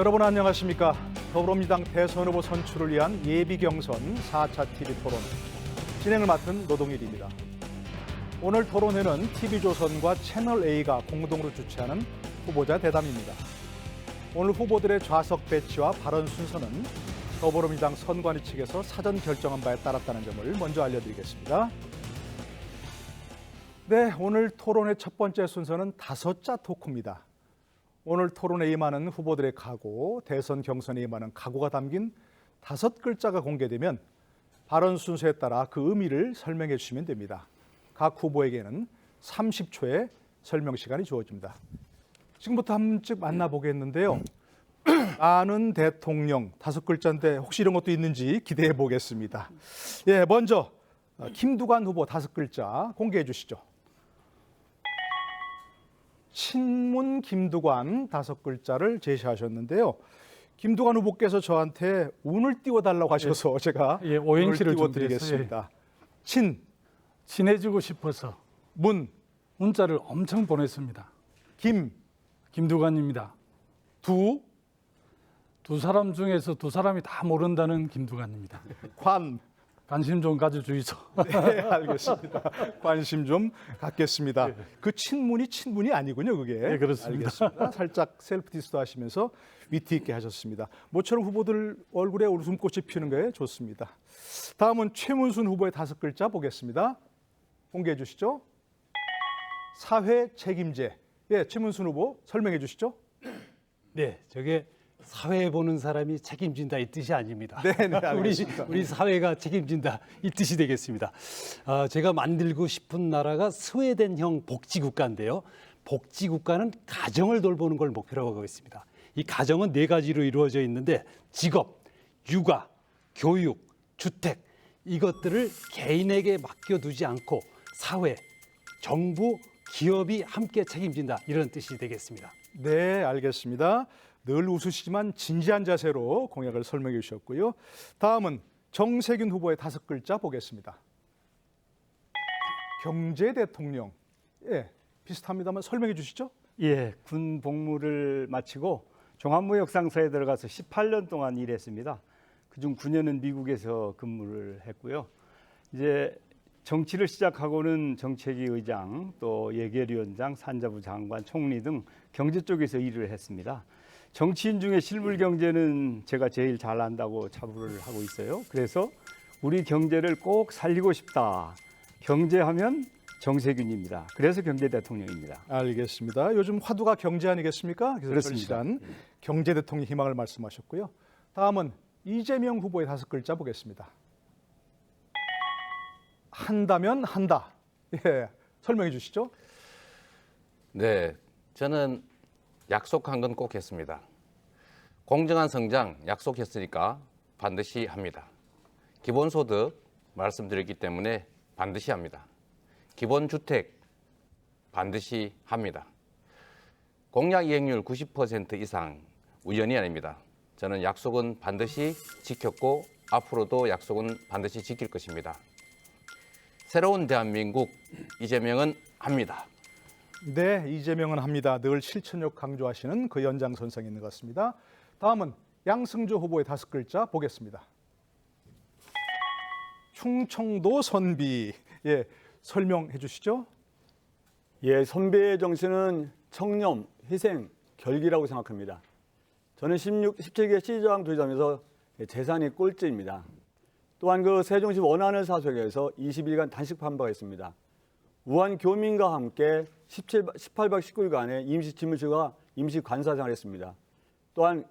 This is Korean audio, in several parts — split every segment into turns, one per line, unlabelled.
여러분 안녕하십니까? 더불어민주당 대선 후보 선출을 위한 예비 경선 4차 TV 토론 진행을 맡은 노동일입니다. 오늘 토론회는 TV조선과 채널A가 공동으로 주최하는 후보자 대담입니다. 오늘 후보들의 좌석 배치와 발언 순서는 더불어민주당 선관위 측에서 사전 결정한 바에 따랐다는 점을 먼저 알려드리겠습니다. 네, 오늘 토론의 첫 번째 순서는 5자 토크입니다. 오늘 토론에 임하는 후보들의 각오, 대선 경선에 임하는 각오가 담긴 5글자가 공개되면 발언 순서에 따라 그 의미를 설명해 주시면 됩니다. 각 후보에게는 30초의 설명 시간이 주어집니다. 지금부터 한 번씩 만나보겠는데요. 아는 대통령 5글자인데 혹시 이런 것도 있는지 기대해 보겠습니다. 예, 먼저 김두관 후보 5글자 공개해 주시죠. 친문 김두관 5글자를 제시하셨는데요. 김두관 후보께서 저한테 운을 띄워달라고 하셔서 제가
오행시를
운을 띄워드리겠습니다.
친해지고 싶어서 문자를 엄청 보냈습니다. 김두관입니다. 두 사람 중에서 2사람이 다 모른다는 김두관입니다. 관심 좀 가져주이소.
네, 알겠습니다. 관심 좀 갖겠습니다.
네.
그 친문이 아니군요, 그게.
네, 그렇습니다.
알겠습니다. 살짝 셀프 디스도 하시면서 위트 있게 하셨습니다. 모처럼 후보들 얼굴에 웃음꽃이 피는 게 좋습니다. 다음은 최문순 후보의 5글자 보겠습니다. 공개해 주시죠. 사회 책임제. 예, 최문순 후보 설명해 주시죠.
네, 저게 사회 보는 사람이 책임진다 이 뜻이 아닙니다.
네, 알겠습니다.
우리 사회가 책임진다 이 뜻이 되겠습니다. 제가 만들고 싶은 나라가 스웨덴형 복지국가인데요. 복지국가는 가정을 돌보는 걸 목표로 하고 있습니다. 이 가정은 4가지로 이루어져 있는데 직업, 육아, 교육, 주택 이것들을 개인에게 맡겨두지 않고 사회, 정부, 기업이 함께 책임진다 이런 뜻이 되겠습니다.
네, 알겠습니다. 늘 웃으시지만 진지한 자세로 공약을 설명해 주셨고요. 다음은 정세균 후보의 5글자 보겠습니다. 경제 대통령. 예, 비슷합니다만 설명해 주시죠.
예, 군 복무를 마치고 종합무역상사에 들어가서 18년 동안 일했습니다. 그중 9년은 미국에서 근무를 했고요. 이제 정치를 시작하고는 정책위 의장, 또 예결위원장, 산자부 장관, 총리 등 경제 쪽에서 일을 했습니다. 정치인 중에 실물 경제는 제가 제일 잘한다고 자부를 하고 있어요. 그래서 우리 경제를 꼭 살리고 싶다. 경제하면 정세균입니다. 그래서 경제 대통령입니다.
알겠습니다. 요즘 화두가 경제 아니겠습니까? 그래서
그렇습니다.
절실한 경제 대통령 희망을 말씀하셨고요. 다음은 이재명 후보의 5글자 보겠습니다. 한다면 한다. 예, 설명해 주시죠.
네, 저는 약속한 건 꼭 했습니다. 공정한 성장 약속했으니까 반드시 합니다. 기본소득 말씀드렸기 때문에 반드시 합니다. 기본주택 반드시 합니다. 공약 이행률 90% 이상 우연이 아닙니다. 저는 약속은 반드시 지켰고 앞으로도 약속은 반드시 지킬 것입니다. 새로운 대한민국 이재명은 합니다.
네, 이재명은 합니다. 늘 실천력 강조하시는 그 연장선상에 있는 것 같습니다. 다음은 양승조 후보의 5글자 보겠습니다. 충청도 선비. 예, 설명해 주시죠.
예, 선배의 정신은 청렴, 희생, 결기라고 생각합니다. 저는 17개 시장 도지사면서 재산이 꼴찌입니다. 또한 그 세종시 원안을 사석에서 20일간 단식한 바가 있습니다. 우한 교민과 함께 18박 19일간의 임시 집무실과 임시 관사 생활을 했습니다. 또한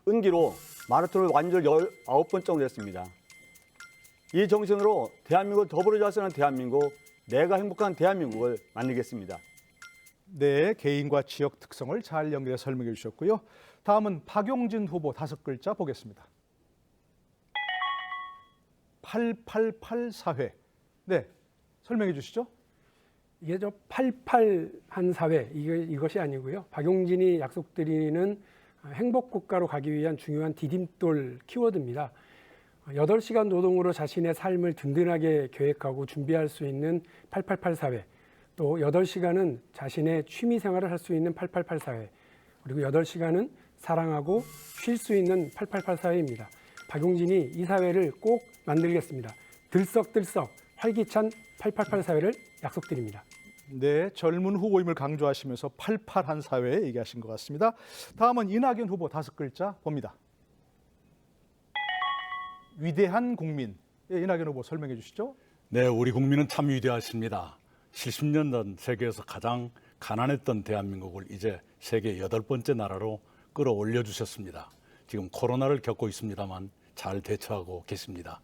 은기로 마라톤을 완주를 19번 정도 했습니다. 이 정신으로 대한민국을 더불어 잘 사는 대한민국, 내가 행복한 대한민국을 만들겠습니다.
네, 개인과 지역 특성을 잘 연결해 설명해 주셨고요. 다음은 박용진 후보 5글자 보겠습니다. 888 사회. 네, 설명해 주시죠.
이게 88한 사회 이것이 아니고요. 박용진이 약속드리는 행복국가로 가기 위한 중요한 디딤돌 키워드입니다. 8시간 노동으로 자신의 삶을 든든하게 계획하고 준비할 수 있는 888 사회, 또 8시간은 자신의 취미 생활을 할 수 있는 888 사회, 그리고 8시간은 사랑하고 쉴 수 있는 8888 사회입니다. 박용진이 이 사회를 꼭 만들겠습니다. 들썩들썩 활기찬 888 사회를 약속드립니다.
네, 젊은 후보임을 강조하시면서 팔팔한 사회 얘기하신 것 같습니다. 다음은 이낙연 후보 5글자 봅니다. 위대한 국민. 예, 이낙연 후보 설명해 주시죠.
네, 우리 국민은 참 위대하십니다. 70년 전 세계에서 가장 가난했던 대한민국을 이제 세계 8번째 나라로 끌어올려 주셨습니다. 지금 코로나를 겪고 있습니다만 잘 대처하고 계십니다.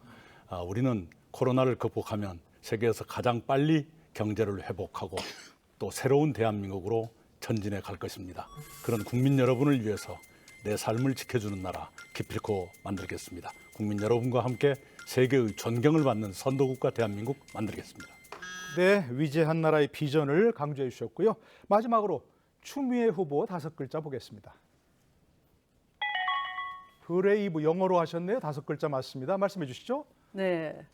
우리는 코로나를 극복하면 세계에서 가장 빨리 경제를 회복하고 또 새로운 대한민국으로 전진해 갈 것입니다. 그런 국민 여러분을 위해서 내 삶을 지켜주는 나라 기필코 만들겠습니다. 국민 여러분과 함께 세계의 존경을 받는 선도국가 대한민국 만들겠습니다.
네, 위대한 나라의 비전을 강조해 주셨고요. 마지막으로 추미애 후보 5글자 보겠습니다. 브레이브, 영어로 하셨네요. 5글자 맞습니다. 말씀해 주시죠.
네,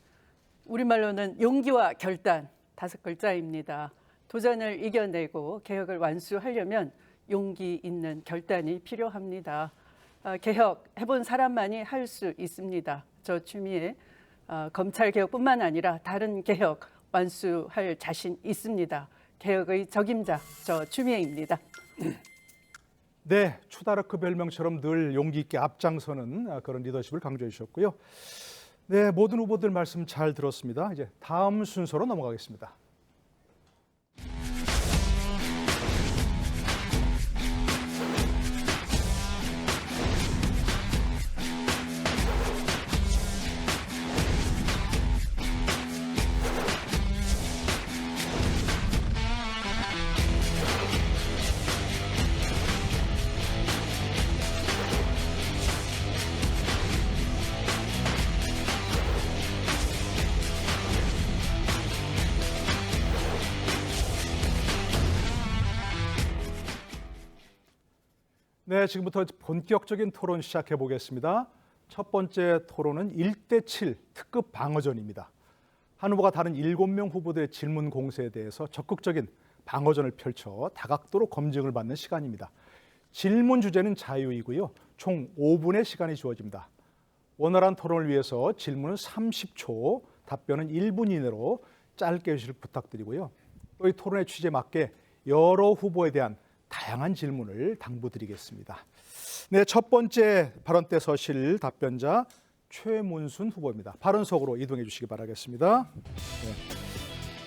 우리말로는 용기와 결단 5글자입니다. 도전을 이겨내고 개혁을 완수하려면 용기 있는 결단이 필요합니다. 개혁 해본 사람만이 할 수 있습니다. 저 추미애 검찰 개혁뿐만 아니라 다른 개혁 완수할 자신 있습니다. 개혁의 적임자 저 추미애입니다.
네, 추다르크 별명처럼 늘 용기 있게 앞장서는 그런 리더십을 강조해 주셨고요. 네, 모든 후보들 말씀 잘 들었습니다. 이제 다음 순서로 넘어가겠습니다. 네, 지금부터 본격적인 토론 시작해 보겠습니다. 첫 번째 토론은 1대7 특급 방어전입니다. 한 후보가 다른 7명 후보들의 질문 공세에 대해서 적극적인 방어전을 펼쳐 다각도로 검증을 받는 시간입니다. 질문 주제는 자유이고요. 총 5분의 시간이 주어집니다. 원활한 토론을 위해서 질문은 30초, 답변은 1분 이내로 짧게 해주실 부탁드리고요. 또 이 토론의 취지에 맞게 여러 후보에 대한 다양한 질문을 당부드리겠습니다. 네, 첫 번째 발언 때 서실 답변자 최문순 후보입니다. 발언석으로 이동해 주시기 바라겠습니다. 네.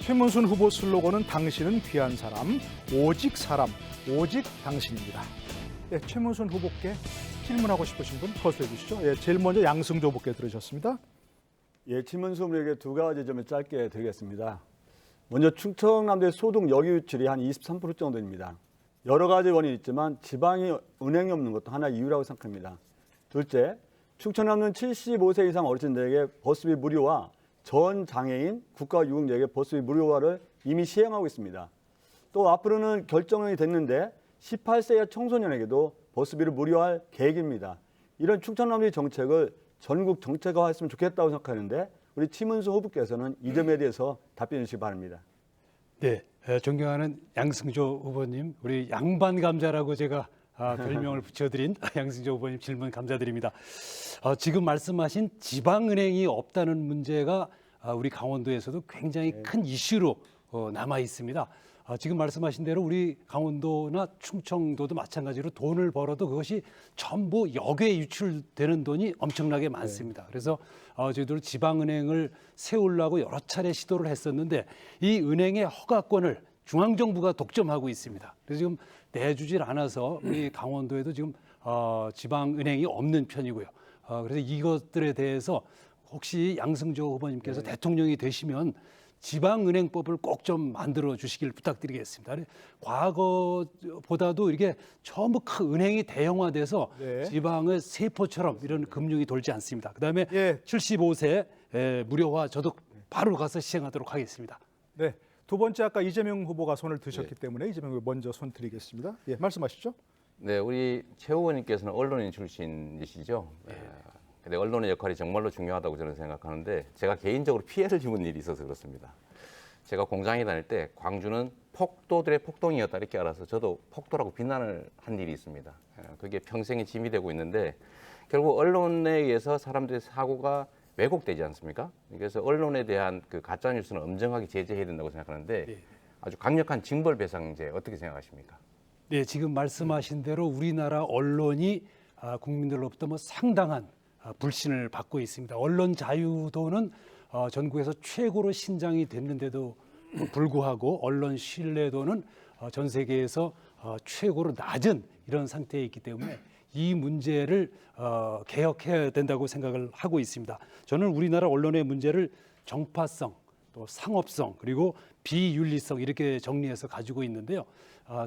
최문순 후보 슬로건은 당신은 귀한 사람, 오직 당신입니다. 네, 최문순 후보께 질문하고 싶으신 분 거수해 주시죠. 예, 제일 먼저 양승조 후보께 들으셨습니다.
예, 최문순 후보에게 2가지 점을 짧게 드리겠습니다. 먼저 충청남도의 소득 여기 유출이 한 23% 정도입니다. 여러 가지 원인이 있지만 지방이 은행이 없는 것도 하나의 이유라고 생각합니다. 둘째, 충청남도는 75세 이상 어르신들에게 버스비 무료와 전 장애인, 국가유공자에게 버스비 무료화를 이미 시행하고 있습니다. 또 앞으로는 결정이 됐는데 18세 이하 청소년에게도 버스비를 무료화할 계획입니다. 이런 충청남도의 정책을 전국 정책화했으면 좋겠다고 생각하는데 우리 최문순 후보께서는 이 점에 대해서 답변해 주시기 바랍니다.
네, 존경하는 양승조 후보님, 우리 양반 감자라고 제가 별명을 붙여드린 양승조 후보님 질문 감사드립니다. 지금 말씀하신 지방은행이 없다는 문제가 우리 강원도에서도 굉장히 큰 이슈로 남아 있습니다. 지금 말씀하신 대로 우리 강원도나 충청도도 마찬가지로 돈을 벌어도 그것이 전부 역에 유출되는 돈이 엄청나게 많습니다. 그래서 저희들 지방은행을 세우려고 여러 차례 시도를 했었는데 이 은행의 허가권을 중앙정부가 독점하고 있습니다. 그래서 지금 내주질 않아서 우리 강원도에도 지금 지방은행이 없는 편이고요. 그래서 이것들에 대해서 혹시 양승조 후보님께서 대통령이 되시면 지방은행법을 꼭 좀 만들어 주시길 부탁드리겠습니다. 과거보다도 이렇게 전부 큰 은행이 대형화돼서 지방의 세포처럼 이런 금융이 돌지 않습니다. 그다음에 75세 무료화 저도 바로 가서 시행하도록 하겠습니다.
네, 두 번째 아까 이재명 후보가 손을 드셨기 때문에 이재명 후보 먼저 손 드리겠습니다. 예, 말씀하시죠.
네, 우리 최 후보님께서는 언론인 출신이시죠. 근데 언론의 역할이 정말로 중요하다고 저는 생각하는데 제가 개인적으로 피해를 입은 일이 있어서 그렇습니다. 제가 공장에 다닐 때 광주는 폭도들의 폭동이었다 이렇게 알아서 저도 폭도라고 비난을 한 일이 있습니다. 그게 평생의 짐이 되고 있는데 결국 언론에 의해서 사람들의 사고가 왜곡되지 않습니까? 그래서 언론에 대한 그 가짜 뉴스는 엄정하게 제재해야 된다고 생각하는데
네.
아주 강력한 징벌배상제 어떻게 생각하십니까?
네, 지금 말씀하신 대로 우리나라 언론이 국민들로부터 뭐 상당한 불신을 받고 있습니다. 언론 자유도는 전국에서 최고로 신장이 됐는데도 불구하고 언론 신뢰도는 전 세계에서 최고로 낮은 이런 상태에 있기 때문에 이 문제를 개혁해야 된다고 생각을 하고 있습니다. 저는 우리나라 언론의 문제를 정파성, 또 상업성, 그리고 비윤리성 이렇게 정리해서 가지고 있는데요.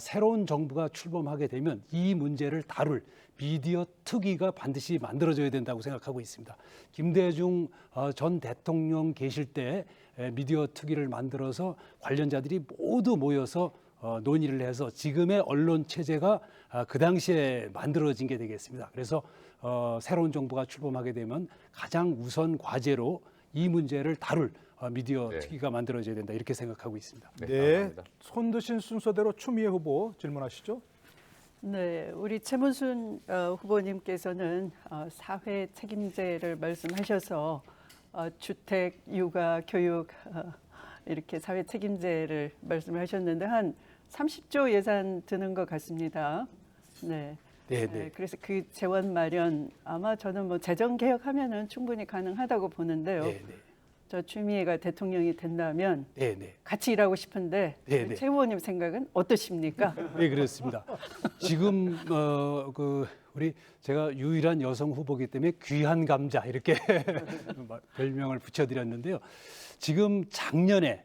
새로운 정부가 출범하게 되면 이 문제를 다룰 미디어 특위가 반드시 만들어져야 된다고 생각하고 있습니다. 김대중 전 대통령 계실 때 미디어 특위를 만들어서 관련자들이 모두 모여서 논의를 해서 지금의 언론 체제가 그 당시에 만들어진 게 되겠습니다. 그래서 새로운 정부가 출범하게 되면 가장 우선 과제로 이 문제를 다룰 미디어
네.
특위가 만들어져야 된다 이렇게 생각하고 있습니다.
네,
감사합니다.
손 드신 순서대로 추미애 후보 질문하시죠.
네, 우리 최문순 후보님께서는 사회 책임제를 말씀하셔서 주택, 육아, 교육 이렇게 사회 책임제를 말씀하셨는데 한 30조 예산 드는 것 같습니다. 네.
네.
그래서 그 재원 마련 아마 저는 뭐 재정 개혁하면은 충분히 가능하다고 보는데요.
네.
저 추미애가 대통령이 된다면
네.
같이 일하고 싶은데
네.
최 후보님 생각은 어떠십니까?
네, 그렇습니다. 지금 우리 제가 유일한 여성 후보이기 때문에 귀한 감자 이렇게 별명을 붙여드렸는데요. 지금 작년에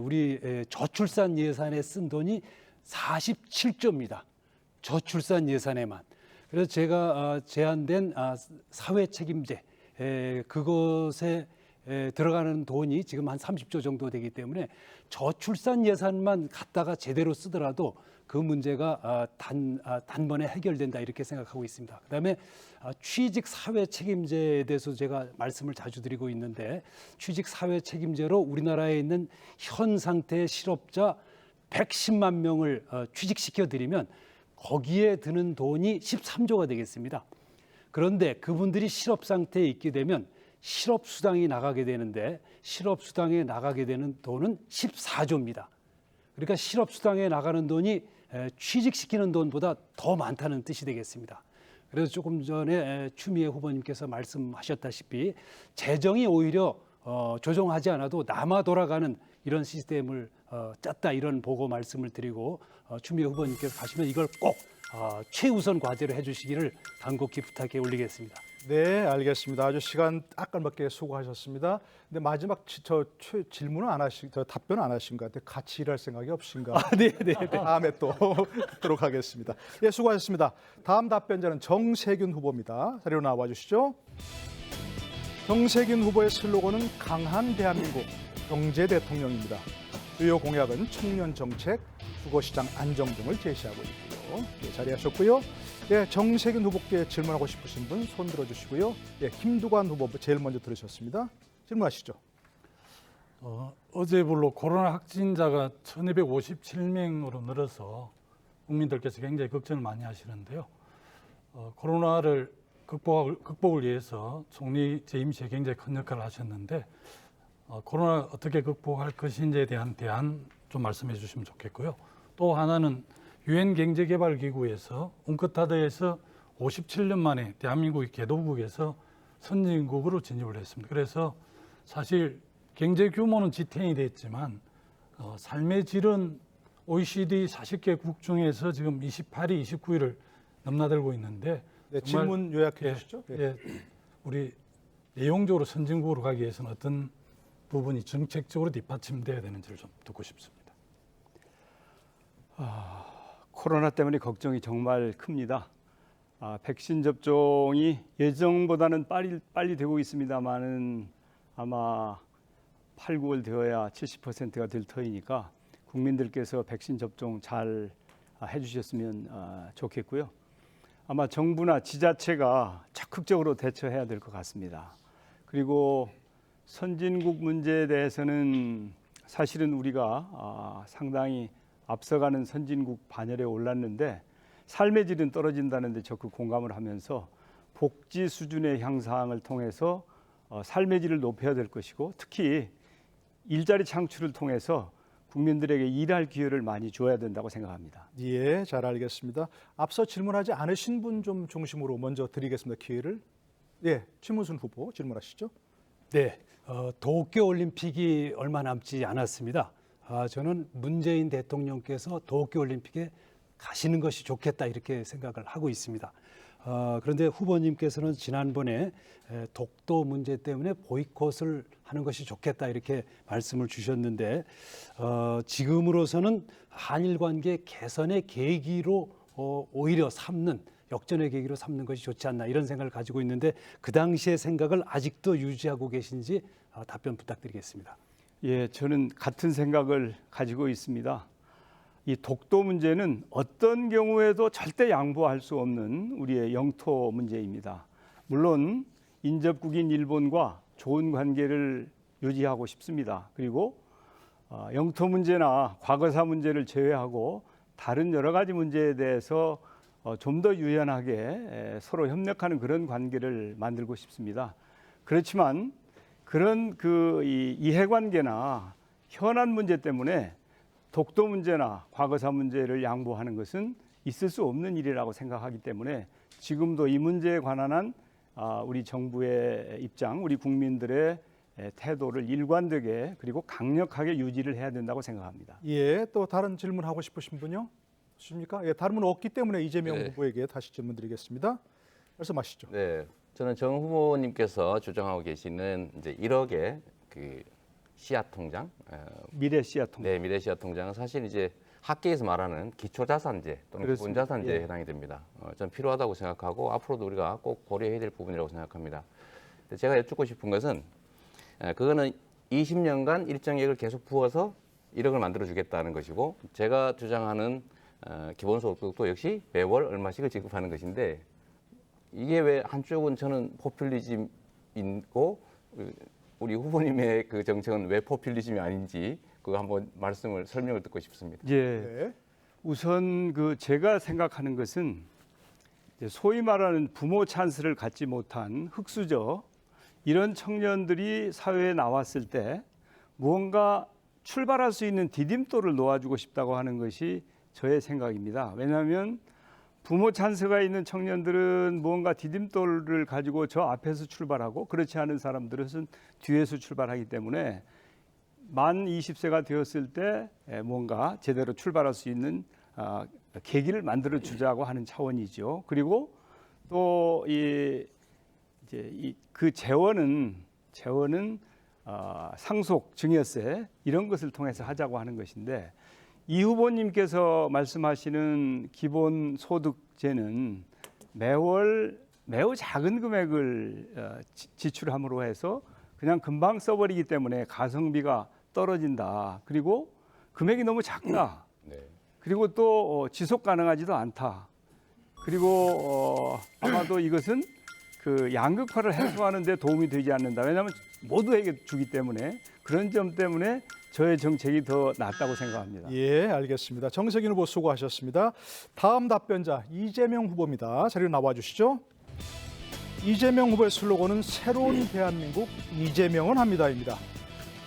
우리 저출산 예산에 쓴 돈이 47조입니다. 저출산 예산에만. 그래서 제가 제안된 사회 책임제 그것에 들어가는 돈이 지금 한 30조 정도 되기 때문에 저출산 예산만 갖다가 제대로 쓰더라도 그 문제가 단번에 해결된다 이렇게 생각하고 있습니다. 그다음에 취직 사회 책임제에 대해서 제가 말씀을 자주 드리고 있는데 취직 사회 책임제로 우리나라에 있는 현 상태의 실업자 110만 명을 취직시켜 드리면 거기에 드는 돈이 13조가 되겠습니다. 그런데 그분들이 실업 상태에 있게 되면 실업수당이 나가게 되는데 실업수당에 나가게 되는 돈은 14조입니다. 그러니까 실업수당에 나가는 돈이 취직시키는 돈보다 더 많다는 뜻이 되겠습니다. 그래서 조금 전에 추미애 후보님께서 말씀하셨다시피 재정이 오히려 조정하지 않아도 남아 돌아가는 이런 시스템을 짰다 이런 보고 말씀을 드리고 추미애 후보님께서 가시면 이걸 꼭 최우선 과제로 해주시기를 간곡히 부탁해 올리겠습니다.
네, 알겠습니다. 아주 시간 아까밖에 수고하셨습니다. 근데 마지막 질문은 안 하신, 답변 안 하신 것 같아요. 같이 일할 생각이 없으신가?
네.
다음에 또 듣도록 하겠습니다. 예, 수고하셨습니다. 다음 답변자는 정세균 후보입니다. 자리로 나와 주시죠. 정세균 후보의 슬로건은 강한 대한민국 경제 대통령입니다. 주요 공약은 청년 정책, 주거시장 안정 등을 제시하고 있고요. 예, 자리하셨고요. 예, 정세균 후보께 질문하고 싶으신 분 손 들어주시고요. 예, 김두관 후보 제일 먼저 들으셨습니다. 질문하시죠.
어제불로 코로나 확진자가 1257명으로 늘어서 국민들께서 굉장히 걱정을 많이 하시는데요. 코로나를 극복을 위해서 총리 재임 시에 굉장히 큰 역할을 하셨는데 코로나 어떻게 극복할 것인지에 대한 대안 좀 말씀해 주시면 좋겠고요. 또 하나는 유엔 경제개발기구에서 웅크타드에서 57년 만에 대한민국이 개도국에서 선진국으로 진입을 했습니다. 그래서 사실 경제 규모는 G10이 됐지만 삶의 질은 OECD 40개국 중에서 지금 28위, 29위를 넘나들고 있는데
네, 질문 요약해 주시죠.
예, 우리 내용적으로 선진국으로 가기 위해서는 어떤 부분이 정책적으로 뒷받침돼야 되는지를 좀 듣고 싶습니다.
코로나 때문에 걱정이 정말 큽니다. 백신 접종이 예정보다는 빨리 되고 있습니다만은 아마 8, 9월 되어야 70%가 될 터이니까 국민들께서 백신 접종 잘 해주셨으면 좋겠고요. 아마 정부나 지자체가 적극적으로 대처해야 될 것 같습니다. 그리고 선진국 문제에 대해서는 사실은 우리가 상당히 앞서가는 선진국 반열에 올랐는데 삶의 질은 떨어진다는 데 적극 공감을 하면서 복지 수준의 향상을 통해서 삶의 질을 높여야 될 것이고 특히 일자리 창출을 통해서 국민들에게 일할 기회를 많이 줘야 된다고 생각합니다.
예, 잘 알겠습니다. 앞서 질문하지 않으신 분 좀 중심으로 먼저 드리겠습니다. 기회를. 예, 최문순 후보 질문하시죠.
네, 도쿄올림픽이 얼마 남지 않았습니다. 저는 문재인 대통령께서 도쿄올림픽에 가시는 것이 좋겠다 이렇게 생각을 하고 있습니다. 그런데 후보님께서는 지난번에 독도 문제 때문에 보이콧을 하는 것이 좋겠다 이렇게 말씀을 주셨는데 지금으로서는 한일 관계 개선의 계기로 오히려 삼는 역전의 계기로 삼는 것이 좋지 않나 이런 생각을 가지고 있는데 그 당시의 생각을 아직도 유지하고 계신지 답변 부탁드리겠습니다.
예, 저는 같은 생각을 가지고 있습니다. 이 독도 문제는 어떤 경우에도 절대 양보할 수 없는 우리의 영토 문제입니다. 물론 인접국인 일본과 좋은 관계를 유지하고 싶습니다. 그리고 영토 문제나 과거사 문제를 제외하고 다른 여러 가지 문제에 대해서 좀 더 유연하게 서로 협력하는 그런 관계를 만들고 싶습니다. 그렇지만 그런 이 이해관계나 현안 문제 때문에 독도 문제나 과거사 문제를 양보하는 것은 있을 수 없는 일이라고 생각하기 때문에 지금도 이 문제에 관한 우리 정부의 입장, 우리 국민들의 태도를 일관되게 그리고 강력하게 유지를 해야 된다고 생각합니다.
예, 또 다른 질문하고 싶으신 분요? 있습니까? 예, 다른 분 없기 때문에 이재명
네.
후보에게 다시 질문드리겠습니다. 말씀하시죠.
네, 저는 정 후보님께서 주장하고 계시는 이제 1억의 그 씨앗 통장,
미래 씨앗 통장.
네, 미래 씨앗 통장은 사실 이제 학계에서 말하는 기초자산제 또는
그렇습니다.
기본자산제에
예.
해당이 됩니다. 전 필요하다고 생각하고 앞으로도 우리가 꼭 고려해야 될 부분이라고 생각합니다. 근데 제가 여쭙고 싶은 것은 그거는 20년간 일정액을 계속 부어서 1억을 만들어 주겠다는 것이고 제가 주장하는 기본소득도 역시 매월 얼마씩을 지급하는 것인데 이게 왜 한쪽은 저는 포퓰리즘이고 우리 후보님의 그 정책은 왜 포퓰리즘이 아닌지 그거 한번 설명을 듣고 싶습니다.
예.
네.
우선 제가 생각하는 것은 이제 소위 말하는 부모 찬스를 갖지 못한 흙수저 이런 청년들이 사회에 나왔을 때 무언가 출발할 수 있는 디딤돌을 놓아주고 싶다고 하는 것이 저의 생각입니다. 왜냐하면 부모 찬스가 있는 청년들은 무언가 디딤돌을 가지고 저 앞에서 출발하고 그렇지 않은 사람들은 뒤에서 출발하기 때문에 만 20세가 되었을 때 뭔가 제대로 출발할 수 있는 계기를 만들어 주자고 하는 차원이죠. 그리고 또 그 재원은 상속, 증여세 이런 것을 통해서 하자고 하는 것인데 이 후보님께서 말씀하시는 기본소득제는 매월 매우 작은 금액을 지출함으로 해서 그냥 금방 써버리기 때문에 가성비가 떨어진다. 그리고 금액이 너무 작다.
네.
그리고 또 지속 가능하지도 않다. 그리고 아마도 이것은 그 양극화를 해소하는 데 도움이 되지 않는다. 왜냐하면 모두에게 주기 때문에 그런 점 때문에 저의 정책이 더 낫다고 생각합니다.
예, 알겠습니다. 정세균 후보 수고하셨습니다. 다음 답변자 이재명 후보입니다. 자리로 나와 주시죠. 이재명 후보의 슬로건은 새로운 대한민국 이재명은 합니다입니다.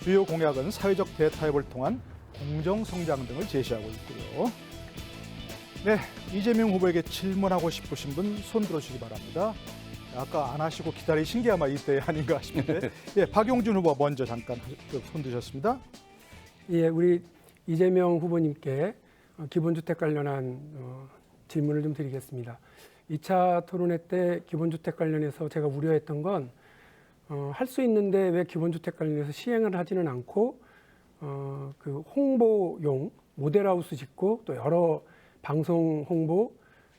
주요 공약은 사회적 대타협을 통한 공정성장 등을 제시하고 있고요. 네, 이재명 후보에게 질문하고 싶으신 분 손 들어주시기 바랍니다. 아까 안 하시고 기다리신 게 아마 이때 아닌가 싶은데 예, 박용준 후보 먼저 잠깐 손 드셨습니다.
예, 우리 이재명 후보님께 기본주택 관련한 질문을 좀 드리겠습니다. 2차 토론회 때 기본주택 관련해서 제가 우려했던 건 할 수 있는데 왜 기본주택 관련해서 시행을 하지는 않고 그 홍보용 모델하우스 짓고 또 여러 방송 홍보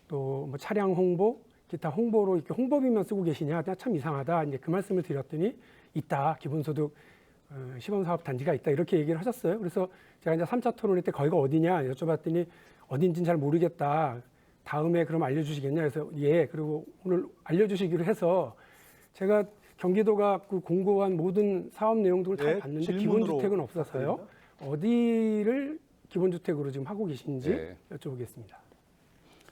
또 뭐 차량 홍보 기타 홍보로 이렇게 홍보비만 쓰고 계시냐 참 이상하다 이제 그 말씀을 드렸더니 있다 기본소득 시범사업 단지가 있다 이렇게 얘기를 하셨어요. 그래서 제가 이제 3차 토론회 때 거기가 어디냐 여쭤봤더니 어딘지는 잘 모르겠다. 다음에 그럼 알려주시겠냐 해서 예 그리고 오늘 알려주시기로 해서 제가 경기도가 그 공고한 모든 사업 내용들을 다
네,
봤는데
질문으로
기본주택은 없어서요. 어디를 기본주택으로 지금 하고 계신지
네.
여쭤보겠습니다.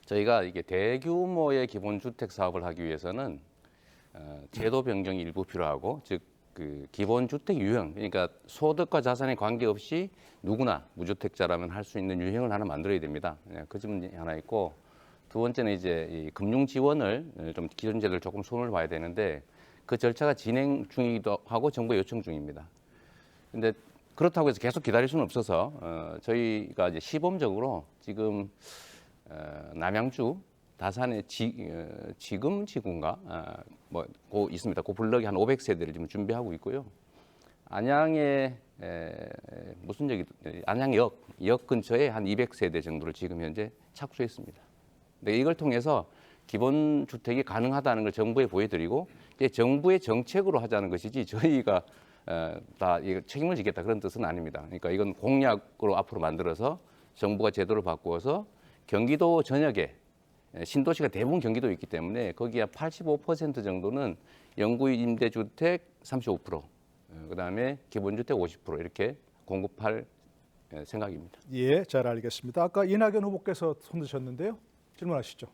저희가 이게 대규모의 기본주택 사업을 하기 위해서는 제도 변경이 일부 필요하고, 즉 그 기본주택 유형, 그러니까 소득과 자산에 관계없이 누구나 무주택자라면 할 수 있는 유형을 하나 만들어야 됩니다. 그 점이 하나 있고, 두 번째는 이제 이 금융 지원을 좀 기존 제도를 조금 손을 봐야 되는데, 그 절차가 진행 중이기도 하고 정부에 요청 중입니다. 근데 그렇다고 해서 계속 기다릴 수는 없어서 저희가 이제 시범적으로 지금 남양주 다산의 지금 지구인가 고 있습니다. 그 블럭이 한 500세대를 지금 준비하고 있고요. 안양의 무슨 역이 안양역 근처에 한 200세대 정도를 지금 현재 착수했습니다. 근데 이걸 통해서 기본 주택이 가능하다는 걸 정부에 보여드리고, 이제 정부의 정책으로 하자는 것이지 저희가 다 책임을 지겠다 그런 뜻은 아닙니다. 그러니까 이건 공약으로 앞으로 만들어서 정부가 제도를 바꾸어서 경기도 전역에 신도시가 대부분 경기도에 있기 때문에 거기에 85% 정도는 영구 임대주택 35%, 그다음에 기본주택 50% 이렇게 공급할 생각입니다.
예, 잘 알겠습니다. 아까 이낙연 후보께서 손 드셨는데요. 질문하시죠.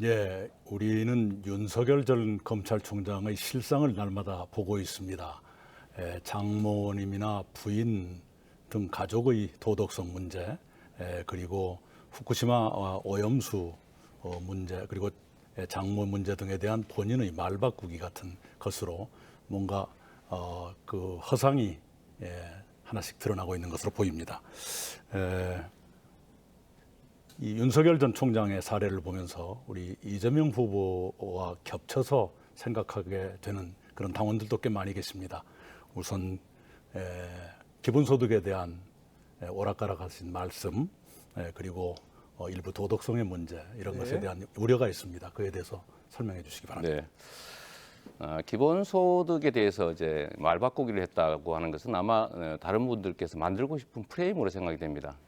예, 우리는 윤석열 전 검찰총장의 실상을 날마다 보고 있습니다. 장모님이나 부인 등 가족의 도덕성 문제, 그리고 후쿠시마 오염수 문제, 그리고 장모 문제 등에 대한 본인의 말 바꾸기 같은 것으로 뭔가 그 허상이 하나씩 드러나고 있는 것으로 보입니다. 이 윤석열 전 총장의 사례를 보면서 우리 이재명 후보와 겹쳐서 생각하게 되는 그런 당원들도 꽤 많이 계십니다. 우선 기본소득에 대한 오락가락하신 말씀, 그리고 일부 도덕성의 문제 이런 것에 대한 우려가 있습니다. 그에 대해서 설명해 주시기 바랍니다.
네. 기본소득에 대해서 이제 말 바꾸기를 했다고 하는 것은 아마 다른 분들께서 만들고 싶은 프레임으로 생각이 됩니다.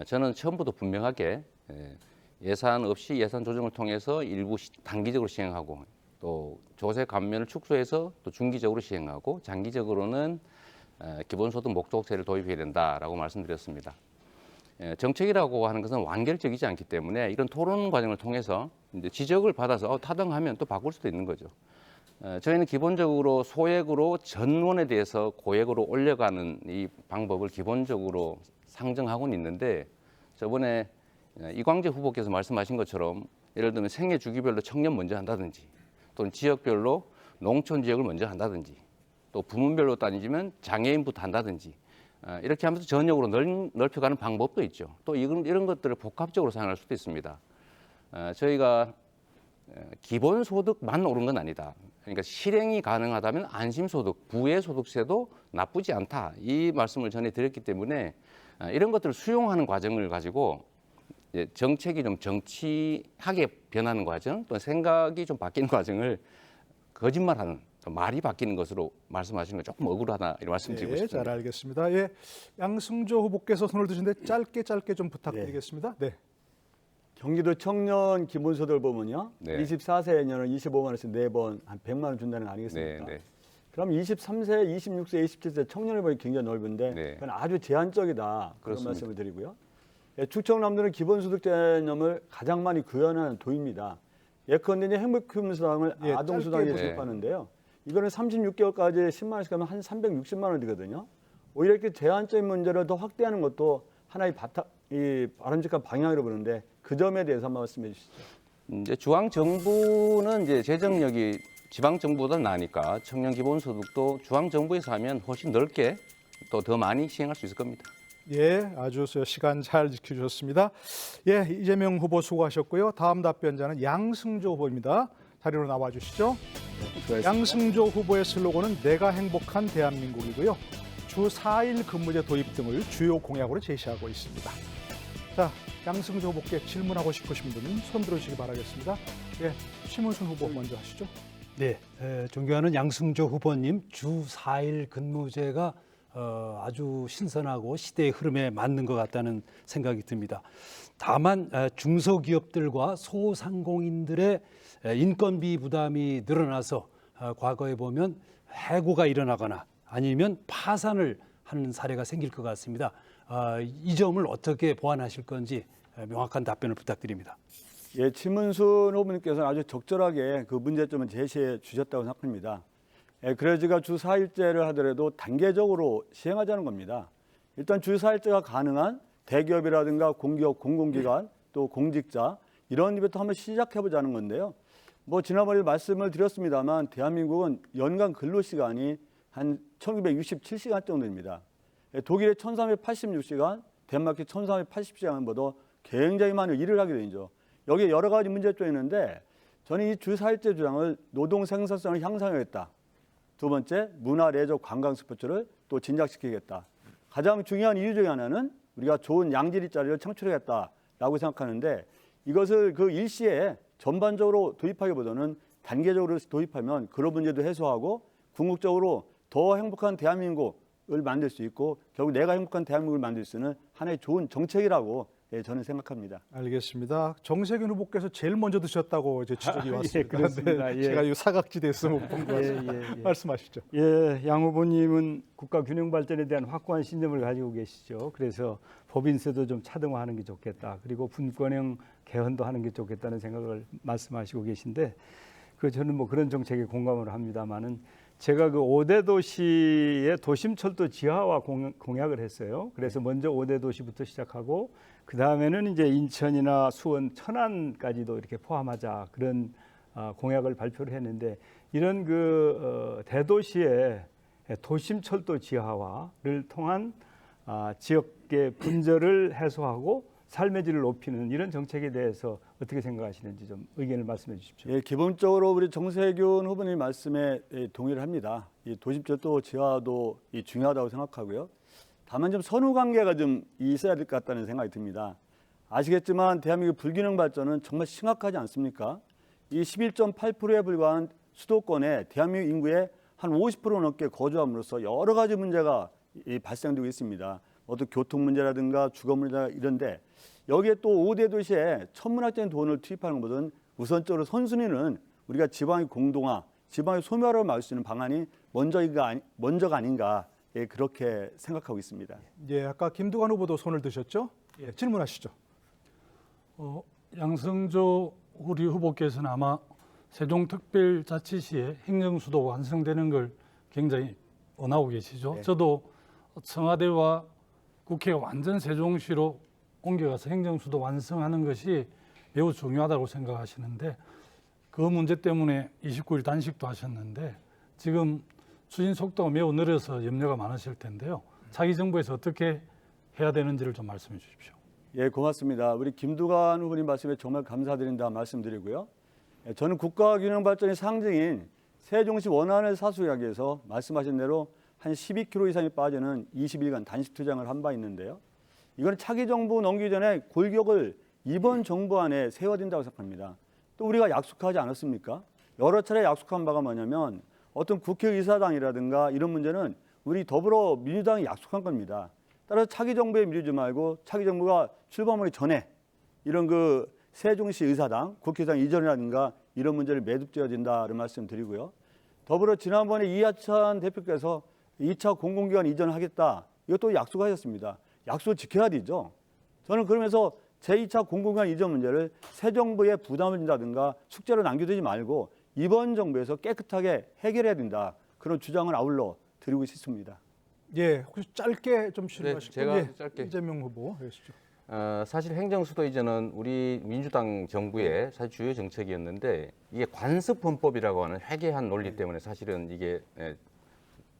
저는 처음부터 분명하게 예산 없이 예산 조정을 통해서 일부 단기적으로 시행하고, 또 조세 감면을 축소해서 또 중기적으로 시행하고, 장기적으로는 기본소득 목적세를 도입해야 된다라고 말씀드렸습니다. 정책이라고 하는 것은 완결적이지 않기 때문에 이런 토론 과정을 통해서 이제 지적을 받아서 타당하면 또 바꿀 수도 있는 거죠. 저희는 기본적으로 소액으로 전원에 대해서 고액으로 올려가는 이 방법을 기본적으로 상정하고는 있는데, 저번에 이광재 후보께서 말씀하신 것처럼 예를 들면 생애 주기별로 청년 먼저 한다든지, 또는 지역별로 농촌 지역을 먼저 한다든지, 또 부문별로 따지면 장애인부터 한다든지, 이렇게 하면서 전역으로 넓혀가는 방법도 있죠. 또 이런 것들을 복합적으로 사용할 수도 있습니다. 저희가 기본소득만 오른 건 아니다. 그러니까 실행이 가능하다면 안심소득, 부의소득세도 나쁘지 않다. 이 말씀을 전해드렸기 때문에 이런 것들을 수용하는 과정을 가지고 정책이 좀 정치하게 변하는 과정, 또 생각이 좀 바뀌는 과정을 거짓말하는, 말이 바뀌는 것으로 말씀하시는 건 조금 억울하다 이런 말씀드리고
네,
싶습니다.
잘 알겠습니다. 예, 양승조 후보께서 손을 드시는데 짧게 좀 부탁드리겠습니다. 네.
경기도 청년 기본소득을 보면요.
네.
24세년은 25만 원씩 4번 한 100만 원 준다는 거 아니겠습니까?
네.
그럼 23세, 26세, 27세 청년을 보기 굉장히 넓은데
네.
그건 아주 제한적이다. 그런
그렇습니다.
말씀을 드리고요. 충청남도는 기본소득 개념을 가장 많이 구현하는 도입니다. 예컨대 행복금수당을
예,
아동수당에
짧게.
지급하는데요. 이거는 36개월까지 10만 원씩 하면 한 360만 원이거든요. 오히려 이렇게 제한적인 문제를 더 확대하는 것도 하나의 바람직한 방향으로 보는데 그 점에 대해서 한번 말씀해 주시죠.
이제 중앙 정부는 이제 재정력이 지방 정부보다 나니까 청년 기본소득도 중앙 정부에서 하면 훨씬 넓게 또 더 많이 시행할 수 있을 겁니다.
예, 아주 시간 잘 지켜주셨습니다. 예, 이재명 후보 수고하셨고요. 다음 답변자는 양승조 후보입니다. 자리로 나와 주시죠. 양승조 후보의 슬로건은 내가 행복한 대한민국이고요. 주 4일 근무제 도입 등을 주요 공약으로 제시하고 있습니다. 자, 양승조 후보께 질문하고 싶으신 분은 손 들어주시기 바라겠습니다. 예, 심은순 후보 먼저 하시죠.
네, 존경하는 양승조 후보님, 주 4일 근무제가 아주 신선하고 시대의 흐름에 맞는 것 같다는 생각이 듭니다. 다만 중소기업들과 소상공인들의 인건비 부담이 늘어나서 과거에 보면 해고가 일어나거나 아니면 파산을 하는 사례가 생길 것 같습니다. 이 점을 어떻게 보완하실 건지 명확한 답변을 부탁드립니다.
예, 치문순 후보님께서는 아주 적절하게 그 문제점을 제시해 주셨다고 생각합니다. 그래서 제가 주 4일제를 하더라도 단계적으로 시행하자는 겁니다. 일단 주 4일제가 가능한 대기업이라든가 공기업, 공공기관, 또 공직자 이런 일부터 한번 시작해보자는 건데요. 뭐 지난번에 말씀을 드렸습니다만 대한민국은 연간 근로시간이 한 1967시간 정도입니다. 독일의 1386시간, 덴마크의 1380시간보다 굉장히 많은 일을 하게 되죠. 여기에 여러 가지 문제점이 있는데 저는 이 주 4일제 주장을 노동 생산성을 향상하겠다. 두 번째, 문화, 레저, 관광, 스포츠를 또 진작시키겠다. 가장 중요한 이유 중에 하나는 우리가 좋은 양질 일자리를 창출하겠다라고 생각하는데 이것을 그 일시에 전반적으로 도입하기보다는 단계적으로 도입하면 그런 문제도 해소하고 궁극적으로 더 행복한 대한민국을 만들 수 있고 결국 내가 행복한 대한민국을 만들 수 있는 하나의 좋은 정책이라고 저는 생각합니다.
알겠습니다. 정세균 후보께서 제일 먼저 드셨다고 이제 지적이 왔습니다.
예, 그렇습니다.
네,
예.
제가 이 사각지대에서 못 본 것 같습니다. 말씀하시죠.
예, 양 후보님은 국가 균형 발전에 대한 확고한 신념을 가지고 계시죠. 그래서 법인세도 좀 차등화하는 게 좋겠다. 그리고 분권형 개헌도 하는 게 좋겠다는 생각을 말씀하시고 계신데 저는 뭐 그런 정책에 공감을 합니다만은 제가 그 5대 도시의 도심철도 지하화 공약을 했어요. 그래서 먼저 5대 도시부터 시작하고 그 다음에는 이제 인천이나 수원, 천안까지도 이렇게 포함하자 그런 공약을 발표를 했는데 이런 대도시의 도심철도 지하화를 통한 지역의 분절을 해소하고 삶의 질을 높이는 이런 정책에 대해서 어떻게 생각하시는지 좀 의견을 말씀해 주십시오.
예, 기본적으로 우리 정세균 후보님 말씀에 동의를 합니다. 이 도심철도 지하도 중요하다고 생각하고요. 다만 좀 선후 관계가 좀 있어야 될 것 같다는 생각이 듭니다. 아시겠지만 대한민국 불균형 발전은 정말 심각하지 않습니까? 이 11.8%에 불과한 수도권에 대한민국 인구의 한 50% 넘게 거주함으로써 여러 가지 문제가 발생되고 있습니다. 어떤 교통 문제라든가 주거 문제나 이런데 여기에 또 5대 도시에 천문학적인 돈을 투입하는 것은 우선적으로 선순위는 우리가 지방의 공동화, 지방의 소멸을 막을 수 있는 방안이 먼저가 아닌가 그렇게 생각하고 있습니다.
예, 아까 김두관 후보도 손을 드셨죠? 예, 질문하시죠.
양승조 우리 후보께서는 아마 세종특별자치시의 행정수도가 완성되는 걸 굉장히 원하고 계시죠.
네.
저도 청와대와 국회가 완전 세종시로 옮겨가서 행정수도 완성하는 것이 매우 중요하다고 생각하시는데 그 문제 때문에 29일 단식도 하셨는데 지금 추진 속도가 매우 느려서 염려가 많으실 텐데요. 차기 정부에서 어떻게 해야 되는지를 좀 말씀해 주십시오.
예, 고맙습니다. 우리 김두관 후보님 말씀에 정말 감사드린다 말씀드리고요. 저는 국가균형 발전의 상징인 세종시 원안을 사수하기 위해서 말씀하신 대로 한 12kg 이상이 빠지는 20일간 단식 투쟁을 한 바 있는데요. 이건 차기 정부 넘기기 전에 골격을 이번 정부 안에 세워야 된다고 생각합니다. 또 우리가 약속하지 않았습니까? 여러 차례 약속한 바가 뭐냐면 어떤 국회의사당이라든가 이런 문제는 우리 더불어민주당이 약속한 겁니다. 따라서 차기 정부에 미루지 말고 차기 정부가 출범하기 전에 이런 세종시 의사당, 국회의사당 이전이라든가 이런 문제를 매듭지어야 된다는 말씀 드리고요. 더불어 지난번에 이하찬 대표께서 2차 공공기관 이전하겠다. 이것도 약속하셨습니다. 약속을 지켜야 되죠. 저는 그러면서 제2차 공공기관 이전 문제를 새 정부에 부담을 준다든가 숙제로 남겨두지 말고 이번 정부에서 깨끗하게 해결해야 된다. 그런 주장을 아울러 드리고 싶습니다.
예, 혹시 짧게 좀 질문하시죠.
제가
예,
짧게.
이재명 후보 해주시죠.
사실 행정수도 이전은 우리 민주당 정부의 사실 주요 정책이었는데 이게 관습헌법이라고 하는 회개한 논리 때문에 사실은 이게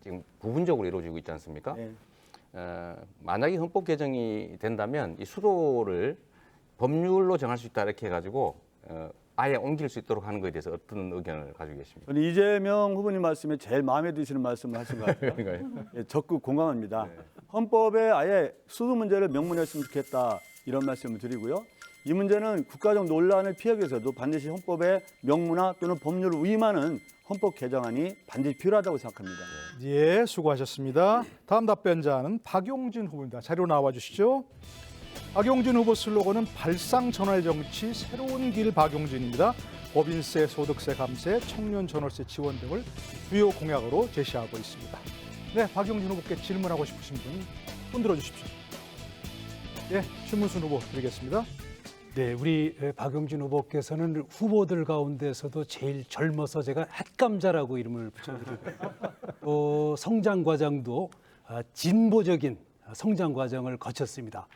지금 부분적으로 이루어지고 있지 않습니까?
네.
만약에 헌법 개정이 된다면 이 수도를 법률로 정할 수 있다 이렇게 해가지고 아예 옮길 수 있도록 하는 것에 대해서 어떤 의견을 가지고 계십니까?
저는 이재명 후보님 말씀에 제일 마음에 드시는 말씀을 하신 것 같아요.
그러니까요.
예, 적극 공감합니다. 헌법에 아예 수도 문제를 명문했으면 좋겠다 이런 말씀을 드리고요. 이 문제는 국가적 논란을 피하기 위해서도 반드시 헌법의 명문화 또는 법률을 위임하는 헌법 개정안이 반드시 필요하다고 생각합니다.
예, 수고하셨습니다. 다음 답변자는 박용진 후보입니다. 자료 나와 주시죠. 박용진 후보 슬로건은 발상 전환의 정치 새로운 길 박용진입니다. 법인세, 소득세 감세, 청년 전월세 지원 등을 주요 공약으로 제시하고 있습니다. 네, 박용진 후보께 질문하고 싶으신 분 손들어 주십시오. 예, 신문순 후보 드리겠습니다.
네, 우리 박용진 후보께서는 후보들 가운데서도 제일 젊어서 제가 햇감자라고 이름을 붙여드리고 성장 과정도 진보적인 성장 과정을 거쳤습니다.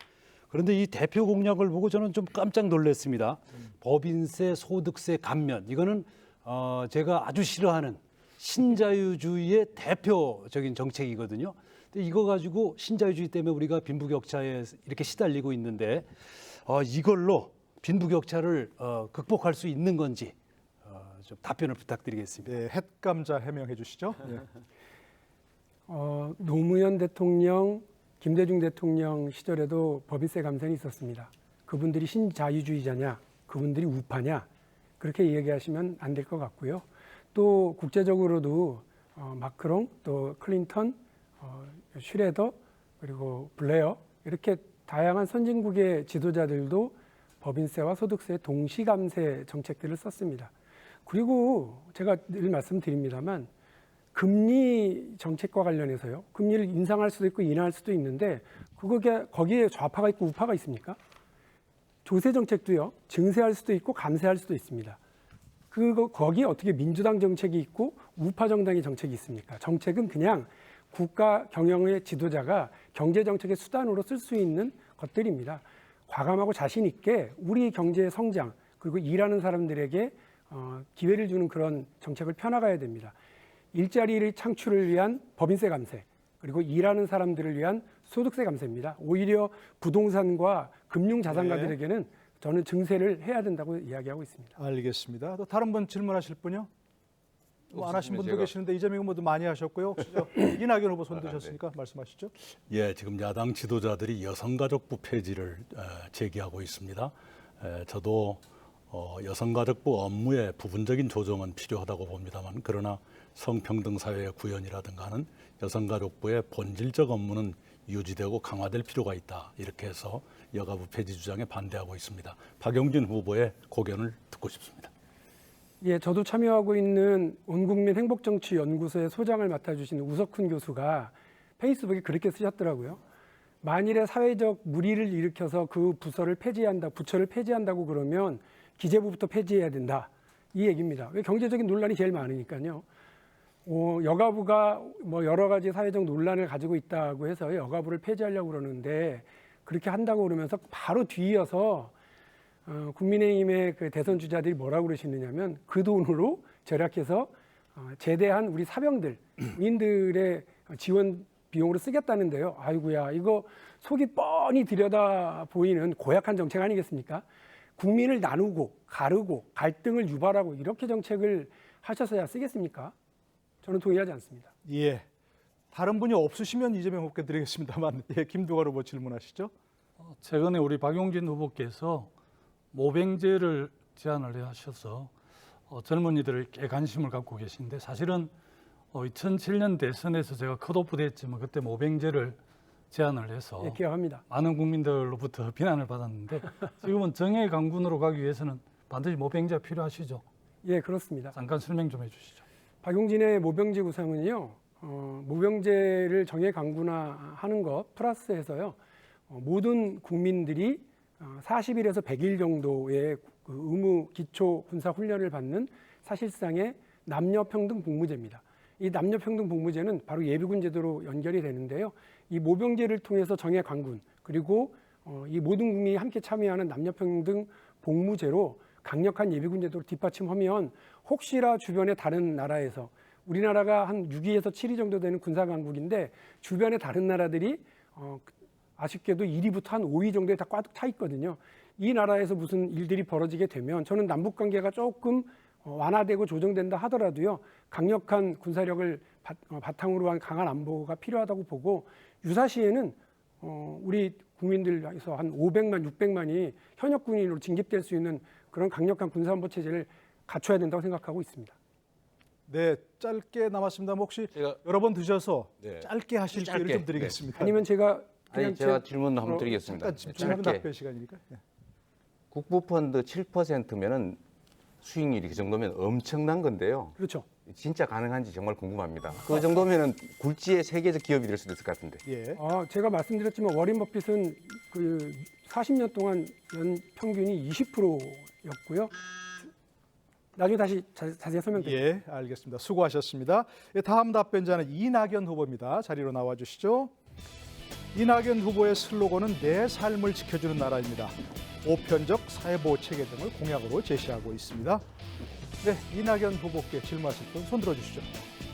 그런데 이 대표 공약을 보고 저는 좀 깜짝 놀랐습니다. 법인세, 소득세 감면 이거는 제가 아주 싫어하는 신자유주의의 대표적인 정책이거든요. 근데 이거 가지고 신자유주의 때문에 우리가 빈부격차에 이렇게 시달리고 있는데 이걸로 빈부격차를 극복할 수 있는 건지 좀 답변을 부탁드리겠습니다.
네, 햇감자 해명해 주시죠. 예.
노무현 대통령, 김대중 대통령 시절에도 법인세 감면이 있었습니다. 그분들이 신자유주의자냐, 그분들이 우파냐 그렇게 얘기하시면 안 될 것 같고요. 또 국제적으로도 마크롱, 또 클린턴, 슈레더 그리고 블레어 이렇게 다양한 선진국의 지도자들도 법인세와 소득세 동시 감세 정책들을 썼습니다. 그리고 제가 늘 말씀드립니다만 금리 정책과 관련해서요. 금리를 인상할 수도 있고 인하할 수도 있는데 거기에 좌파가 있고 우파가 있습니까? 조세 정책도요. 증세할 수도 있고 감세할 수도 있습니다. 거기에 어떻게 민주당 정책이 있고 우파 정당의 정책이 있습니까? 정책은 그냥 국가 경영의 지도자가 경제 정책의 수단으로 쓸 수 있는 것들입니다. 과감하고 자신 있게 우리 경제의 성장 그리고 일하는 사람들에게 기회를 주는 그런 정책을 펴나가야 됩니다. 일자리를 창출을 위한 법인세 감세 그리고 일하는 사람들을 위한 소득세 감세입니다. 오히려 부동산과 금융자산가들에게는 저는 증세를 해야 된다고 이야기하고 있습니다.
알겠습니다. 또 다른 분 질문하실 분요? 뭐 안 하신 분도
제가.
계시는데 이재명 후보도 많이 하셨고요. 혹시 이낙연 후보 손 드셨으니까 말씀하시죠.
예, 지금 야당 지도자들이 여성가족부 폐지를 제기하고 있습니다. 저도 여성가족부 업무의 부분적인 조정은 필요하다고 봅니다만 그러나 성평등 사회의 구현이라든가 하는 여성가족부의 본질적 업무는 유지되고 강화될 필요가 있다. 이렇게 해서 여가부 폐지 주장에 반대하고 있습니다. 박용진 후보의 고견을 듣고 싶습니다.
예, 저도 참여하고 있는 온국민 행복정치연구소의 소장을 맡아주신 우석훈 교수가 페이스북에 그렇게 쓰셨더라고요. 만일에 사회적 물의를 일으켜서 그 부처를 폐지한다고 그러면 기재부부터 폐지해야 된다. 이 얘기입니다. 왜 경제적인 논란이 제일 많으니까요. 여가부가 뭐 여러 가지 사회적 논란을 가지고 있다고 해서 여가부를 폐지하려고 그러는데 그렇게 한다고 그러면서 바로 뒤이어서 국민의힘의 그 대선 주자들이 뭐라고 그러시느냐면 그 돈으로 절약해서 제대한 우리 사병들, 민들의 지원 비용으로 쓰겠다는데요. 아이고야, 이거 속이 뻔히 들여다 보이는 고약한 정책 아니겠습니까? 국민을 나누고 가르고 갈등을 유발하고 이렇게 정책을 하셔서야 쓰겠습니까? 저는 동의하지 않습니다.
예. 다른 분이 없으시면 이재명 후보께 드리겠습니다만 예, 김두관 후보 질문하시죠.
최근에 우리 박용진 후보께서 모병제를 제안을 하셔서 젊은이들에게 관심을 갖고 계신데 사실은 2007년 대선에서 제가 컷오프 됐지만 그때 모병제를 제안을 해서
예, 기억합니다.
많은 국민들로부터 비난을 받았는데 지금은 정예 강군으로 가기 위해서는 반드시 모병제가 필요하시죠?
예, 그렇습니다.
잠깐 설명 좀 해주시죠.
박용진의 모병제 구상은요, 모병제를 정예 강군화하는 것 플러스해서요, 모든 국민들이 40일에서 100일 정도의 그 의무 기초 군사 훈련을 받는 사실상의 남녀평등 복무제입니다. 이 남녀평등 복무제는 바로 예비군 제도로 연결이 되는데요. 이 모병제를 통해서 정예 강군 그리고 이 모든 국민이 함께 참여하는 남녀평등 복무제로 강력한 예비군 제도를 뒷받침하면 혹시나 주변의 다른 나라에서 우리나라가 한 6위에서 7위 정도 되는 군사 강국인데 주변의 다른 나라들이 아쉽게도 1위부터 한 5위 정도에 다 꽉 차 있거든요. 이 나라에서 무슨 일들이 벌어지게 되면 저는 남북 관계가 조금 완화되고 조정된다 하더라도요. 강력한 군사력을 바탕으로 한 강한 안보가 필요하다고 보고 유사시에는 우리 국민들에서 한 500만, 600만이 현역 군인으로 징집될 수 있는 그런 강력한 군사안보 체제를 갖춰야 된다고 생각하고 있습니다.
네, 짧게 남았습니다. 혹시
제가-
여러 번 드셔서
네.
짧게 하실
짧게,
기회를 좀 드리겠습니다.
아니면 제가 그냥
아니 제가 질문 한번 드리겠습니다.
잠깐 질문
짧게.
답변 시간이니까. 예.
국부펀드 7%면은 수익률이 그 정도면 엄청난 건데요.
그렇죠.
진짜 가능한지 정말 궁금합니다. 그 정도면은 굴지의 세계적 기업이 될 수도 있을 것 같은데.
예.
제가 말씀드렸지만 워린 버핏은 그 40년 동안 연 평균이 20%였고요. 나중에 다시 자세히 설명드릴게요.
예, 알겠습니다. 수고하셨습니다. 예, 다음 답변자는 이낙연 후보입니다. 자리로 나와 주시죠. 이낙연 후보의 슬로건은 내 삶을 지켜주는 나라입니다. 보편적 사회보호 체계 등을 공약으로 제시하고 있습니다. 네, 이낙연 후보께 질문하실 분 손 들어주시죠.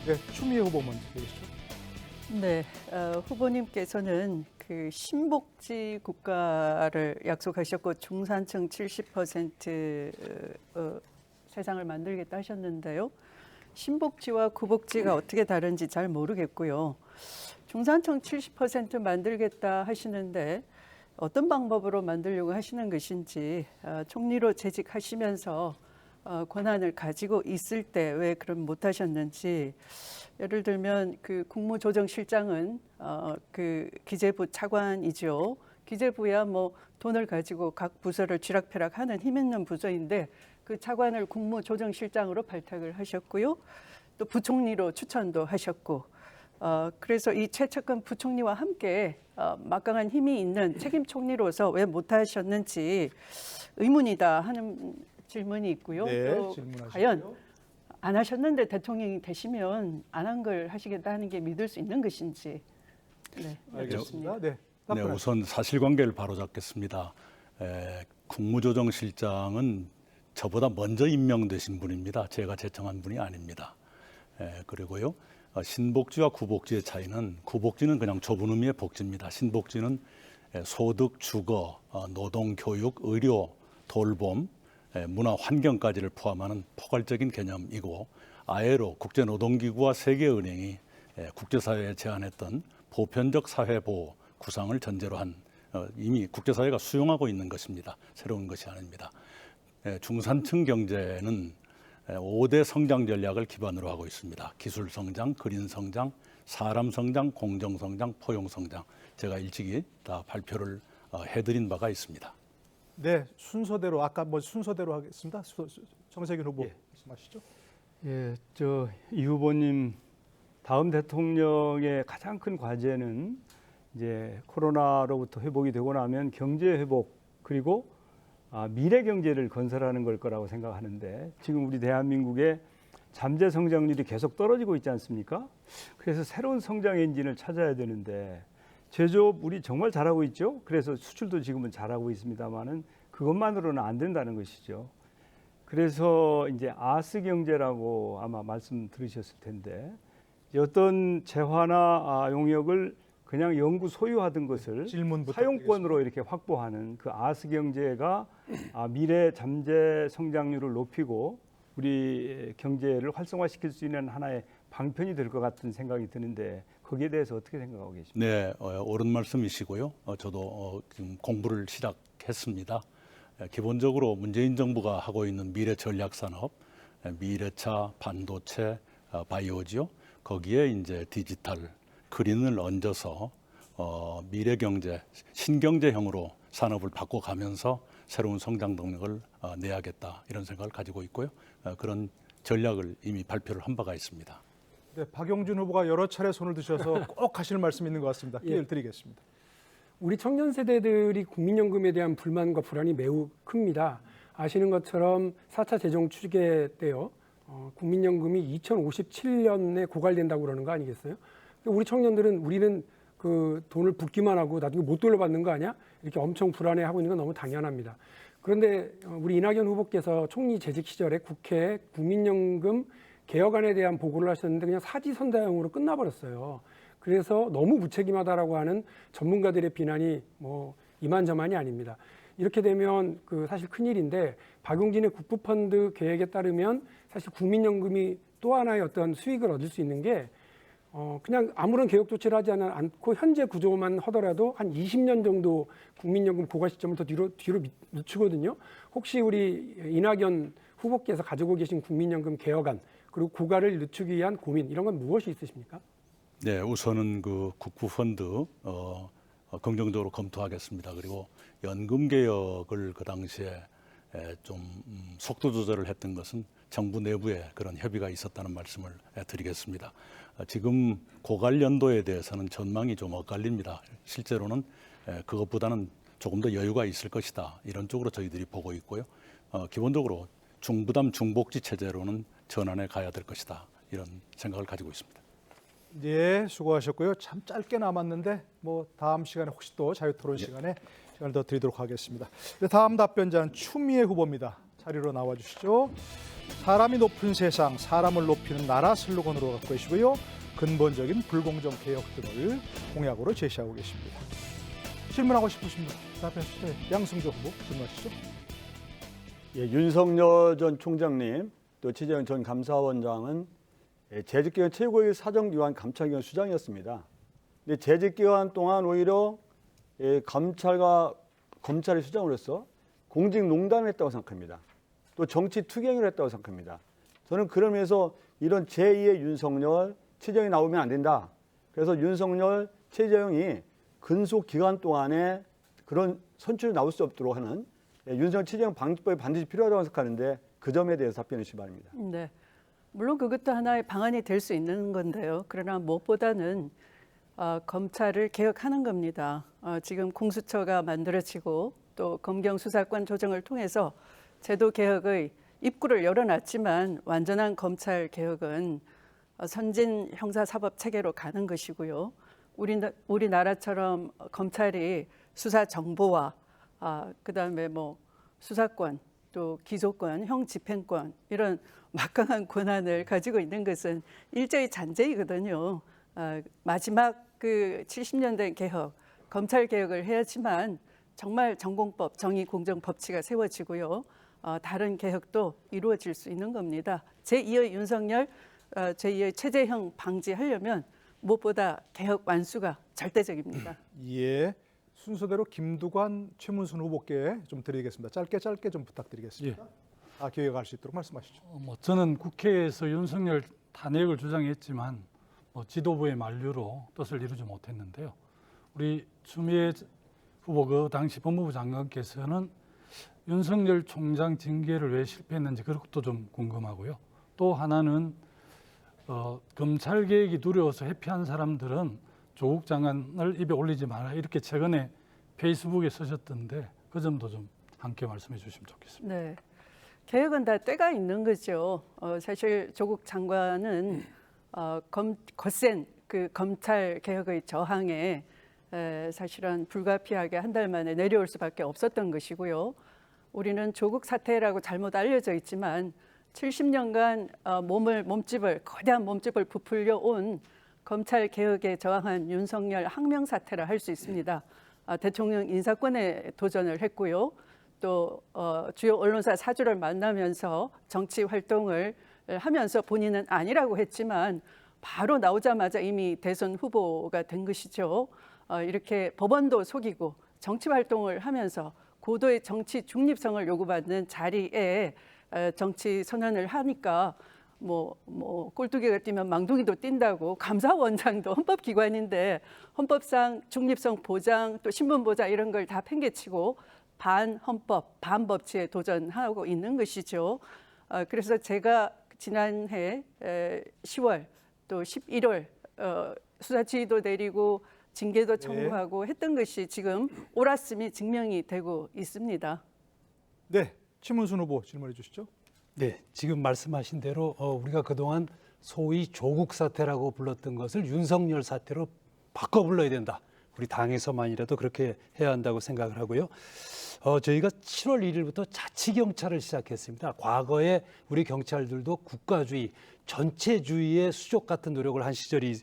네, 추미애 후보 먼저 계시죠.
네, 후보님께서는 그 신복지 국가를 약속하셨고 중산층 70% 세상을 만들겠다 하셨는데요. 신복지와 구복지가 어떻게 다른지 잘 모르겠고요. 중산층 70% 만들겠다 하시는데 어떤 방법으로 만들려고 하시는 것인지 총리로 재직하시면서 권한을 가지고 있을 때 왜 그럼 못하셨는지 예를 들면 그 국무조정실장은 그 기재부 차관이죠. 기재부야 뭐 돈을 가지고 각 부서를 쥐락펴락하는 힘 있는 부서인데 그 차관을 국무조정실장으로 발탁을 하셨고요. 또 부총리로 추천도 하셨고 그래서 이 최측근 부총리와 함께 막강한 힘이 있는 책임 총리로서 왜 못하셨는지 의문이다 하는 질문이 있고요.
네,
또
질문하시고요.
과연 안 하셨는데 대통령이 되시면 안 한 걸 하시겠다 하는 게 믿을 수 있는 것인지. 네,
알겠습니다. 네,
네,
답변하시죠.
우선 사실관계를 바로잡겠습니다. 국무조정실장은 저보다 먼저 임명되신 분입니다. 제가 제청한 분이 아닙니다. 그리고요, 신복지와 구복지의 차이는 구복지는 그냥 좁은 의미의 복지입니다. 신복지는 소득, 주거, 노동, 교육, 의료, 돌봄, 문화, 환경까지를 포함하는 포괄적인 개념이고 ILO 국제노동기구와 세계은행이 국제사회에 제안했던 보편적 사회보호 구상을 전제로 한 이미 국제사회가 수용하고 있는 것입니다. 새로운 것이 아닙니다. 중산층 경제는 5대 성장 전략을 기반으로 하고 있습니다. 기술 성장, 그린 성장, 사람 성장, 공정 성장, 포용 성장. 제가 일찍이 다 발표를 해드린 바가 있습니다.
네, 순서대로 아까 순서대로 하겠습니다. 정세균 후보 말씀하시죠.
예, 이 후보님 다음 대통령의 가장 큰 과제는 이제 코로나로부터 회복이 되고 나면 경제 회복 그리고 미래 경제를 건설하는 걸 거라고 생각하는데 지금 우리 대한민국의 잠재 성장률이 계속 떨어지고 있지 않습니까? 그래서 새로운 성장 엔진을 찾아야 되는데 제조업 우리 정말 잘하고 있죠. 그래서 수출도 지금은 잘하고 있습니다만은 그것만으로는 안 된다는 것이죠. 그래서 이제 아스 경제라고 아마 말씀 들으셨을 텐데 어떤 재화나 용역을 그냥 영구 소유하던 것을 사용권으로 이렇게 확보하는 그 아스 경제가 미래 잠재 성장률을 높이고 우리 경제를 활성화시킬 수 있는 하나의 방편이 될 것 같은 생각이 드는데 거기에 대해서 어떻게 생각하고 계십니까?
네, 옳은 말씀이시고요. 저도 지금 공부를 시작했습니다. 기본적으로 문재인 정부가 하고 있는 미래 전략 산업, 미래차, 반도체, 바이오지요. 거기에 이제 디지털, 그린을 얹어서 미래 경제, 신경제형으로 산업을 바꿔가면서 새로운 성장 동력을 내야겠다 이런 생각을 가지고 있고요. 그런 전략을 이미 발표를 한 바가 있습니다.
네, 박용진 후보가 여러 차례 손을 드셔서 꼭 하실 말씀이 있는 것 같습니다. 기회를 드리겠습니다.
우리 청년 세대들이 국민연금에 대한 불만과 불안이 매우 큽니다. 아시는 것처럼 4차 재정 추계 때요. 국민연금이 2057년에 고갈된다고 그러는 거 아니겠어요? 우리 청년들은 우리는 그 돈을 붓기만 하고 나중에 못 돌려받는 거 아니야? 이렇게 엄청 불안해하고 있는 건 너무 당연합니다. 그런데 우리 이낙연 후보께서 총리 재직 시절에 국회에 국민연금 개혁안에 대한 보고를 하셨는데 그냥 사지선다형으로 끝나버렸어요. 그래서 너무 무책임하다라고 하는 전문가들의 비난이 뭐 이만저만이 아닙니다. 이렇게 되면 그 사실 큰일인데 박용진의 국부펀드 계획에 따르면 사실 국민연금이 또 하나의 어떤 수익을 얻을 수 있는 게 그냥 아무런 개혁 조치를 하지 않고 현재 구조만 하더라도 한 20년 정도 국민연금 고갈 시점을 더 뒤로 늦추거든요. 혹시 우리 이낙연 후보께서 가지고 계신 국민연금 개혁안 그리고 고갈을 늦추기 위한 고민 이런 건 무엇이 있으십니까?
네, 우선은 그 국부펀드 긍정적으로 검토하겠습니다. 그리고 연금 개혁을 그 당시에 좀 속도 조절을 했던 것은 정부 내부에 그런 협의가 있었다는 말씀을 드리겠습니다. 지금 고갈 연도에 대해서는 전망이 좀 엇갈립니다. 실제로는 그것보다는 조금 더 여유가 있을 것이다. 이런 쪽으로 저희들이 보고 있고요. 기본적으로 중부담 중복지 체제로는 전환해 가야 될 것이다. 이런 생각을 가지고 있습니다.
예, 수고하셨고요. 참 짧게 남았는데 뭐 다음 시간에 혹시 또 자유토론 시간에 시간을 더 드리도록 하겠습니다. 다음 답변자는 추미애 후보입니다. 자리로 나와 주시죠. 사람이 높은 세상, 사람을 높이는 나라 슬로건으로 갖고 계시고요. 근본적인 불공정 개혁 등을 공약으로 제시하고 계십니다. 질문하고 싶으십니까? 답변하시죠. 양승조 후보 질문하시죠.
예, 윤석열 전 총장님 또 최재형 전 감사원장은 재직기간 최고의 사정기관 감찰기관 수장이었습니다. 근데 재직기간 동안 오히려 검찰과 검찰의 수장으로서 공직농단을 했다고 생각합니다. 또 정치 투쟁을 했다고 생각합니다. 저는 그러면서 이런 제2의 윤석열, 최재형이 나오면 안 된다. 그래서 윤석열, 최재형이 근속 기간 동안에 그런 선출이 나올 수 없도록 하는 윤석열, 최재형 방지법이 반드시 필요하다고 생각하는데 그 점에 대해서 답변해 주시기 바랍니다.
네. 물론 그것도 하나의 방안이 될 수 있는 건데요. 그러나 무엇보다는 검찰을 개혁하는 겁니다. 지금 공수처가 만들어지고 또 검경 수사권 조정을 통해서 제도 개혁의 입구를 열어놨지만 완전한 검찰 개혁은 선진 형사사법 체계로 가는 것이고요. 우리나라처럼 검찰이 수사 정보와 그다음에 뭐 수사권 또 기소권, 형 집행권 이런 막강한 권한을 가지고 있는 것은 일제의 잔재이거든요. 마지막 그 70년대 개혁, 검찰 개혁을 해야지만 정말 정공법, 정의, 공정 법치가 세워지고요. 다른 개혁도 이루어질 수 있는 겁니다. 제2의 윤석열, 제2의 최재형 방지하려면 무엇보다 개혁 완수가 절대적입니다.
예, 순서대로 김두관, 최문순 후보께 좀 드리겠습니다. 짧게 좀 부탁드리겠습니다. 다 기회가 할 수 있도록 말씀하시죠.
저는 국회에서 윤석열 탄핵을 주장했지만 지도부의 만류로 뜻을 이루지 못했는데요. 우리 추미애 후보 그 당시 법무부 장관께서는 윤석열 총장 징계를 왜 실패했는지 그것도 좀 궁금하고요. 또 하나는 검찰 개혁이 두려워서 회피한 사람들은 조국 장관을 입에 올리지 마라 이렇게 최근에 페이스북에 쓰셨던데 그 점도 좀 함께 말씀해 주시면 좋겠습니다.
네, 개혁은 다 때가 있는 거죠. 사실 조국 장관은 거센 그 검찰 개혁의 저항에 사실은 불가피하게 한 달 만에 내려올 수밖에 없었던 것이고요. 우리는 조국 사태라고 잘못 알려져 있지만 70년간 거대한 몸집을 부풀려 온 검찰 개혁에 저항한 윤석열 항명 사태라 할 수 있습니다. 대통령 인사권에 도전을 했고요. 또 주요 언론사 사주를 만나면서 정치 활동을 하면서 본인은 아니라고 했지만 바로 나오자마자 이미 대선 후보가 된 것이죠. 이렇게 법원도 속이고 정치 활동을 하면서 고도의 정치 중립성을 요구받는 자리에 정치 선언을 하니까 꼴뚜기가 뛰면 망둥이도 뛴다고 감사원장도 헌법기관인데 헌법상 중립성 보장 또 신분 보장 이런 걸 다 팽개치고 반헌법, 반법치에 도전하고 있는 것이죠. 그래서 제가 지난해 10월 또 11월 수사지휘도 내리고 징계도 청구하고 했던 것이 지금 옳았음이 증명이 되고 있습니다.
네, 최문순 후보 질문해 주시죠.
네, 지금 말씀하신 대로 우리가 그동안 소위 조국 사태라고 불렀던 것을 윤석열 사태로 바꿔 불러야 된다. 우리 당에서만이라도 그렇게 해야 한다고 생각을 하고요. 저희가 7월 1일부터 자치경찰을 시작했습니다. 과거에 우리 경찰들도 국가주의, 전체주의의 수족 같은 노력을 한 시절이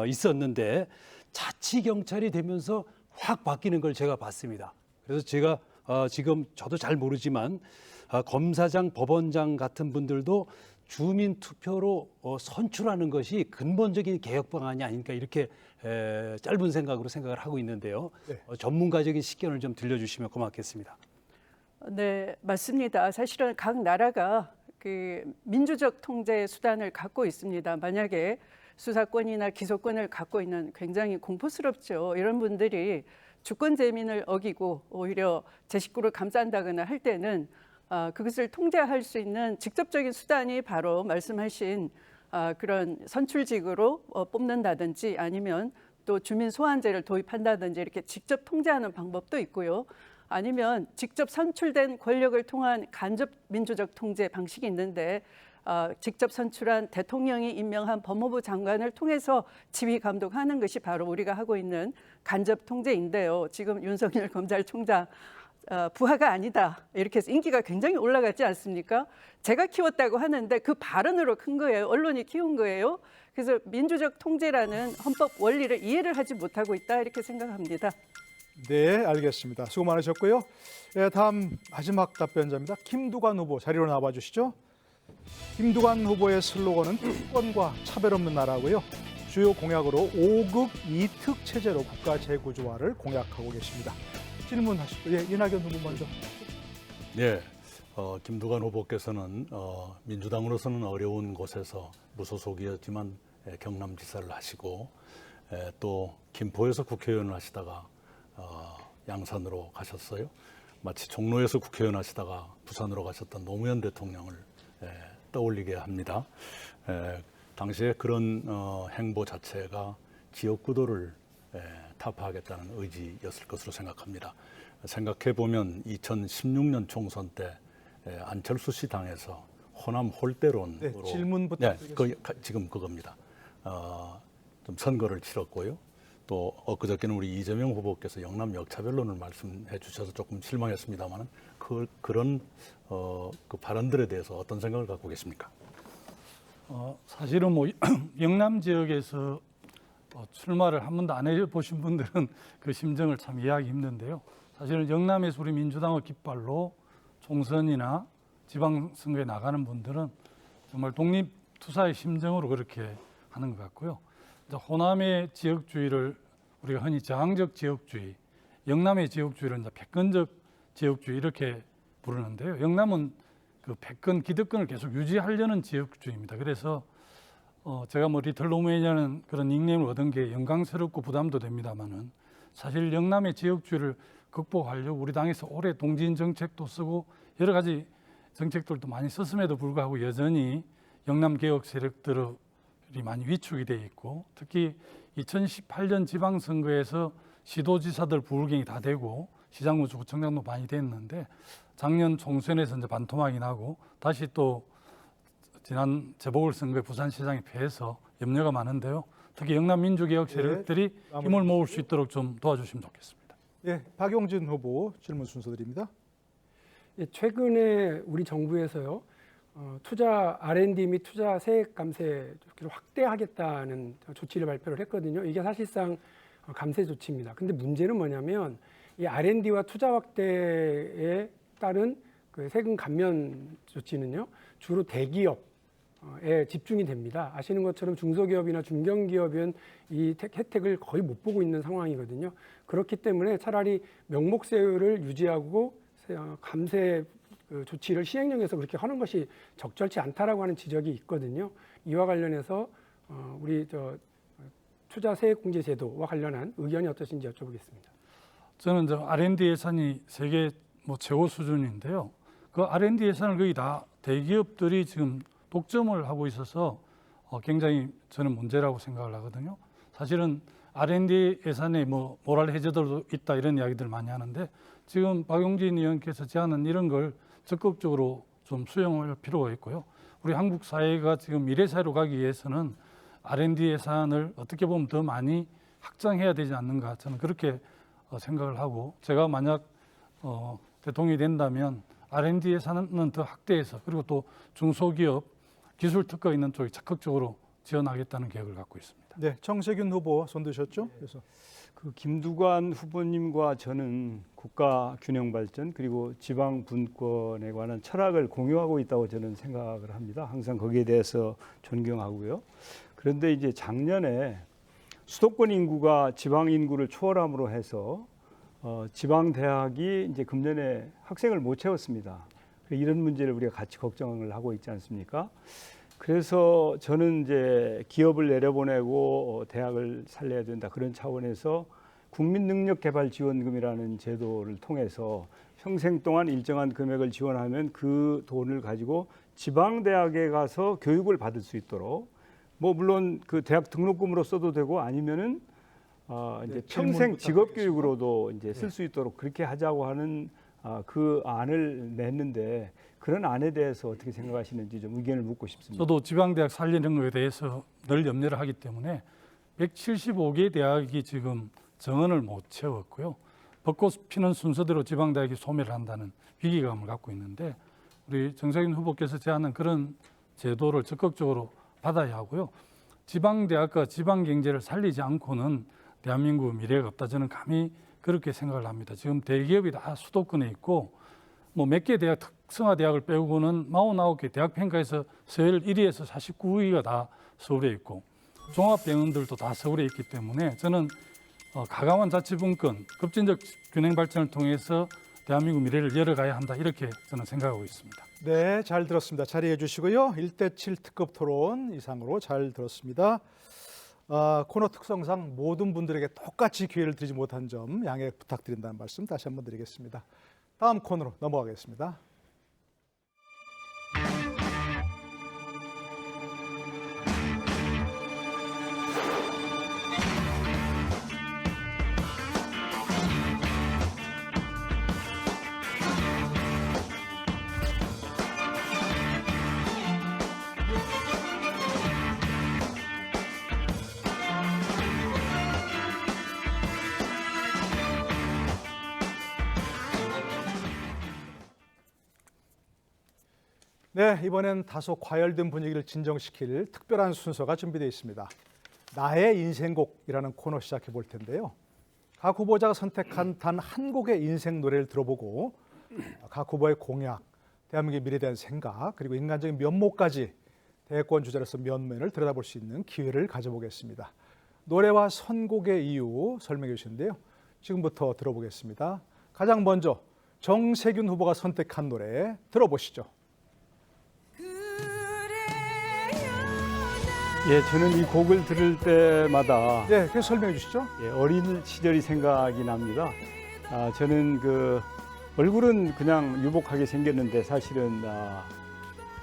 있었는데 자치경찰이 되면서 확 바뀌는 걸 제가 봤습니다. 그래서 제가 지금 저도 잘 모르지만 검사장, 법원장 같은 분들도 주민 투표로 선출하는 것이 근본적인 개혁 방안이 아닐까 이렇게 짧은 생각으로 생각을 하고 있는데요.
네.
전문가적인 식견을 좀 들려주시면 고맙겠습니다.
네, 맞습니다. 사실은 각 나라가 그 민주적 통제 수단을 갖고 있습니다. 만약에 수사권이나 기소권을 갖고 있는 굉장히 공포스럽죠. 이런 분들이 주권 재민을 어기고 오히려 제 식구를 감싼다거나 할 때는 그것을 통제할 수 있는 직접적인 수단이 바로 말씀하신 그런 선출직으로 뽑는다든지 아니면 또 주민 소환제를 도입한다든지 이렇게 직접 통제하는 방법도 있고요. 아니면 직접 선출된 권력을 통한 간접 민주적 통제 방식이 있는데 직접 선출한 대통령이 임명한 법무부 장관을 통해서 지휘 감독하는 것이 바로 우리가 하고 있는 간접 통제인데요. 지금 윤석열 검찰총장 부하가 아니다 이렇게 해서 인기가 굉장히 올라갔지 않습니까? 제가 키웠다고 하는데 그 발언으로 큰 거예요. 언론이 키운 거예요. 그래서 민주적 통제라는 헌법 원리를 이해를 하지 못하고 있다 이렇게 생각합니다.
네, 알겠습니다. 수고 많으셨고요. 네, 다음 마지막 답변자입니다. 김두관 후보 자리로 나와 주시죠. 김두관 후보의 슬로건은 특권과 차별 없는 나라고요. 주요 공약으로 5급 2특 체제로 국가 재구조화를 공약하고 계십니다. 질문하시죠. 예, 이낙연 후보 먼저.
네, 김두관 후보께서는 민주당으로서는 어려운 곳에서 무소속이었지만 경남지사를 하시고 또 김포에서 국회의원을 하시다가 양산으로 가셨어요. 마치 종로에서 국회의원 하시다가 부산으로 가셨던 노무현 대통령을 떠올리게 합니다. 당시에 그런 행보 자체가 지역구도를 타파하겠다는 의지였을 것으로 생각합니다. 생각해 보면 2016년 총선 때 안철수 씨 당에서 호남 홀대론으로
네, 질문 부탁드리겠습니다.
지금 그겁니다. 좀 선거를 치렀고요. 또 엊그저께는 우리 이재명 후보께서 영남 역차별론을 말씀해 주셔서 조금 실망했습니다만은 그런 그 발언들에 대해서 어떤 생각을 갖고 계십니까?
사실은 뭐 영남 지역에서 출마를 한 번도 안 해보신 분들은 그 심정을 참 이해하기 힘든데요. 사실은 영남에서 우리 민주당의 깃발로 총선이나 지방선거에 나가는 분들은 정말 독립투사의 심정으로 그렇게 하는 것 같고요. 호남의 지역주의를 우리가 흔히 저항적 지역주의, 영남의 지역주의를 이제 패권적 지역주의 이렇게 부르는데요. 영남은 그 패권, 기득권을 계속 유지하려는 지역주의입니다. 그래서 제가 뭐 리틀 노무현이라는 그런 닉네임을 얻은 게 영광스럽고 부담도 됩니다만은 사실 영남의 지역주의를 극복하려고 우리 당에서 오래 동진 정책도 쓰고 여러 가지 정책들도 많이 썼음에도 불구하고 여전히 영남 개혁 세력들이 많이 위축이 돼 있고 특히 2018년 지방선거에서 시도지사들 부울경이 다 되고 시장구 구청장도 많이 됐는데 작년 총선에서 이제 반토막이 나고 다시 또 지난 재보궐선거에 부산시장에 패해서 염려가 많은데요. 특히 영남 민주개혁 세력들이 힘을 모을 수 있도록 좀 도와주시면 좋겠습니다.
예, 박용진 후보 질문 순서 드립니다.
예, 최근에 우리 정부에서요. 투자 R&D 및 투자 세액 감세를 확대하겠다는 조치를 발표를 했거든요. 이게 사실상 감세 조치입니다. 근데 문제는 뭐냐면 이 R&D와 투자 확대에 따른 그 세금 감면 조치는요. 주로 대기업에 집중이 됩니다. 아시는 것처럼 중소기업이나 중견기업은 이 혜택을 거의 못 보고 있는 상황이거든요. 그렇기 때문에 차라리 명목세율을 유지하고 감세 조치를 시행령에서 그렇게 하는 것이 적절치 않다라고 하는 지적이 있거든요. 이와 관련해서 우리 투자 세액 공제 제도와 관련한 의견이 어떠신지 여쭤보겠습니다.
저는 R&D 예산이 세계 최고 수준인데요. 그 R&D 예산을 거의 다 대기업들이 지금 독점을 하고 있어서 굉장히 저는 문제라고 생각을 하거든요. 사실은 R&D 예산에 모랄 해저들도 있다 이런 이야기들 많이 하는데 지금 박용진 의원께서 제안한 이런 걸 적극적으로 좀 수용할 필요가 있고요. 우리 한국 사회가 지금 미래 사회로 가기 위해서는 R&D 예산을 어떻게 보면 더 많이 확장해야 되지 않는가 저는 그렇게 생각을 하고 제가 만약 대통령이 된다면 R&D 예산은 더 확대해서 그리고 또 중소기업 기술 특허 있는 쪽에 적극적으로 지원하겠다는 계획을 갖고 있습니다.
네, 정세균 후보 손 드셨죠? 그래서
그 김두관 후보님과 저는 국가 균형 발전 그리고 지방 분권에 관한 철학을 공유하고 있다고 저는 생각을 합니다. 항상 거기에 대해서 존경하고요. 그런데 이제 작년에 수도권 인구가 지방 인구를 초월함으로 해서 지방 대학이 이제 금년에 학생을 못 채웠습니다. 이런 문제를 우리가 같이 걱정을 하고 있지 않습니까? 그래서 저는 이제 기업을 내려보내고 대학을 살려야 된다 그런 차원에서 국민능력개발지원금이라는 제도를 통해서 평생 동안 일정한 금액을 지원하면 그 돈을 가지고 지방대학에 가서 교육을 받을 수 있도록 뭐 물론 그 대학 등록금으로 써도 되고 아니면은 이제 평생 직업 교육으로도 이제 쓸 수 있도록 그렇게 하자고 하는 그 안을 냈는데 그런 안에 대해서 어떻게 생각하시는지 좀 의견을 묻고 싶습니다.
저도 지방대학 살리는 것에 대해서 늘 염려를 하기 때문에 175개 대학이 지금 정원을 못 채웠고요. 벚꽃 피는 순서대로 지방대학이 소멸을 한다는 위기감을 갖고 있는데 우리 정세균 후보께서 제안한 그런 제도를 적극적으로 받아야 하고요. 지방대학과 지방경제를 살리지 않고는 대한민국 미래가 없다. 저는 감히 그렇게 생각을 합니다. 지금 대기업이 다 수도권에 있고 뭐 몇 개 대학 특성화 대학을 빼고는 49개 대학 평가에서 서울 1위에서 49위가 다 서울에 있고 종합병원들도 다 서울에 있기 때문에 저는 가감한 자치분권, 급진적 균형 발전을 통해서 대한민국 미래를 열어가야 한다 이렇게 저는 생각하고 있습니다.
네, 잘 들었습니다. 자리해 주시고요. 1대7 특급 토론 이상으로 잘 들었습니다. 코너 특성상 모든 분들에게 똑같이 기회를 드리지 못한 점 양해 부탁드린다는 말씀 다시 한번 드리겠습니다. 다음 코너로 넘어가겠습니다. 네, 이번엔 다소 과열된 분위기를 진정시킬 특별한 순서가 준비되어 있습니다. 나의 인생곡이라는 코너 시작해 볼 텐데요. 각 후보자가 선택한 단 한 곡의 인생 노래를 들어보고 각 후보의 공약, 대한민국의 미래에 대한 생각, 그리고 인간적인 면모까지 대권 주자로서 면면을 들여다볼 수 있는 기회를 가져보겠습니다. 노래와 선곡의 이유 설명해 주시는데요. 지금부터 들어보겠습니다. 가장 먼저 정세균 후보가 선택한 노래 들어보시죠.
예, 저는 이 곡을 들을 때마다
네, 그래서 설명해 주시죠.
예, 어린 시절이 생각이 납니다. 저는 그 얼굴은 그냥 유복하게 생겼는데 사실은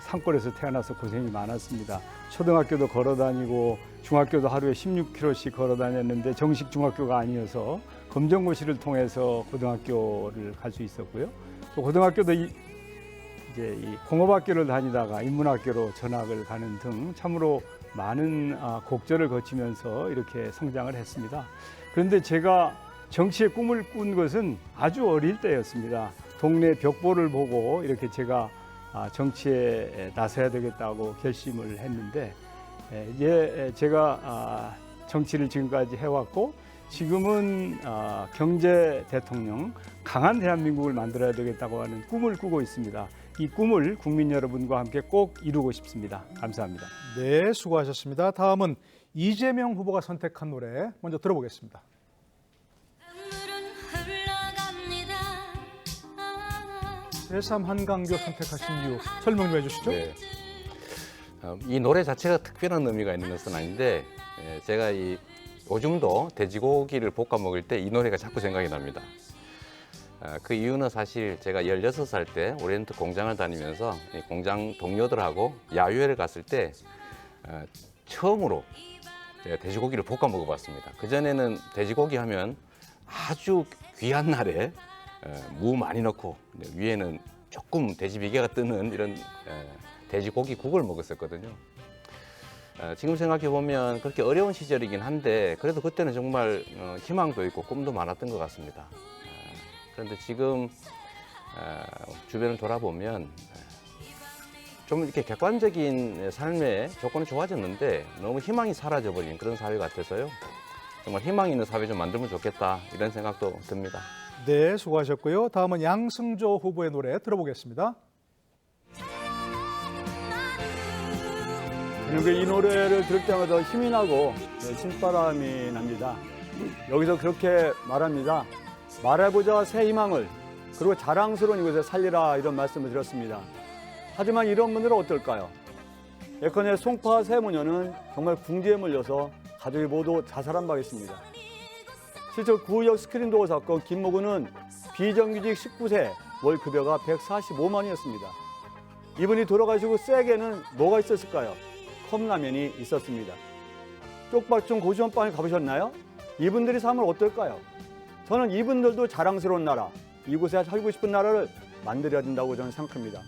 산골에서 태어나서 고생이 많았습니다. 초등학교도 걸어 다니고 중학교도 하루에 16km씩 걸어 다녔는데 정식 중학교가 아니어서 검정고시를 통해서 고등학교를 갈 수 있었고요. 또 고등학교도 이제 이 공업학교를 다니다가 인문학교로 전학을 가는 등 참으로 많은 곡절을 거치면서 이렇게 성장을 했습니다. 그런데 제가 정치의 꿈을 꾼 것은 아주 어릴 때였습니다. 동네 벽보를 보고 이렇게 제가 정치에 나서야 되겠다고 결심을 했는데 제가 정치를 지금까지 해왔고 지금은 경제 대통령, 강한 대한민국을 만들어야 되겠다고 하는 꿈을 꾸고 있습니다. 이 꿈을 국민 여러분과 함께 꼭 이루고 싶습니다. 감사합니다.
네, 수고하셨습니다. 다음은 이재명 후보가 선택한 노래 먼저 들어보겠습니다. 제3 한강교 선택하신 이유 설명 좀 해주시죠.
네. 이 노래 자체가 특별한 의미가 있는 것은 아닌데 제가 요즘도 돼지고기를 볶아 먹을 때 이 노래가 자꾸 생각이 납니다. 그 이유는 사실 제가 16살 때 오리엔트 공장을 다니면서 공장 동료들하고 야유회를 갔을 때 처음으로 제가 돼지고기를 볶아 먹어봤습니다. 그전에는 돼지고기 하면 아주 귀한 날에 무 많이 넣고 위에는 조금 돼지 비계가 뜨는 이런 돼지고기 국을 먹었었거든요. 지금 생각해 보면 그렇게 어려운 시절이긴 한데 그래도 그때는 정말 희망도 있고 꿈도 많았던 것 같습니다. 그런데 지금 주변을 돌아보면 좀 이렇게 객관적인 삶의 조건이 좋아졌는데 너무 희망이 사라져버린 그런 사회 같아서요. 정말 희망 있는 사회 좀 만들면 좋겠다 이런 생각도 듭니다.
네, 수고하셨고요. 다음은 양승조 후보의 노래 들어보겠습니다.
저는 이 노래를 들을 때마다 힘이 나고 신바람이 납니다. 여기서 그렇게 말합니다. 말해보자 새 희망을 그리고 자랑스러운 이곳에 살리라 이런 말씀을 드렸습니다. 하지만 이런 분들은 어떨까요? 예컨대 송파 새 모녀는 정말 궁지에 몰려서 가족이 모두 자살한 바 있습니다. 실제 구의역 스크린 도어 사건 김모군은 비정규직 19세 월 급여가 145만 원이었습니다. 이분이 돌아가시고 쇠에게는 뭐가 있었을까요? 컵라면이 있었습니다. 쪽박중 고시원방에 가보셨나요? 이분들이 삶은 어떨까요? 저는 이분들도 자랑스러운 나라, 이곳에 살고 싶은 나라를 만들어야 된다고 저는 생각합니다.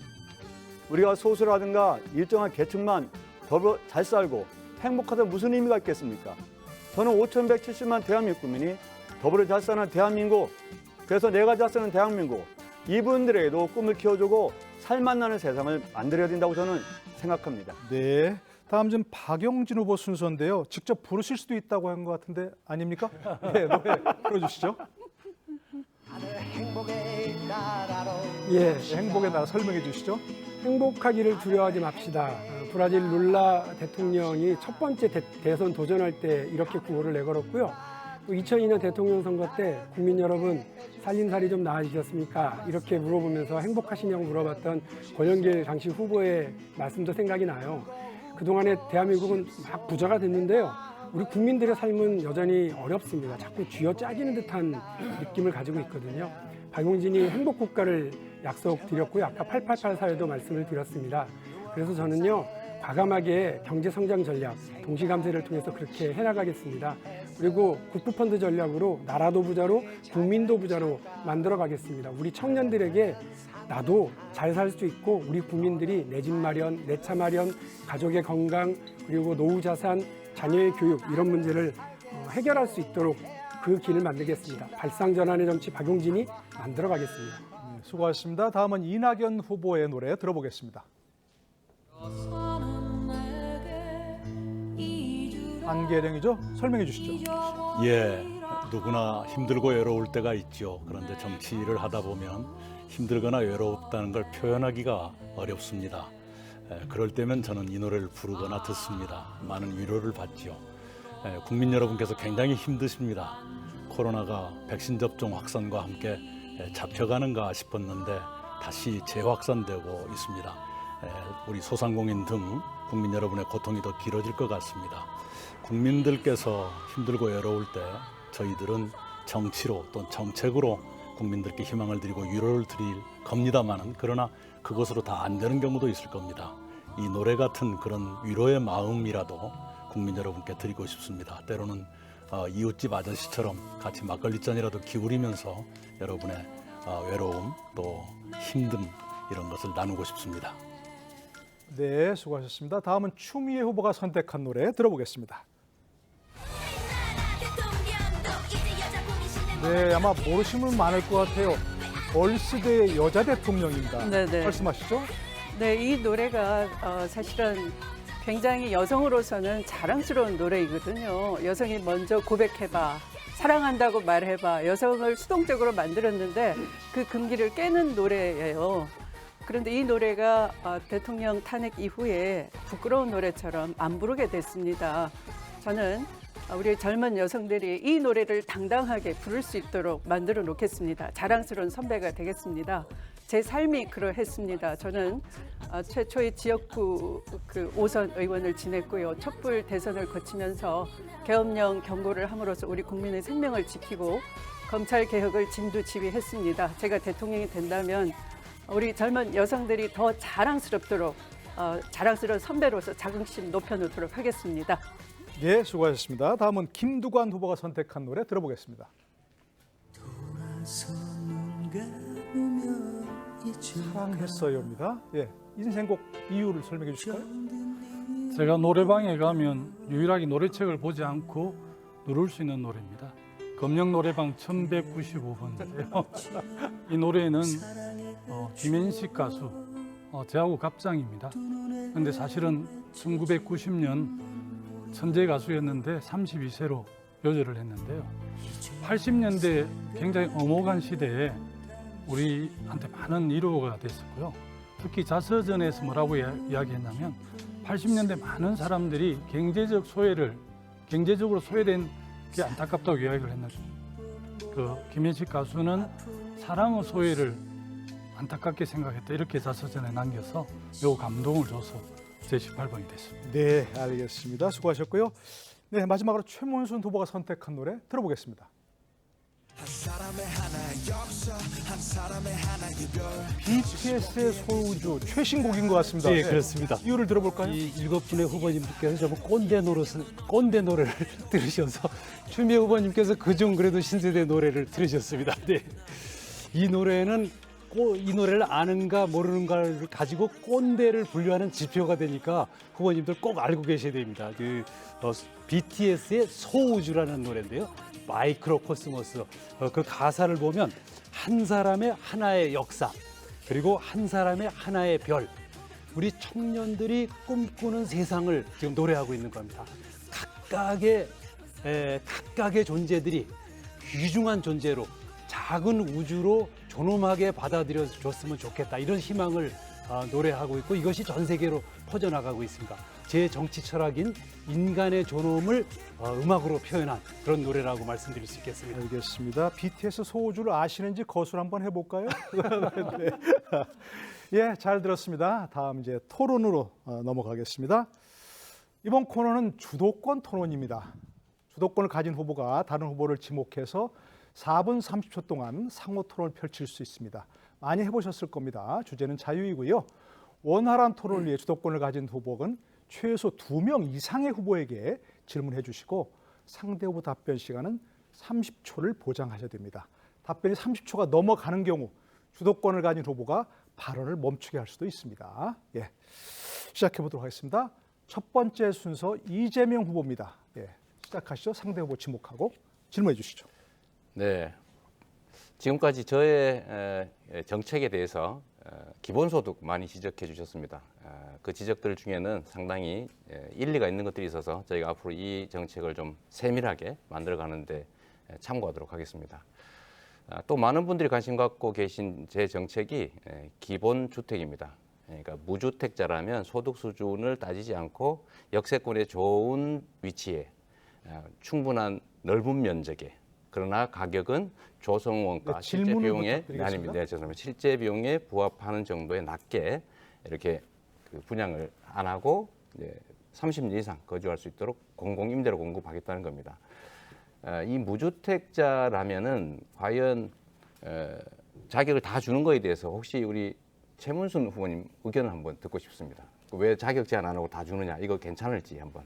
우리가 소수라든가 일정한 계층만 더불어 잘 살고 행복하다 무슨 의미가 있겠습니까? 저는 5,170만 대한민국 국민이 더불어 잘 사는 대한민국, 그래서 내가 잘 사는 대한민국, 이분들에게도 꿈을 키워주고 살맛나는 세상을 만들어야 된다고 저는 생각합니다.
네. 다음 좀 박용진 후보 순서인데요. 직접 부르실 수도 있다고 한 것 같은데 아닙니까? 네, 노래 불러주시죠.
예,
행복의 나라 설명해 주시죠.
행복하기를 두려워하지 맙시다. 브라질 룰라 대통령이 첫 번째 대선 도전할 때 이렇게 구호를 내걸었고요. 또 2002년 대통령 선거 때 국민 여러분 살림살이 좀 나아지셨습니까? 이렇게 물어보면서 행복하시냐고 물어봤던 권영길 당시 후보의 말씀도 생각이 나요. 그동안에 대한민국은 막 부자가 됐는데요. 우리 국민들의 삶은 여전히 어렵습니다. 자꾸 쥐어짜지는 듯한 느낌을 가지고 있거든요. 박용진이 행복국가를 약속드렸고요. 아까 888 사회도 말씀을 드렸습니다. 그래서 저는요, 과감하게 경제성장 전략, 동시감세를 통해서 그렇게 해나가겠습니다. 그리고 국부펀드 전략으로 나라도 부자로 국민도 부자로 만들어 가겠습니다. 우리 청년들에게 나도 잘 살 수 있고 우리 국민들이 내 집 마련, 내 차 마련, 가족의 건강, 그리고 노후 자산, 자녀의 교육 이런 문제를 해결할 수 있도록 그 길을 만들겠습니다. 발상전환의 정치 박용진이 만들어 가겠습니다.
네, 수고하셨습니다. 다음은 이낙연 후보의 노래 들어보겠습니다. 안계령이죠? 설명해 주시죠.
예, 누구나 힘들고 외로울 때가 있죠. 그런데 정치를 하다 보면 힘들거나 외롭다는 걸 표현하기가 어렵습니다. 그럴 때면 저는 이 노래를 부르거나 듣습니다. 많은 위로를 받죠. 국민 여러분께서 굉장히 힘드십니다. 코로나가 백신 접종 확산과 함께 잡혀가는가 싶었는데 다시 재확산되고 있습니다. 우리 소상공인 등 국민 여러분의 고통이 더 길어질 것 같습니다. 국민들께서 힘들고 외로울 때 저희들은 정치로 또 정책으로 국민들께 희망을 드리고 위로를 드릴 겁니다만은 그러나 그것으로 다 안 되는 경우도 있을 겁니다. 이 노래 같은 그런 위로의 마음이라도 국민 여러분께 드리고 싶습니다. 때로는 이웃집 아저씨처럼 같이 막걸리잔이라도 기울이면서 여러분의 외로움 또 힘듦 이런 것을 나누고 싶습니다.
네, 수고하셨습니다. 다음은 추미애 후보가 선택한 노래 들어보겠습니다. 네, 아마 모르시는 분 많을 것 같아요. 얼스데이 여자 대통령입니다.
네네.
말씀하시죠?
네, 이 노래가 사실은 굉장히 여성으로서는 자랑스러운 노래이거든요. 여성이 먼저 고백해봐, 사랑한다고 말해봐, 여성을 수동적으로 만들었는데 그 금기를 깨는 노래예요. 그런데 이 노래가 대통령 탄핵 이후에 부끄러운 노래처럼 안 부르게 됐습니다. 저는 우리 젊은 여성들이 이 노래를 당당하게 부를 수 있도록 만들어 놓겠습니다. 자랑스러운 선배가 되겠습니다. 제 삶이 그러했습니다. 저는 최초의 지역구 5선 의원을 지냈고요. 촛불 대선을 거치면서 계엄령 경고를 함으로써 우리 국민의 생명을 지키고 검찰 개혁을 진두지휘했습니다. 제가 대통령이 된다면 우리 젊은 여성들이 더 자랑스럽도록 자랑스러운 선배로서 자긍심 높여놓도록 하겠습니다.
네, 수고하셨습니다. 다음은 김두관 후보가 선택한 노래 들어보겠습니다. 사랑했어요입니다. 예, 인생곡 이유를 설명해 주실까요?
제가 노래방에 가면 유일하게 노래책을 보지 않고 누를 수 있는 노래입니다. 검령 노래방 1195번인데요. 이 노래는 김현식 가수 저하고 갑장입니다. 그런데 사실은 1990년 천재 가수였는데 32세로 요절을 했는데요. 80년대 굉장히 엄혹한 시대에 우리한테 많은 위로가 됐었고요. 특히 자서전에서 뭐라고 이야기했냐면 80년대 많은 사람들이 경제적으로 소외된 게 안타깝다고 이야기를 했는데 그 김현식 가수는 사랑의 소외를 안타깝게 생각했다 이렇게 자서전에 남겨서 매우 감동을 줘서 제 18번이 됐습니다.
네, 알겠습니다. 수고하셨고요. 네, 마지막으로 최문순 후보가 선택한 노래 들어보겠습니다. BTS의 소우주 최신곡인 것 같습니다.
네, 그렇습니다.
이유를 들어볼까요?
이 7분의 후보님께서 정말 꼰대 노래를 들으셔서 추미애 후보님께서 그중 그래도 신세대 노래를 들으셨습니다. 네. 이 노래를 아는가 모르는가를 가지고 꼰대를 분류하는 지표가 되니까 후보님들 꼭 알고 계셔야 됩니다. BTS의 소우주라는 노래인데요. 마이크로코스모스. 그 가사를 보면 한 사람의 하나의 역사, 그리고 한 사람의 하나의 별, 우리 청년들이 꿈꾸는 세상을 지금 노래하고 있는 겁니다. 각각의 존재들이 귀중한 존재로 작은 우주로 존엄하게 받아들여 줬으면 좋겠다, 이런 희망을 노래하고 있고, 이것이 전 세계로 퍼져나가고 있습니다. 제 정치 철학인 인간의 존엄을 음악으로 표현한 그런 노래라고 말씀드릴 수 있겠습니다.
알겠습니다. BTS 소우주를 아시는지 거술 한번 해볼까요? 네. 예, 잘 들었습니다. 다음 이제 토론으로 넘어가겠습니다. 이번 코너는 주도권 토론입니다. 주도권을 가진 후보가 다른 후보를 지목해서 4분 30초 동안 상호 토론을 펼칠 수 있습니다. 많이 해보셨을 겁니다. 주제는 자유이고요. 원활한 토론을 위해 주도권을 가진 후보는 최소 2명 이상의 후보에게 질문해 주시고 상대 후보 답변 시간은 30초를 보장하셔야 됩니다. 답변이 30초가 넘어가는 경우 주도권을 가진 후보가 발언을 멈추게 할 수도 있습니다. 예, 시작해 보도록 하겠습니다. 첫 번째 순서 이재명 후보입니다. 예, 시작하시죠. 상대 후보 지목하고 질문해 주시죠.
네. 지금까지 저의 정책에 대해서 기본소득 많이 지적해 주셨습니다. 그 지적들 중에는 상당히 일리가 있는 것들이 있어서 저희가 앞으로 이 정책을 좀 세밀하게 만들어 가는데 참고하도록 하겠습니다. 또 많은 분들이 관심 갖고 계신 제 정책이 기본주택입니다. 그러니까 무주택자라면 소득 수준을 따지지 않고 역세권의 좋은 위치에 충분한 넓은 면적에, 그러나 가격은 조성원가 실제 비용에 아닙니다. 네, 죄송합니다. 실제 비용에 부합하는 정도에 낮게 이렇게 그 분양을 안 하고 이제 30년 이상 거주할 수 있도록 공공임대로 공급하겠다는 겁니다. 이 무주택자라면은 과연 자격을 다 주는 거에 대해서 혹시 우리 최문순 후보님 의견을 한번 듣고 싶습니다. 왜 자격 제한 안 하고 다 주느냐, 이거 괜찮을지 한번.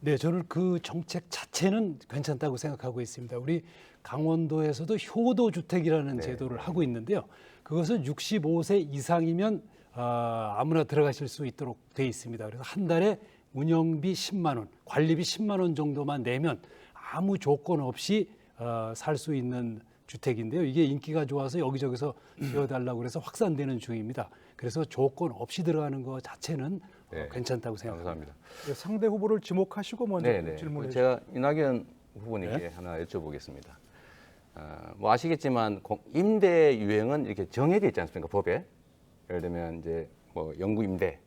네, 저는 그 정책 자체는 괜찮다고 생각하고 있습니다. 우리 강원도에서도 효도주택이라는 제도를 하고 있는데요. 그것은 65세 이상이면 아무나 들어가실 수 있도록 돼 있습니다. 그래서 한 달에 운영비 10만 원, 관리비 10만 원 정도만 내면 아무 조건 없이 살 수 있는 주택인데요. 이게 인기가 좋아서 여기저기서 지어달라고 그래서 확산되는 중입니다. 그래서 조건 없이 들어가는 것 자체는 괜찮다고 생각합니다.
네, 상대 후보를 지목하시고 먼저 질문해 주시죠.
제가 이낙연 후보님께 하나 여쭤보겠습니다. 뭐 아시겠지만 임대 유형은 이렇게 정해져 있지 않습니까? 법에. 예를 들면 이제 뭐 영구 임대,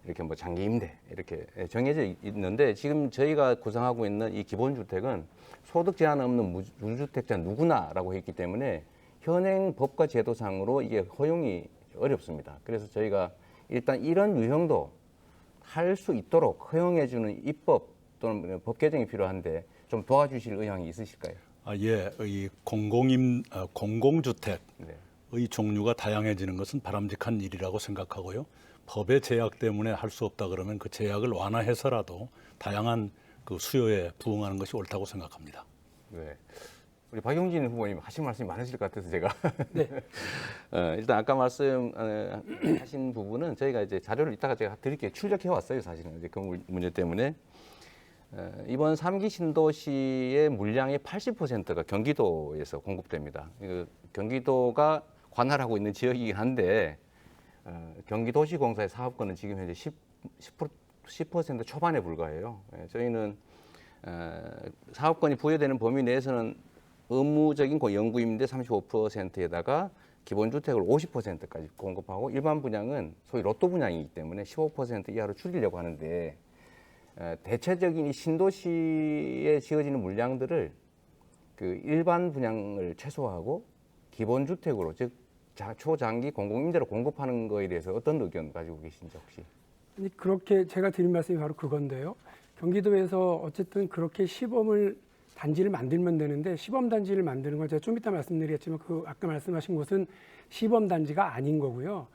이렇게 뭐 장기 임대 이렇게 정해져 있는데, 지금 저희가 구성하고 있는 이 기본주택은 소득 제한 없는 무주택자 누구나라고 했기 때문에 현행 법과 제도상으로 이게 허용이 어렵습니다. 그래서 저희가 일단 이런 유형도 할 수 있도록 허용해주는 입법 또는 법 개정이 필요한데 좀 도와주실 의향이 있으실까요?
예, 이 공공주택의 종류가 다양해지는 것은 바람직한 일이라고 생각하고요. 법의 제약 때문에 할 수 없다 그러면 그 제약을 완화해서라도 다양한 그 수요에 부응하는 것이 옳다고 생각합니다.
네. 우리 박용진 후보님 하신 말씀이 많으실 것 같아서 제가
네.
일단 아까 말씀하신 부분은 저희가 이제 자료를 이따가 제가 드릴게요. 출력해 왔어요, 사실은 이제 그 문제 때문에. 이번 3기 신도시의 물량의 80%가 경기도에서 공급됩니다. 경기도가 관할하고 있는 지역이긴 한데 경기도시공사의 사업권은 지금 현재 10% 초반에 불과해요. 저희는 사업권이 부여되는 범위 내에서는 의무적인 영구임대 35%에다가 기본주택을 50%까지 공급하고, 일반 분양은 소위 로또 분양이기 때문에 15% 이하로 줄이려고 하는데, 대체적인 이 신도시에 지어지는 물량들을 그 일반 분양을 최소화하고 기본주택으로, 즉 초장기 공공임대로 공급하는 거에 대해서 어떤 의견 가지고 계신지 혹시?
아니, 그렇게 제가 드린 말씀이 바로 그건데요. 경기도에서 어쨌든 그렇게 시범을 단지를 만들면 되는데 시범 단지를 만드는 건 제가 좀 이따 말씀드리겠지만 그 아까 말씀하신 곳은 시범 단지가 아닌 거고요.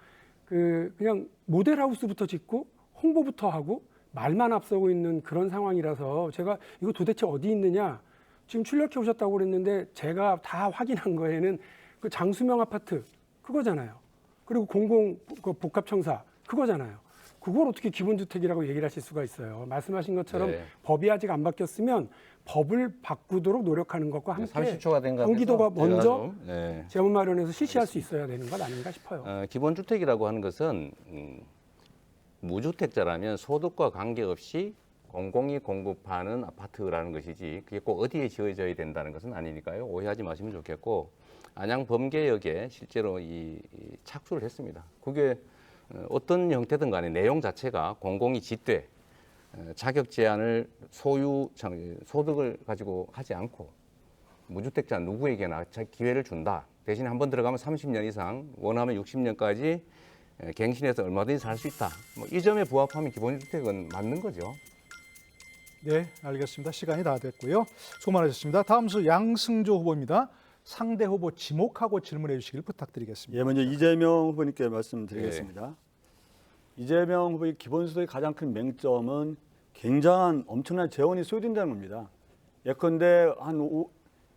그냥 모델하우스부터 짓고 홍보부터 하고 말만 앞서고 있는 그런 상황이라서 제가 이거 도대체 어디 있느냐 지금 출력해 오셨다고 그랬는데 제가 다 확인한 거에는 그 장수명 아파트 그거잖아요. 그리고 공공 복합청사 그거잖아요. 그걸 어떻게 기본주택이라고 얘기를 하실 수가 있어요. 말씀하신 것처럼
네.
법이 아직 안 바뀌었으면 법을 바꾸도록 노력하는 것과 함께
30초가 된 것 같아서
경기도가 먼저
제가 좀, 네.
재원 마련해서 실시할 수 있어야 되는 것 아닌가 싶어요.
기본주택이라고 하는 것은 무주택자라면 소득과 관계없이 공공이 공급하는 아파트라는 것이지 그게 꼭 어디에 지어져야 된다는 것은 아니니까요. 오해하지 마시면 좋겠고 안양 범계역에 실제로 이 착수를 했습니다. 그게 어떤 형태든 간에 내용 자체가 공공이 짓되 자격 제한을 소득을 가지고 하지 않고 무주택자 누구에게나 기회를 준다. 대신 한번 들어가면 30년 이상, 원하면 60년까지 갱신해서 얼마든지 살 수 있다. 이 점에 부합하면 기본주택은 맞는 거죠.
네, 알겠습니다. 시간이 다 됐고요. 수고 많으셨습니다. 다음 수 양승조 후보입니다. 상대 후보 지목하고 질문해 주시길 부탁드리겠습니다.
예, 먼저 이재명 후보님께 말씀드리겠습니다. 이재명 후보의 기본소득의 가장 큰 맹점은 굉장한 엄청난 재원이 소요된다는 겁니다. 예컨대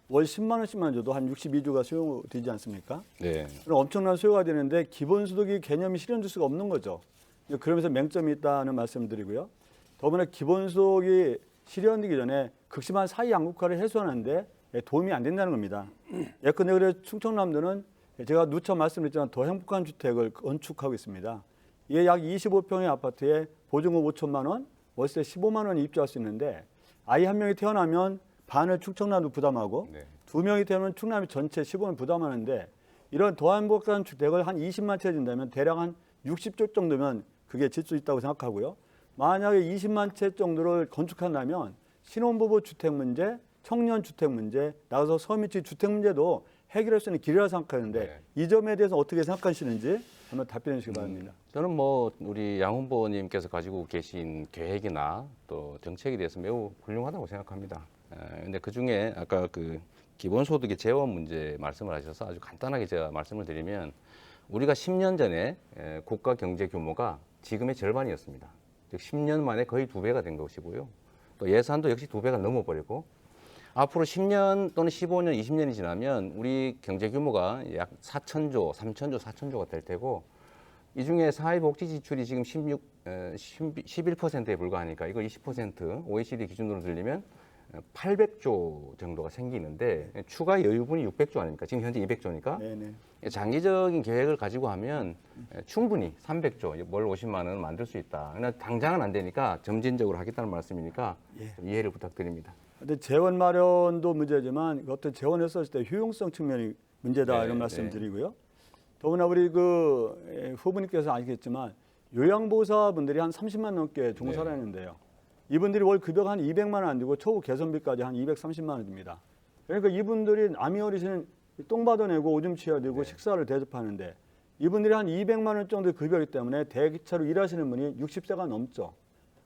월 10만 원씩만 줘도 한 62조가 소요되지 않습니까?
네.
그럼 엄청난 소요가 되는데 기본소득이 개념이 실현될 수가 없는 거죠. 그러면서 맹점이 있다는 말씀을 드리고요. 더구나 기본소득이 실현되기 전에 극심한 사회 양극화를 해소하는데 도움이 안 된다는 겁니다. 예컨대 그래 충청남도는 제가 누차 말씀드렸지만 더 행복한 주택을 건축하고 있습니다. 이게 약 25평의 아파트에 보증금 5천만 원, 월세 15만 원이 입주할 수 있는데 아이 한 명이 태어나면 반을 충청남도 부담하고
네.
두 명이 태어나면 충남이 전체 15원 부담하는데 이런 더 행복한 주택을 한 20만 채 준다면 대략 한 60조 정도면 그게 질 수 있다고 생각하고요. 만약에 20만 채 정도를 건축한다면 신혼부부 주택 문제, 청년 주택 문제, 나가서 서민지 주택 문제도 해결할 수 있는 길이라 생각하는데
네.
이 점에 대해서 어떻게 생각하시는지 한번 답변해 주시기 바랍니다.
저는 우리 양 후보님께서 가지고 계신 계획이나 또 정책에 대해서 매우 훌륭하다고 생각합니다. 근데 그 중에 아까 그 기본소득의 재원 문제 말씀을 하셔서 아주 간단하게 제가 말씀을 드리면 우리가 10년 전에 국가 경제 규모가 지금의 절반이었습니다. 즉 10년 만에 거의 2배가 된 것이고요. 또 예산도 역시 2배가 넘어버리고 앞으로 10년 또는 15년, 20년이 지나면 우리 경제 규모가 약 4천조, 3천조, 4천조가 될 테고 이 중에 사회복지 지출이 지금 11%에 불과하니까 이거 20% OECD 기준으로 들리면 800조 정도가 생기는데 추가 여유분이 600조 아닙니까? 지금 현재 200조니까
네네.
장기적인 계획을 가지고 하면 충분히 300조, 월 50만 원 만들 수 있다. 그러나 당장은 안 되니까 점진적으로 하겠다는 말씀이니까 이해를 부탁드립니다.
근데 재원 마련도 문제지만 어떤 재원했을 때 효용성 측면이 문제다
네,
이런 말씀드리고요. 더구나 우리 후보님께서 아시겠지만 요양보호사분들이 한 30만 넘게 종사를 했는데요. 이분들이 월 급여가 한 200만 원 안 되고 초급 개선비까지 한 230만 원 듭니다. 그러니까 이분들이 암이 어르신 똥 받아내고 오줌 치워야 되고 식사를 대접하는데 이분들이 한 200만 원 정도의 급여이기 때문에 대기차로 일하시는 분이 60세가 넘죠.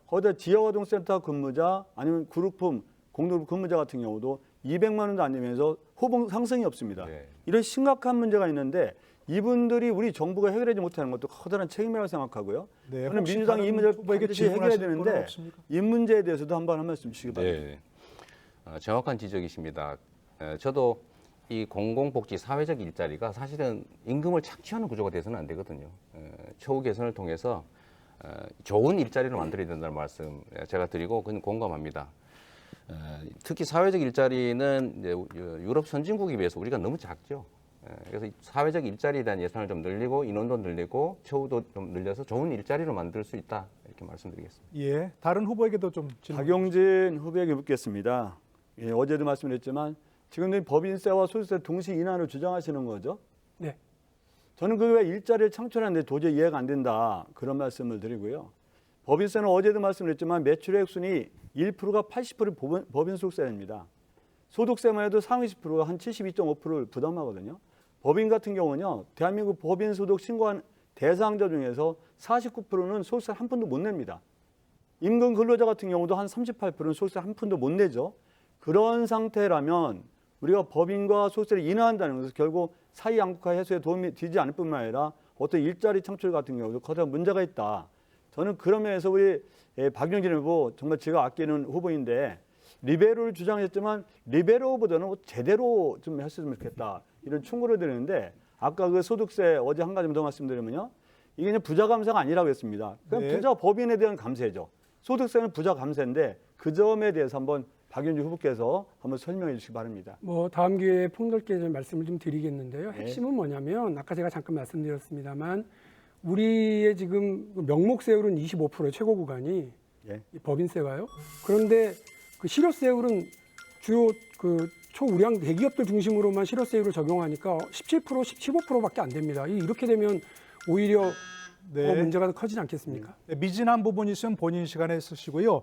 거기다 지역아동센터 근무자 아니면 그룹홈 공동부 근무자 같은 경우도 200만 원도 안 되면서 호봉 상승이 없습니다.
네.
이런 심각한 문제가 있는데 이분들이 우리 정부가 해결하지 못하는 것도 커다란 책임이라고 생각하고요.
네,
저는
혹시
민주당이 이 문제를
다른 후보에게
반드시 해결해야
질문하실 건
되는데
없습니까?
이 문제에 대해서도 한 말씀 주시기 바랍니다.
네, 정확한 지적이십니다. 저도 이 공공복지 사회적 일자리가 사실은 임금을 착취하는 구조가 돼서는 안 되거든요. 처우 개선을 통해서 좋은 일자리를 만들어야 된다는 말씀 제가 드리고 그건 공감합니다. 특히 사회적 일자리는 이제 유럽 선진국에 비해서 우리가 너무 작죠. 그래서 사회적 일자리에 대한 예산을 좀 늘리고 인원도 늘리고 처우도 좀 늘려서 좋은 일자리로 만들 수 있다 이렇게 말씀드리겠습니다.
예, 다른 후보에게도 좀 질문.
박용진 후보에게 묻겠습니다. 예, 어제도 말씀드렸지만 지금 법인세와 소득세 동시 인하를 주장하시는 거죠?
네.
저는 그게 일자리를 창출하는데 도저히 이해가 안 된다 그런 말씀을 드리고요. 법인세는 어제도 말씀드렸지만 매출액 순위 1%가 80% 법인 소득세입니다. 소득세만 해도 상위 10%가 한 72.5%를 부담하거든요. 법인 같은 경우는요. 대한민국 법인 소득 신고한 대상자 중에서 49%는 소득세 한 푼도 못 냅니다. 임금 근로자 같은 경우도 한 38%는 소득세 한 푼도 못 내죠. 그런 상태라면 우리가 법인과 소득세를 인하한다는 것은 결국 사회 양극화 해소에 도움이 되지 않을 뿐만 아니라 어떤 일자리 창출 같은 경우도 커다란 문제가 있다. 저는 그런 면에서 우리 박용진 후보 정말 제가 아끼는 후보인데 리베로를 주장했지만 리베로보다는 제대로 좀 했으면 좋겠다. 이런 충고를 드리는데 아까 그 소득세 어제 한 가지 더 말씀드리면요. 이게 그냥 부자 감세가 아니라고 했습니다. 그냥
네.
부자 법인에 대한 감세죠. 소득세는 부자 감세인데 그 점에 대해서 한번 박용진 후보께서 한번 설명해 주시기 바랍니다.
뭐 다음 기회에 폭넓게 좀 말씀을 좀 드리겠는데요.
네.
핵심은 뭐냐면 아까 제가 잠깐 말씀드렸습니다만 우리의 지금 명목세율은 25%의 최고 구간이
예.
이 법인세가요. 그런데 그 실효세율은 주요 그 초우량 대기업들 중심으로만 실효세율을 적용하니까 17%, 15%밖에 안 됩니다. 이렇게 되면 오히려 더 문제가 더 커지지 않겠습니까?
네, 미진한 부분이 있으면 본인 시간에 쓰시고요.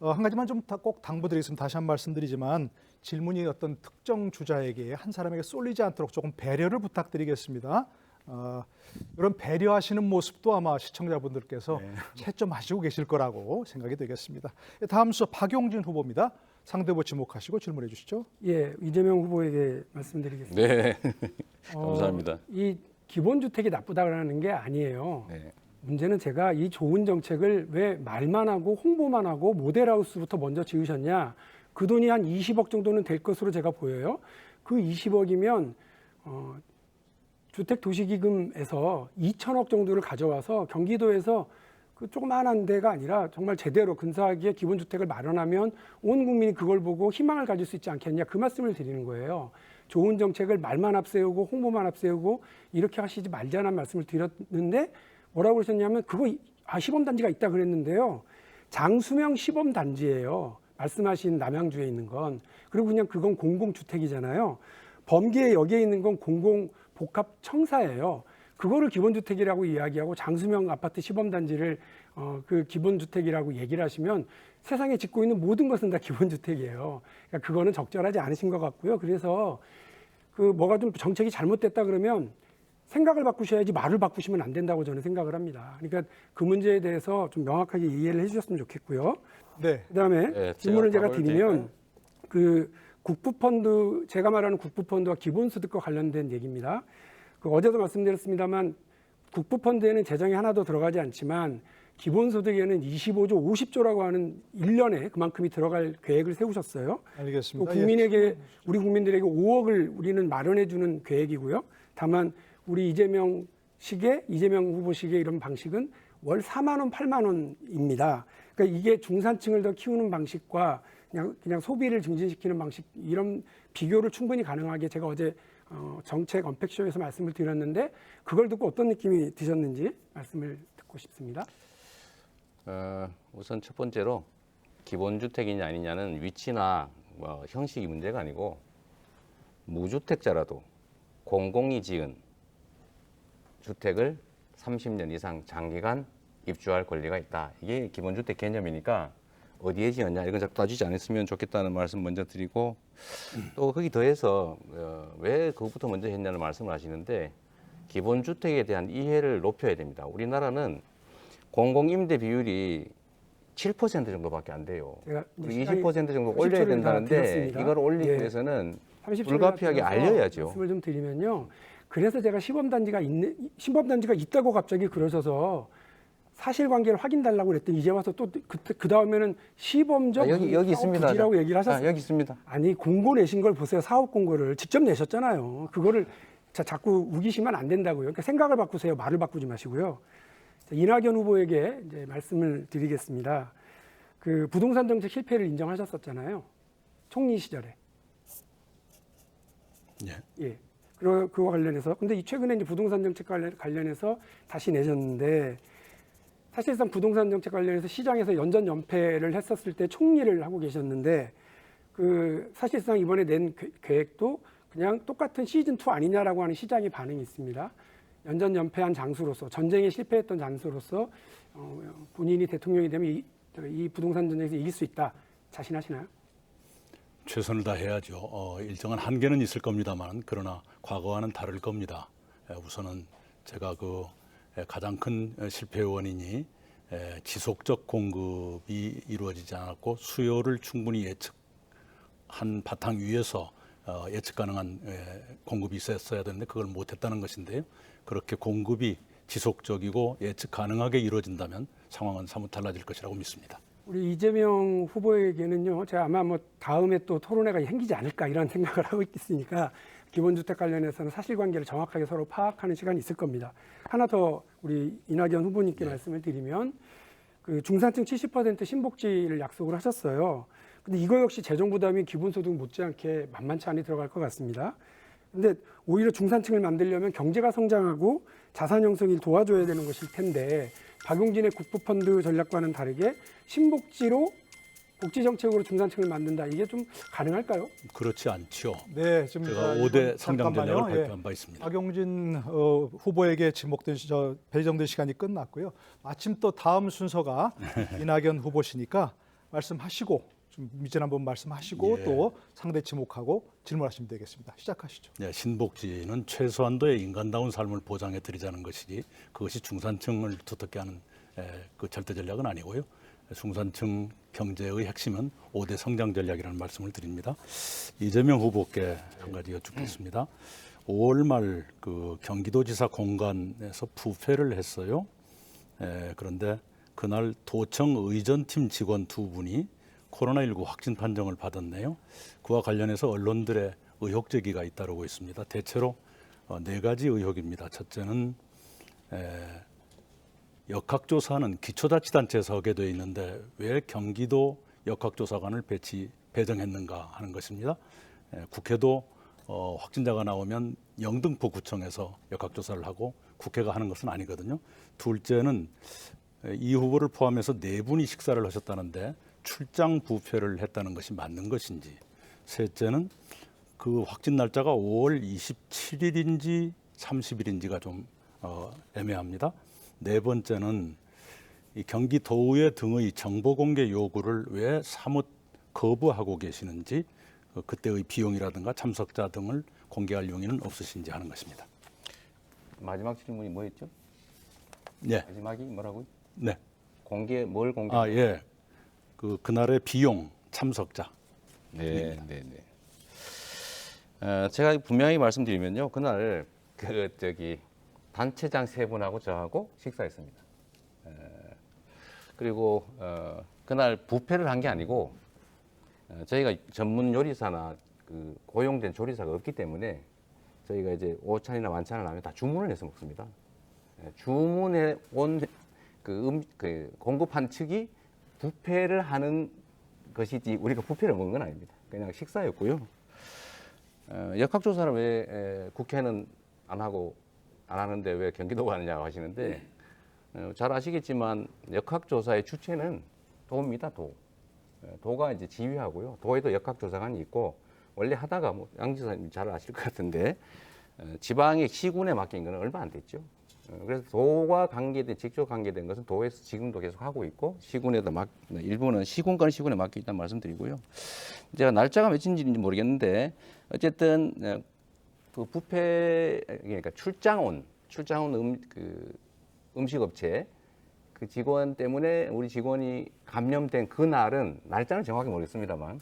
한 가지만 좀 꼭 당부드리겠습니다. 다시 한 번 말씀드리지만 질문이 어떤 특정 주자에게 한 사람에게 쏠리지 않도록 조금 배려를 부탁드리겠습니다. 이런 배려하시는 모습도 아마 시청자분들께서 채 좀 하시고 계실 거라고 생각이 되겠습니다. 다음 순서 박용진 후보입니다. 상대 후보 지목하시고 질문해 주시죠.
예, 이재명 후보에게 말씀드리겠습니다.
네. 감사합니다.
이 기본주택이 나쁘다라는 게 아니에요.
네.
문제는 제가 이 좋은 정책을 왜 말만 하고 홍보만 하고 모델하우스부터 먼저 지으셨냐. 그 돈이 한 20억 정도는 될 것으로 제가 보여요. 그 20억이면 주택도시기금에서 2천억 정도를 가져와서 경기도에서 그 조그마한 데가 아니라 정말 제대로 근사하게 기본주택을 마련하면 온 국민이 그걸 보고 희망을 가질 수 있지 않겠냐. 그 말씀을 드리는 거예요. 좋은 정책을 말만 앞세우고 홍보만 앞세우고 이렇게 하시지 말자는 말씀을 드렸는데 뭐라고 그러셨냐면 그거 시범단지가 있다 그랬는데요. 장수명 시범단지예요. 말씀하신 남양주에 있는 건. 그리고 그냥 그건 공공주택이잖아요. 범계에 여기에 있는 건 공공복합청사예요. 그거를 기본주택이라고 이야기하고 장수명 아파트 시범단지를 그 기본주택이라고 얘기를 하시면 세상에 짓고 있는 모든 것은 다 기본주택이에요. 그러니까 그거는 적절하지 않으신 것 같고요. 그래서 그 뭐가 좀 정책이 잘못됐다 그러면 생각을 바꾸셔야지 말을 바꾸시면 안 된다고 저는 생각을 합니다. 그러니까 그 문제에 대해서 좀 명확하게 이해를 해주셨으면 좋겠고요.
네.
그다음에
네,
질문을 제가
답을
드리면 그 국부펀드 제가 말하는 국부펀드와 기본소득과 관련된 얘기입니다. 그 어제도 말씀드렸습니다만 국부펀드에는 재정이 하나도 들어가지 않지만 기본소득에는 25조 50조라고 하는 1년에 그만큼이 들어갈 계획을 세우셨어요. 또
알겠습니다.
국민에게 우리 국민들에게 5억을 우리는 마련해 주는 계획이고요. 다만 우리 이재명 후보 식의 이런 방식은 월 4만 원, 8만 원입니다. 그러니까 이게 중산층을 더 키우는 방식과 그냥 소비를 증진시키는 방식 이런 비교를 충분히 가능하게 제가 어제 정책 언팩쇼에서 말씀을 드렸는데 그걸 듣고 어떤 느낌이 드셨는지 말씀을 듣고 싶습니다.
우선 첫 번째로 기본주택이냐 아니냐는 위치나 형식이 문제가 아니고 무주택자라도 공공이 지은 주택을 30년 이상 장기간 입주할 권리가 있다. 이게 기본주택 개념이니까 어디에 지었냐 이건 자꾸 따지지 않았으면 좋겠다는 말씀 먼저 드리고 또 거기 더해서 왜 그것부터 먼저 했냐는 말씀을 하시는데 기본주택에 대한 이해를 높여야 됩니다. 우리나라는 공공임대 비율이 7% 정도밖에 안 돼요. 우리 20% 정도 올려야 된다는데 이걸 올리기 위해서는 불가피하게 알려야죠.
말씀을 좀 드리면요. 그래서 제가 시범단지가 있다고 갑자기 그러셔서 사실관계를 확인달라고 그랬더니 이제 와서 또 그 다음에는 시범적
여기 있습니다.
부지라고 얘기를 하셨어요.
여기 있습니다.
아니 공고 내신 걸 보세요. 사업 공고를 직접 내셨잖아요. 그거를 자꾸 우기시면 안 된다고요. 그러니까 생각을 바꾸세요. 말을 바꾸지 마시고요. 이낙연 후보에게 이제 말씀을 드리겠습니다. 그 부동산 정책 실패를 인정하셨었잖아요. 총리 시절에. 예. 그와 관련해서 근데 최근에 이제 부동산 정책 관련해서 다시 내셨는데 사실상 부동산 정책 관련해서 시장에서 연전연패를 했었을 때 총리를 하고 계셨는데 그 사실상 이번에 낸 계획도 그냥 똑같은 시즌2 아니냐라고 하는 시장의 반응이 있습니다. 연전연패한 장수로서 전쟁에 실패했던 장수로서 본인이 대통령이 되면 이 부동산 전쟁에서 이길 수 있다. 자신하시나요?
최선을 다해야죠. 일정한 한계는 있을 겁니다만 그러나 과거와는 다를 겁니다. 우선은 제가 그 가장 큰 실패 원인이 지속적 공급이 이루어지지 않았고 수요를 충분히 한 바탕 위에서 예측 가능한 공급이 있었어야 되는데 그걸 못했다는 것인데요. 그렇게 공급이 지속적이고 예측 가능하게 이루어진다면 상황은 사뭇 달라질 것이라고 믿습니다.
우리 이재명 후보에게는요, 제가 아마 뭐 다음에 또 토론회가 생기지 않을까 이런 생각을 하고 있으니까 기본주택 관련해서는 사실관계를 정확하게 서로 파악하는 시간이 있을 겁니다. 하나 더 우리 이낙연 후보님께 말씀을 드리면 그 중산층 70% 신복지를 약속을 하셨어요. 근데 이거 역시 재정 부담이 기본소득 못지않게 만만치 않게 들어갈 것 같습니다. 근데 오히려 중산층을 만들려면 경제가 성장하고 자산 형성을 도와줘야 되는 것일 텐데 박용진의 국부펀드 전략과는 다르게 신복지로 복지 정책으로 중산층을 만든다. 이게 좀 가능할까요?
그렇지 않죠.
네, 지금
제가
이건
5대 성장
잠깐만요.
전략을 발표한 바 있습니다.
박용진 후보에게 지목된 배정된 시간이 끝났고요. 마침 또 다음 순서가 이낙연 후보시니까 말씀하시고 좀 미전 한번 말씀하시고
예.
또 상대 지목하고 질문하시면 되겠습니다. 시작하시죠.
네, 신복지는 최소한도의 인간다운 삶을 보장해 드리자는 것이지 그것이 중산층을 두텁게 하는 그 절대 전략은 아니고요. 중산층 경제의 핵심은 5대 성장 전략이라는 말씀을 드립니다. 이재명 후보께 한 가지 여쭙겠습니다. 5월 말 그 경기도지사 공간에서 부패를 했어요. 그런데 그날 도청 의전팀 직원 2분이 코로나19 확진 판정을 받았네요. 그와 관련해서 언론들의 의혹 제기가 잇따르고 있습니다. 대체로 4가지 의혹입니다. 첫째는 역학조사는 기초자치단체에서 하게 되어 있는데 왜 경기도 역학조사관을 배정했는가 하는 것입니다. 국회도 확진자가 나오면 영등포 구청에서 역학조사를 하고 국회가 하는 것은 아니거든요. 둘째는 이 후보를 포함해서 4분이 식사를 하셨다는데 출장 부패를 했다는 것이 맞는 것인지. 셋째는 그 확진 날짜가 5월 27일인지 30일인지가 좀 애매합니다. 네 번째는 이 경기도의회 등의 정보 공개 요구를 왜 사뭇 거부하고 계시는지 그때의 비용이라든가 참석자 등을 공개할 용의는 없으신지 하는 것입니다.
마지막 질문이 뭐였죠?
네,
마지막이 뭐라고요?
네.
뭘 공개?
예. 그날의 비용 참석자.
네. 제가 분명히 말씀드리면요, 그날 단체장 3분하고 저하고 식사했습니다. 그리고 그날 부패를 한 게 아니고 저희가 전문 요리사나 고용된 조리사가 없기 때문에 저희가 이제 오찬이나 만찬을 하면 다 주문을 해서 먹습니다. 주문해 온 공급한 측이 부패를 하는 것이지 우리가 부패를 먹은 건 아닙니다. 그냥 식사였고요. 역학조사를 왜 국회는 안 하는데 왜 경기도가 하느냐고 하시는데 잘 아시겠지만 역학조사의 주체는 도입니다. 도가 이제 지휘하고요. 도에도 역학조사관이 있고 원래 하다가 양 지사님 잘 아실 것 같은데 지방의 시군에 맡긴 거는 얼마 안 됐죠. 그래서 도와 직접 관계된 것은 도에서 지금도 계속 하고 있고 시군에도 일부는 시군과는 시군에 맡겨 있다는 말씀드리고요. 제가 날짜가 며칠인지 모르겠는데 어쨌든 그 부패 그러니까 출장 온 음식업체 그 직원 때문에 우리 직원이 감염된 그날은 날짜는 정확히 모르겠습니다만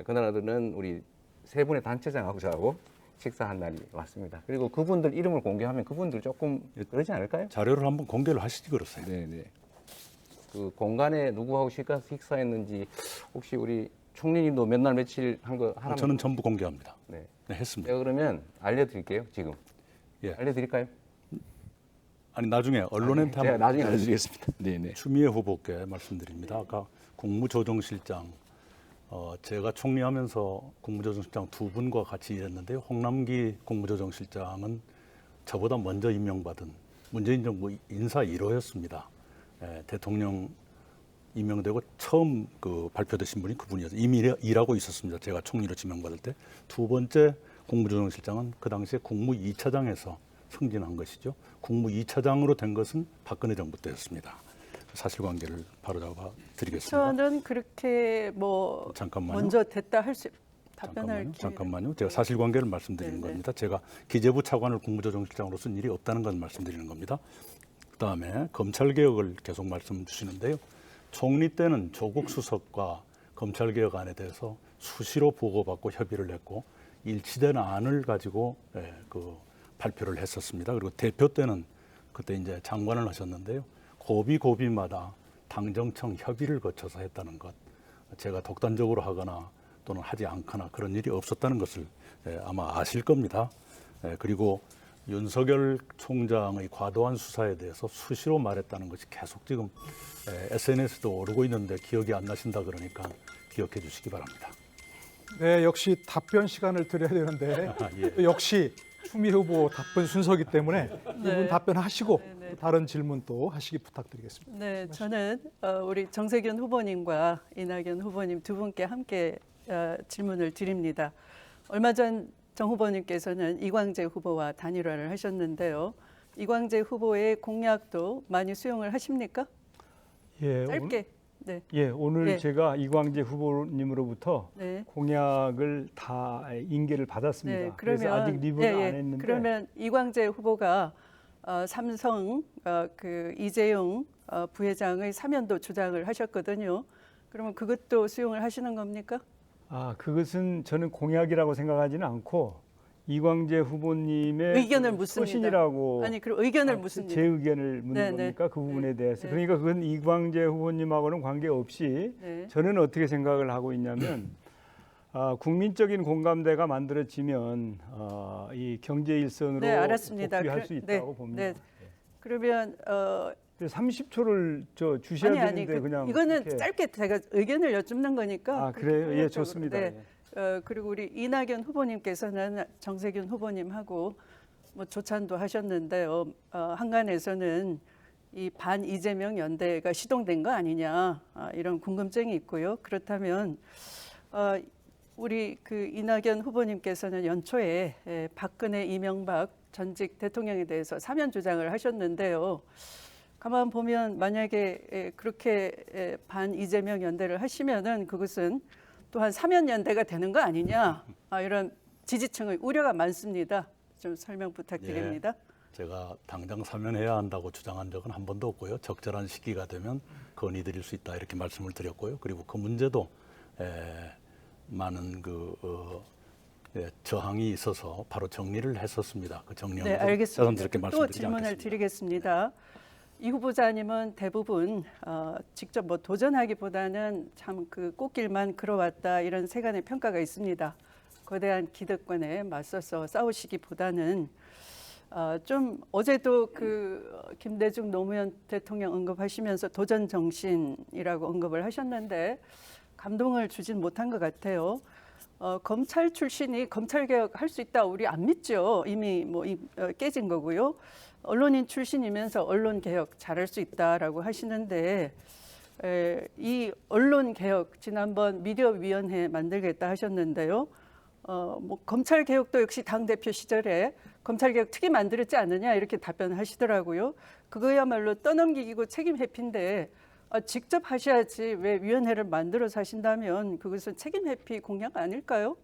그날은 우리 3분의 단체장하고 저하고 식사한 날이 왔습니다. 그리고 그분들 이름을 공개하면 그분들 조금 그러지 않을까요?
자료를 한번 공개를 하시지 그러세요.
네. 그 공간에 누구하고 식사했는지 혹시 우리 총리님도 몇 날 며칠 한 거 하나?
저는 전부 공개합니다.
네,
했습니다.
제가 그러면 알려드릴게요. 지금.
예.
알려드릴까요?
아니 나중에 언론한테
제가
한번
나중에 알려드리겠습니다. 네.
추미애 후보께 말씀드립니다. 아까 국무조정실장 제가 총리하면서 국무조정실장 2분과 같이 일했는데요. 홍남기 국무조정실장은 저보다 먼저 임명받은 문재인 정부 인사 1호였습니다. 대통령 임명되고 처음 발표되신 분이 그분이었어요. 이미 일하고 있었습니다. 제가 총리로 지명받을 때. 2번째 국무조정실장은 그 당시에 국무 2차장에서 승진한 것이죠. 국무 2차장으로 된 것은 박근혜 정부 때였습니다. 사실관계를 바로잡아 드리겠습니다.
저는 그렇게
잠깐만요.
먼저 됐다 할 수 답변할
잠깐만요. 제가 사실관계를 말씀드리는
네네.
겁니다. 제가 기재부 차관을 국무조정실장으로 쓴 일이 없다는 건 말씀드리는 겁니다. 그다음에 검찰개혁을 계속 말씀 주시는데요. 총리 때는 조국 수석과 검찰개혁안에 대해서 수시로 보고받고 협의를 했고 일치된 안을 가지고 그 발표를 했었습니다. 그리고 대표 때는 그때 이제 장관을 하셨는데요. 고비마다 당정청 협의를 거쳐서 했다는 것, 제가 독단적으로 하거나 또는 하지 않거나 그런 일이 없었다는 것을 아마 아실 겁니다. 그리고 윤석열 총장의 과도한 수사에 대해서 수시로 말했다는 것이 계속 지금 SNS도 오르고 있는데 기억이 안 나신다 그러니까 기억해 주시기 바랍니다.
네, 역시 답변 시간을 드려야 되는데
예.
또 역시 추미애 후보 답변 순서이기 때문에 이분 답변하시고 또 다른 질문 또 하시기 부탁드리겠습니다.
네, 저는 우리 정세균 후보님과 이낙연 후보님 두 분께 함께 질문을 드립니다. 얼마 전 정 후보님께서는 이광재 후보와 단일화를 하셨는데요. 이광재 후보의 공약도 많이 수용을 하십니까?
예,
짧게. 네.
오늘
예.
제가 이광재 후보님으로부터
네.
공약을 다 인계를 받았습니다.
네,
그래서 아직 리뷰를 안 했는데
그러면 이광재 후보가 삼성 그 이재용 부회장의 사면도 주장을 하셨거든요. 그러면 그것도 수용을 하시는 겁니까?
그것은 저는 공약이라고 생각하지는 않고 이광재 후보님의
의견을
그
묻습니다.
소신이라고
아니, 그럼 의견을 묻습니다.
제 의견을 묻는
네,
겁니까? 그 부분에
네,
대해서.
네.
그러니까 그건 이광재 후보님하고는 관계없이
네.
저는 어떻게 생각을 하고 있냐면 국민적인 공감대가 만들어지면 이 경제 일선으로
네, 알았습니다.
복귀할 수 있다고
네,
봅니다.
네. 그러면
30초를 주셔야 되는데 그냥
이거는
이렇게.
짧게 제가 의견을 여쭙는 거니까.
그래요? 예,
그렇게
좋습니다.
네. 그리고 우리 이낙연 후보님께서는 정세균 후보님하고 뭐 조찬도 하셨는데요. 한간에서는 이 반 이재명 연대가 시동된 거 아니냐 이런 궁금증이 있고요. 그렇다면 우리 그 이낙연 후보님께서는 연초에 박근혜, 이명박 전직 대통령에 대해서 사면 주장을 하셨는데요. 가만 보면 만약에 그렇게 반 이재명 연대를 하시면은 그것은 또한 사면 연대가 되는 거 아니냐 이런 지지층의 우려가 많습니다. 좀 설명 부탁드립니다.
제가 당장 사면해야 한다고 주장한 적은 한 번도 없고요. 적절한 시기가 되면 건의드릴 수 있다 이렇게 말씀을 드렸고요. 그리고 그 문제도 많은 저항이 있어서 바로 정리를 했었습니다. 그 정리는
네, 알겠습니다.
자연스럽게
또
말씀드리지
질문을
않겠습니다.
드리겠습니다. 이 후보자님은 대부분 직접 뭐 도전하기보다는 참 그 꽃길만 걸어왔다 이런 세간의 평가가 있습니다. 거대한 기득권에 맞서서 싸우시기보다는 좀 어제도 그 김대중 노무현 대통령 언급하시면서 도전 정신이라고 언급을 하셨는데 감동을 주진 못한 것 같아요. 검찰 출신이 검찰 개혁 할 수 있다 우리 안 믿죠. 이미 뭐 깨진 거고요. 언론인 출신이면서 언론 개혁 잘할 수 있다라고 하시는데 이 언론 개혁 지난번 미디어위원회 만들겠다 하셨는데요. 뭐 검찰 개혁도 역시 당 대표 시절에 검찰 개혁 특위 만들었지 않느냐 이렇게 답변하시더라고요. 그거야말로 떠넘기고 책임 회피인데 직접 하셔야지 왜 위원회를 만들어서 하신다면 그것은 책임 회피 공약 아닐까요?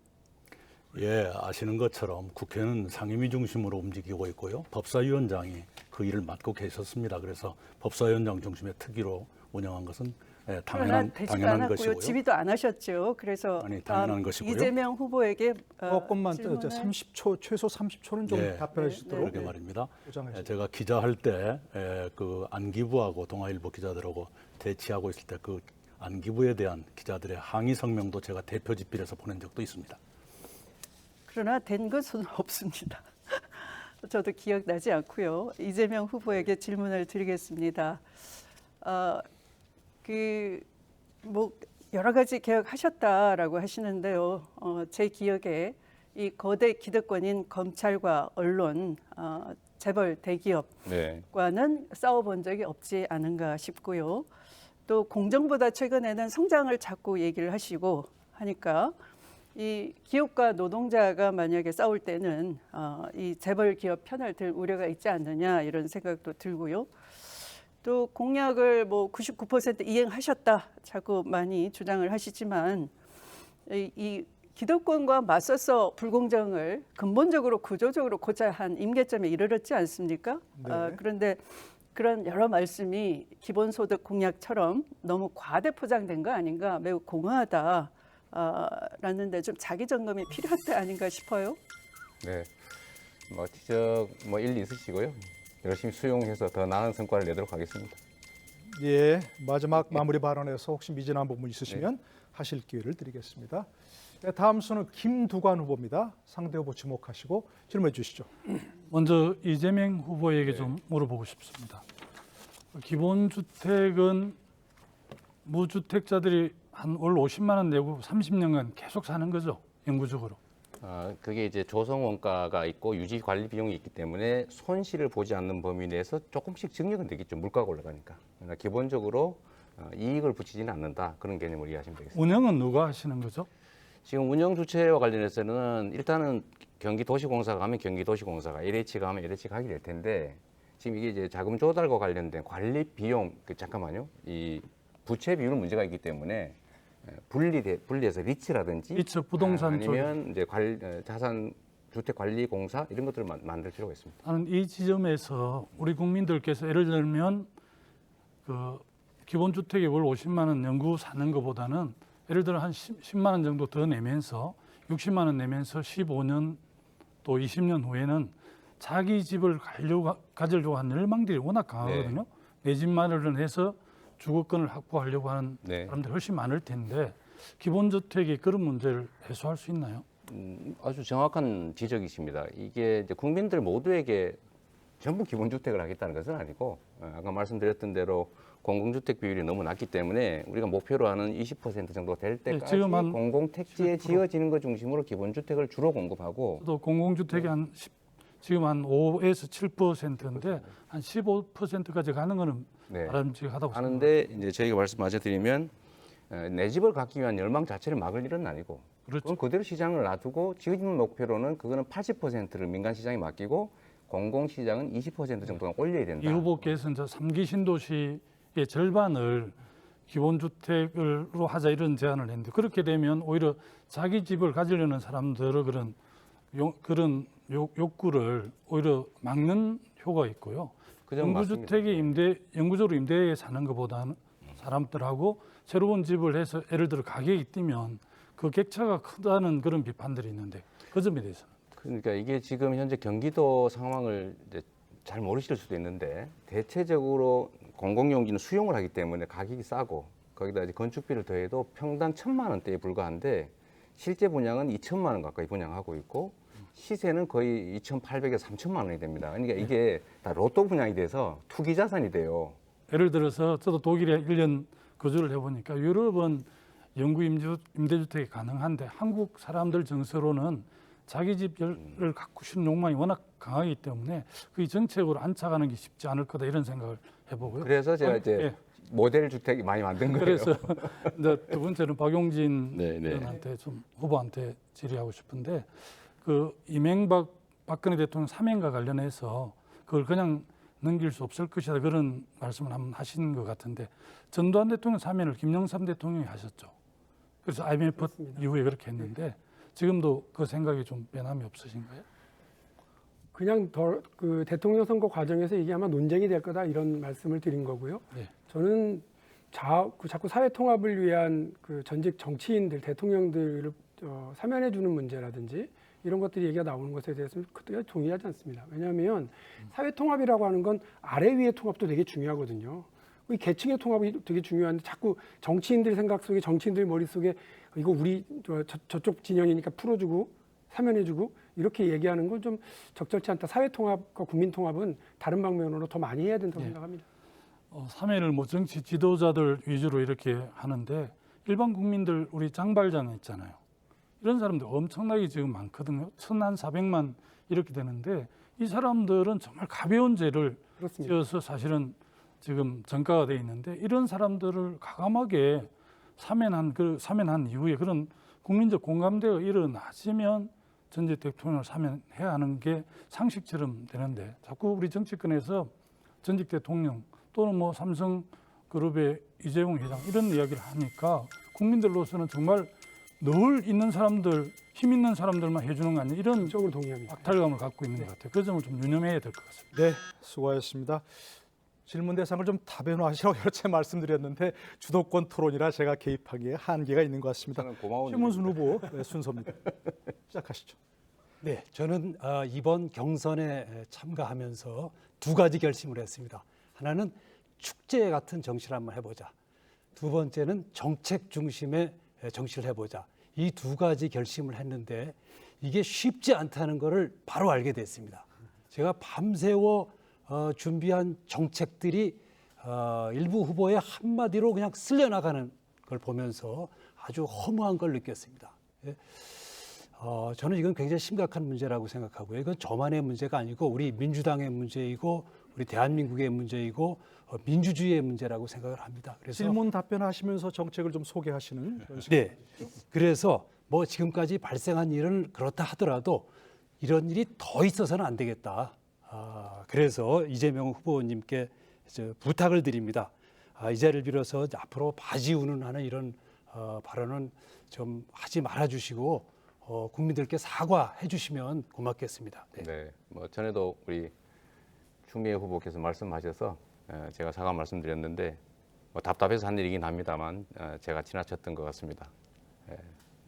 예, 아시는 것처럼 국회는 상임위 중심으로 움직이고 있고요. 법사위원장이 그 일을 맡고 계셨습니다. 그래서 법사위원장 중심의 특위로 운영한 것은 당연한
않았고요.
것이고요.
지휘도 안 하셨죠. 그래서
당연한 것이고요.
이재명 후보에게
조금만
질문을
30초 최소 30초는 좀
예,
답변해 주시도록
그러게 말입니다.
보장하시죠.
제가 기자할 때 그 안기부하고 동아일보 기자들하고 대치하고 있을 때 그 안기부에 대한 기자들의 항의 성명도 제가 대표 집필해서 보낸 적도 있습니다.
그러나 된 것은 없습니다. 저도 기억나지 않고요. 이재명 후보에게 질문을 드리겠습니다. 뭐 여러 가지 개혁하셨다라고 하시는데요. 제 기억에 이 거대 기득권인 검찰과 언론, 재벌 대기업과는 싸워본 적이 없지 않은가 싶고요. 또 공정보다 최근에는 성장을 자꾸 얘기를 하시고 하니까 이 기업과 노동자가 만약에 싸울 때는 이 재벌 기업 편을 들 우려가 있지 않느냐 이런 생각도 들고요. 또 공약을 뭐 99% 이행하셨다 자꾸 많이 주장을 하시지만 이 기득권과 맞서서 불공정을 근본적으로 구조적으로 고쳐야 한 임계점에 이르렀지 않습니까?
네.
그런데 그런 여러 말씀이 기본소득 공약처럼 너무 과대 포장된 거 아닌가 매우 공허하다 라는데 좀 자기 점검이 필요한 때 아닌가 싶어요.
네, 뭐 지적 뭐 일리 있으시고요. 열심히 수용해서 더 나은 성과를 내도록 하겠습니다.
예, 마지막 마무리 발언에서 혹시 미진한 부분 있으시면 하실 기회를 드리겠습니다. 네, 다음 순은 김두관 후보입니다. 상대 후보 지목하시고 질문해 주시죠.
먼저 이재명 후보에게 좀 물어보고 싶습니다. 기본주택은 무주택자들이 한 월 50만 원 내고 30년간 계속 사는 거죠, 영구적으로.
그게 이제 조성 원가가 있고 유지 관리 비용이 있기 때문에 손실을 보지 않는 범위 내에서 조금씩 증액은 되겠죠. 물가가 올라가니까. 그러나 기본적으로 이익을 붙이지는 않는다. 그런 개념을 이해하시면 되겠습니다.
운영은 누가 하시는 거죠?
지금 운영 주체와 관련해서는 일단은 경기도시공사가 가면 경기도시공사가, LH가 하면 LH가 하게 될 텐데 지금 이게 이제 자금 조달과 관련된 관리 비용, 잠깐만요. 이 부채 비율 문제가 있기 때문에 분리해서 리츠라든지
리츠 부동산
아니면 이제 자산 주택 관리 공사 이런 것들을 만들 필요가 있습니다.
나는 이 지점에서 우리 국민들께서 예를 들면 그 기본주택에 월 50만 원 연구 사는 것보다는 예를 들어 한 10만 원 정도 더 내면서 60만 원 내면서 15년 또 20년 후에는 자기 집을 가지려고 하는 열망들이 워낙 강하거든요. 내 집 마련을 해서 주거권을 확보하려고 하는 사람들이 훨씬 많을 텐데 기본주택이 그런 문제를 해소할 수 있나요?
아주 정확한 지적이십니다. 이게 이제 국민들 모두에게 전부 기본주택을 하겠다는 것은 아니고 아까 말씀드렸던 대로 공공주택 비율이 너무 낮기 때문에 우리가 목표로 하는 20% 정도 될 때까지
지금 한
공공택지에
10%.
지어지는 것 중심으로 기본주택을 주로 공급하고
또 공공주택이 지금 한 5에서 7%인데 한 15%까지 가는 거는 바람직하다고 생각합니다.
하는데 이제 저희가 말씀드리면 내 집을 갖기 위한 열망 자체를 막을 일은 아니고
그렇죠.
그건 그대로 시장을 놔두고 지금 목표로는 그거는 80%를 민간 시장에 맡기고 공공 시장은 20% 정도는 올려야 된다.
이 후보께서 이제 3기 신도시의 절반을 기본주택으로 하자 이런 제안을 했는데 그렇게 되면 오히려 자기 집을 가지려는 사람들의 그런 욕구를 오히려 막는 효과가 있고요. 영구주택이 영구적으로 임대에 사는 것보다는 사람들하고 새로운 집을 해서 예를 들어 가격이 뛰면 그 격차가 크다는 그런 비판들이 있는데 그 점에 대해서는.
그러니까 이게 지금 현재 경기도 상황을 이제 잘 모르실 수도 있는데 대체적으로 공공용지는 수용을 하기 때문에 가격이 싸고 거기다 이제 건축비를 더해도 평당 1,000만 원대에 불과한데 실제 분양은 2천만 원 가까이 분양하고 있고 시세는 거의 2,800에서 3천만 원이 됩니다. 그러니까 이게 다 로또 분양이 돼서 투기 자산이 돼요.
예를 들어서 저도 독일에 1년 거주를 해보니까 유럽은 영구 임대주택이 가능한데 한국 사람들 정서로는 자기 집을 갖고 싶은 욕망이 워낙 강하기 때문에 그 정책으로 안착하는 게 쉽지 않을 거다 이런 생각을 해보고요.
그래서 제가 이제 모델 주택이 많이 만든 거예요.
그래서 이제 두 번째는 박용진
네.
의원한테 좀 후보한테 질의하고 싶은데 그 이명박 박근혜 대통령 사면과 관련해서 그걸 그냥 넘길 수 없을 것이다 그런 말씀을 한번 하신 것 같은데 전두환 대통령 사면을 김영삼 대통령이 하셨죠. 그래서 IMF
그렇습니다.
이후에 그렇게 했는데 지금도 그 생각이 좀 변함이 없으신가요?
그냥 그 대통령 선거 과정에서 이게 아마 논쟁이 될 거다 이런 말씀을 드린 거고요.
네.
저는 자꾸 사회 통합을 위한 그 전직 정치인들, 대통령들을 사면해 주는 문제라든지 이런 것들이 얘기가 나오는 것에 대해서는 그때 동의하지 않습니다. 왜냐하면 사회 통합이라고 하는 건 아래 위의 통합도 되게 중요하거든요. 이 계층의 통합이 되게 중요한데 자꾸 정치인들 생각 속에 정치인들 머릿속에 이거 우리 저쪽 진영이니까 풀어주고 사면해주고 이렇게 얘기하는 건 좀 적절치 않다. 사회 통합과 국민 통합은 다른 방면으로 더 많이 해야 된다고 생각합니다.
사면을 뭐 정치 지도자들 위주로 이렇게 하는데 일반 국민들 우리 장발장 있잖아요. 이런 사람들 엄청나게 지금 많거든요. 1,400만 이렇게 되는데 이 사람들은 정말 가벼운 죄를
그렇습니다.
지어서 사실은 지금 전가가 돼 있는데 이런 사람들을 과감하게 사면한 이후에 그런 국민적 공감대가 일어나시면 전직 대통령을 사면해야 하는 게 상식처럼 되는데 자꾸 우리 정치권에서 전직 대통령 또는 뭐 삼성그룹의 이재용 회장 이런 이야기를 하니까 국민들로서는 정말 늘 있는 사람들, 힘 있는 사람들만 해주는 거 아니냐 이런
적으로 동의합니다.
박탈감을 갖고 있는 것 같아요. 그 점을 좀 유념해야 될 것 같습니다.
네, 수고하셨습니다. 질문 대상을 좀 다변화하시라고 여러 차례 말씀드렸는데 주도권 토론이라 제가 개입하기에 한계가 있는 것 같습니다.
저는 고마운
최문순 후보 순서입니다. 시작하시죠.
네, 저는 이번 경선에 참가하면서 두 가지 결심을 했습니다. 하나는 축제 같은 정치를 한번 해보자. 두 번째는 정책 중심의 정치를 해보자. 이 두 가지 결심을 했는데 이게 쉽지 않다는 것을 바로 알게 됐습니다. 제가 밤새워 준비한 정책들이 일부 후보의 한마디로 그냥 쓸려나가는 걸 보면서 아주 허무한 걸 느꼈습니다. 예. 저는 이건 굉장히 심각한 문제라고 생각하고요. 이건 저만의 문제가 아니고 우리 민주당의 문제이고 우리 대한민국의 문제이고 민주주의의 문제라고 생각을 합니다. 그래서
질문 답변하시면서 정책을 좀 소개하시는 그런 식으로.
네. 그래서 뭐 지금까지 발생한 일은 그렇다 하더라도 이런 일이 더 있어서는 안 되겠다. 그래서 이재명 후보님께 부탁을 드립니다. 이 자리를 빌어서 앞으로 바지 운운하는 이런 발언은 좀 하지 말아주시고 국민들께 사과해 주시면 고맙겠습니다. 네.
네, 뭐 전에도 우리 추미애 후보께서 말씀하셔서 제가 사과 말씀드렸는데 뭐 답답해서 한 일이긴 합니다만 제가 지나쳤던 것 같습니다.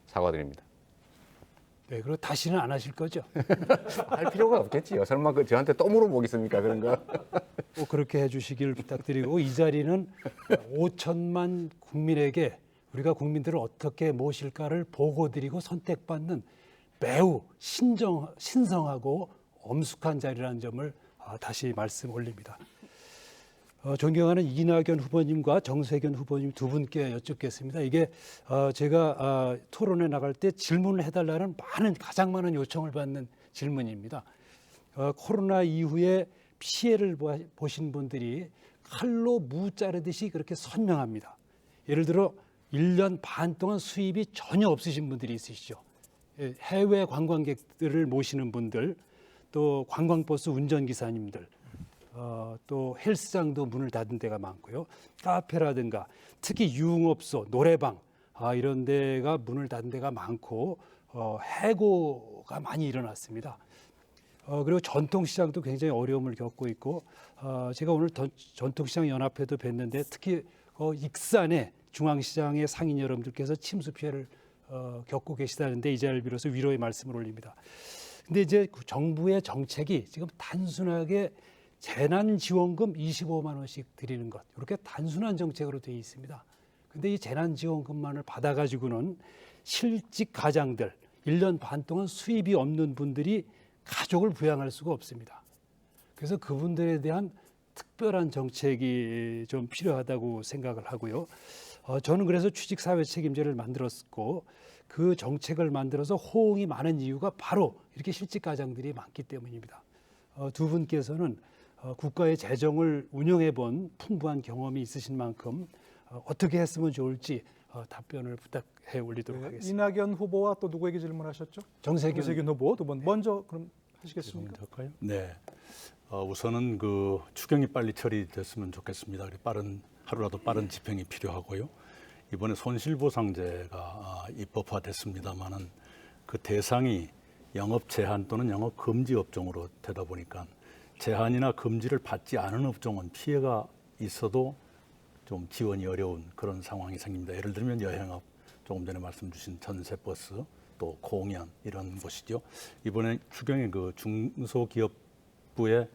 사과드립니다.
네, 그리고 다시는 안 하실 거죠?
할 필요가 없겠지요. 설마 그 저한테 또 물어보겠습니까? 그런 거.
꼭 그렇게 해주시길 부탁드리고 이 자리는 5천만 국민에게 우리가 국민들을 어떻게 모실까를 보고드리고 선택받는 매우 신성하고 엄숙한 자리라는 점을 다시 말씀 올립니다. 존경하는 이낙연 후보님과 정세균 후보님 두 분께 여쭙겠습니다. 이게 제가 토론에 나갈 때 질문을 해달라는 가장 많은 요청을 받는 질문입니다. 코로나 이후에 피해를 보신 분들이 칼로 무 자르듯이 그렇게 선명합니다. 예를 들어 1년 반 동안 수입이 전혀 없으신 분들이 있으시죠. 해외 관광객들을 모시는 분들, 또 관광버스 운전기사님들, 또 헬스장도 문을 닫은 데가 많고요. 카페라든가 특히 유흥업소, 노래방 이런 데가 문을 닫은 데가 많고 해고가 많이 일어났습니다. 그리고 전통시장도 굉장히 어려움을 겪고 있고 제가 오늘 전통시장 연합회도 뵀는데 특히 익산의 중앙시장의 상인 여러분들께서 침수 피해를 겪고 계시다는데 이 자리를 빌어서 위로의 말씀을 올립니다. 근데 이제 정부의 정책이 지금 단순하게 재난지원금 25만 원씩 드리는 것 이렇게 단순한 정책으로 되어 있습니다. 근데 이 재난지원금만을 받아가지고는 실직 가장들 1년 반 동안 수입이 없는 분들이 가족을 부양할 수가 없습니다. 그래서 그분들에 대한 특별한 정책이 좀 필요하다고 생각을 하고요. 저는 그래서 취직사회 책임제를 만들었고 그 정책을 만들어서 호응이 많은 이유가 바로 이렇게 실직 가장들이 많기 때문입니다. 두 분께서는 국가의 재정을 운영해 본 풍부한 경험이 있으신 만큼 어떻게 했으면 좋을지 답변을 부탁해 올리도록 하겠습니다.
이낙연 후보와 또 누구에게 질문하셨죠?
정세균
후보 두 분 먼저 그럼 하시겠습니까?
할까요? 네. 우선은 그 추경이 빨리 처리됐으면 좋겠습니다. 하루라도 빠른 집행이 필요하고요. 이번에 손실보상제가 입법화됐습니다만은 그 대상이 영업 제한 또는 영업 금지 업종으로 되다 보니까 제한이나 금지를 받지 않은 업종은 피해가 있어도 좀 지원이 어려운 그런 상황이 생깁니다. 예를 들면 여행업, 조금 전에 말씀 주신 전세버스, 또 공연 이런 곳이죠. 이번에 추경이 그 중소기업부의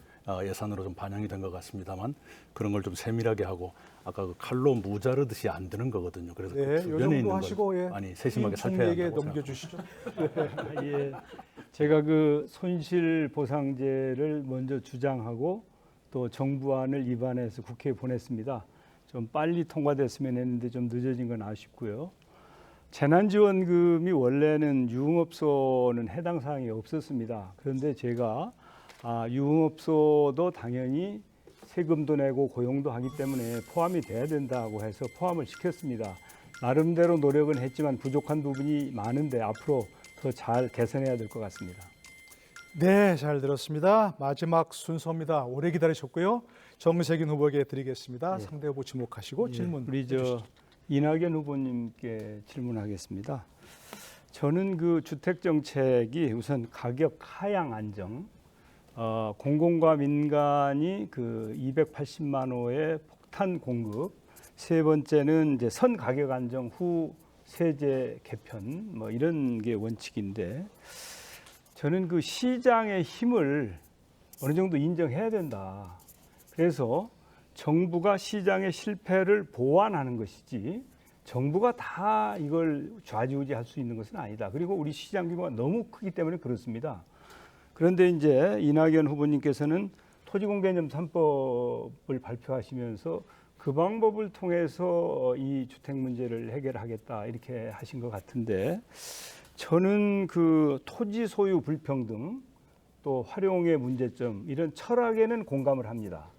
예산으로 좀 반영이 된 것 같습니다만 그런 걸 좀 세밀하게 하고 아까 그 칼로 무 자르듯이 안 되는 거거든요. 그래서
네,
그 주변에 있는
하시고,
걸 많이 세심하게 살펴야
총리에게
한다고
넘겨주시죠.
예, 제가 그 손실 보상제를 먼저 주장하고 또 정부안을 입안해서 국회에 보냈습니다. 좀 빨리 통과됐으면 했는데 좀 늦어진 건 아쉽고요. 재난지원금이 원래는 유흥업소는 해당 사항이 없었습니다. 그런데 제가 유흥업소도 당연히 세금도 내고 고용도 하기 때문에 포함이 돼야 된다고 해서 포함을 시켰습니다. 나름대로 노력은 했지만 부족한 부분이 많은데 앞으로 더 잘 개선해야 될 것 같습니다.
네, 잘 들었습니다. 마지막 순서입니다. 오래 기다리셨고요. 정세균 후보에게 드리겠습니다. 상대 후보 지목하시고 질문
우리
해주시죠.
이낙연 후보님께 질문하겠습니다. 저는 그 주택 정책이 우선 가격 하향 안정, 공공과 민간이 그 280만 호의 폭탄 공급, 세 번째는 이제 선 가격 안정 후 세제 개편 뭐 이런 게 원칙인데 저는 그 시장의 힘을 어느 정도 인정해야 된다. 그래서 정부가 시장의 실패를 보완하는 것이지 정부가 다 이걸 좌지우지할 수 있는 것은 아니다. 그리고 우리 시장 규모가 너무 크기 때문에 그렇습니다. 그런데 이제 이낙연 후보님께서는 토지공개념 3법을 발표하시면서 그 방법을 통해서 이 주택 문제를 해결하겠다 이렇게 하신 것 같은데 저는 그 토지 소유 불평등 또 활용의 문제점 이런 철학에는 공감을 합니다.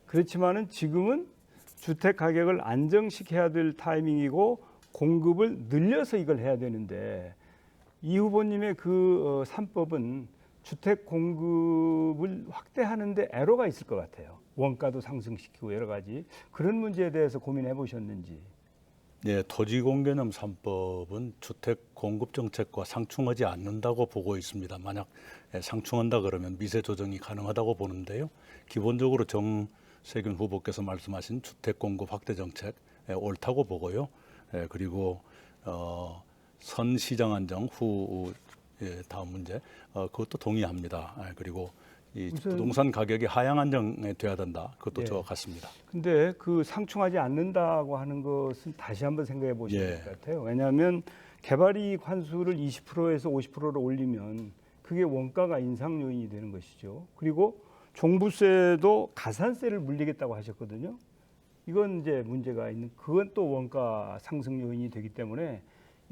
그렇지만은 지금은 주택 가격을 안정시켜야 될 타이밍이고 공급을 늘려서 이걸 해야 되는데 이 후보님의 그 3법은 주택 공급을 확대하는데 애로가 있을 것 같아요. 원가도 상승시키고 여러 가지 그런 문제에 대해서 고민해 보셨는지.
네, 토지공개념 3법은 주택 공급 정책과 상충하지 않는다고 보고 있습니다. 만약 상충한다 그러면 미세 조정이 가능하다고 보는데요. 기본적으로 정세균 후보께서 말씀하신 주택 공급 확대 정책 옳다고 보고요. 그리고 선 시장 안정 후 다음 문제 그것도 동의합니다. 그리고 이 부동산 가격이 하향 안정돼야 된다. 그것도 저와 같습니다.
근데 그 상충하지 않는다고 하는 것은 다시 한번 생각해 보셔야 될 것 같아요. 왜냐하면 개발이익 환수를 20%에서 50%로 올리면 그게 원가가 인상 요인이 되는 것이죠. 그리고 종부세도 가산세를 물리겠다고 하셨거든요. 이건 이제 문제가 있는 그건 또 원가 상승 요인이 되기 때문에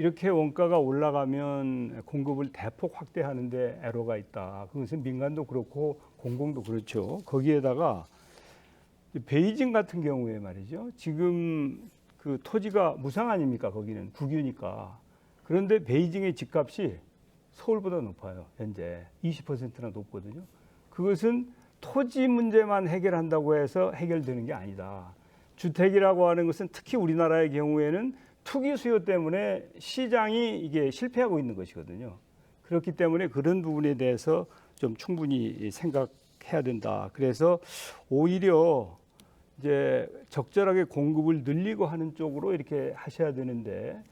이렇게 원가가 올라가면 공급을 대폭 확대하는데 애로가 있다. 그것은 민간도 그렇고 공공도 그렇죠. 거기에다가 베이징 같은 경우에 말이죠. 지금 그 토지가 무상 아닙니까? 거기는 국유니까. 그런데 베이징의 집값이 서울보다 높아요. 현재 20%나 높거든요. 그것은 토지 문제만 해결한다고 해서 해결되는 게 아니다. 주택이라고 하는 것은 특히 우리나라의 경우에는 투기 수요 때문에 시장이 이게 실패하고 있는 것이거든요. 그렇기 때문에 그런 부분에 대해서 좀 충분히 생각해야 된다. 그래서 오히려 이제 적절하게 공급을 늘리고 하는 쪽으로 이렇게 하셔야 되는데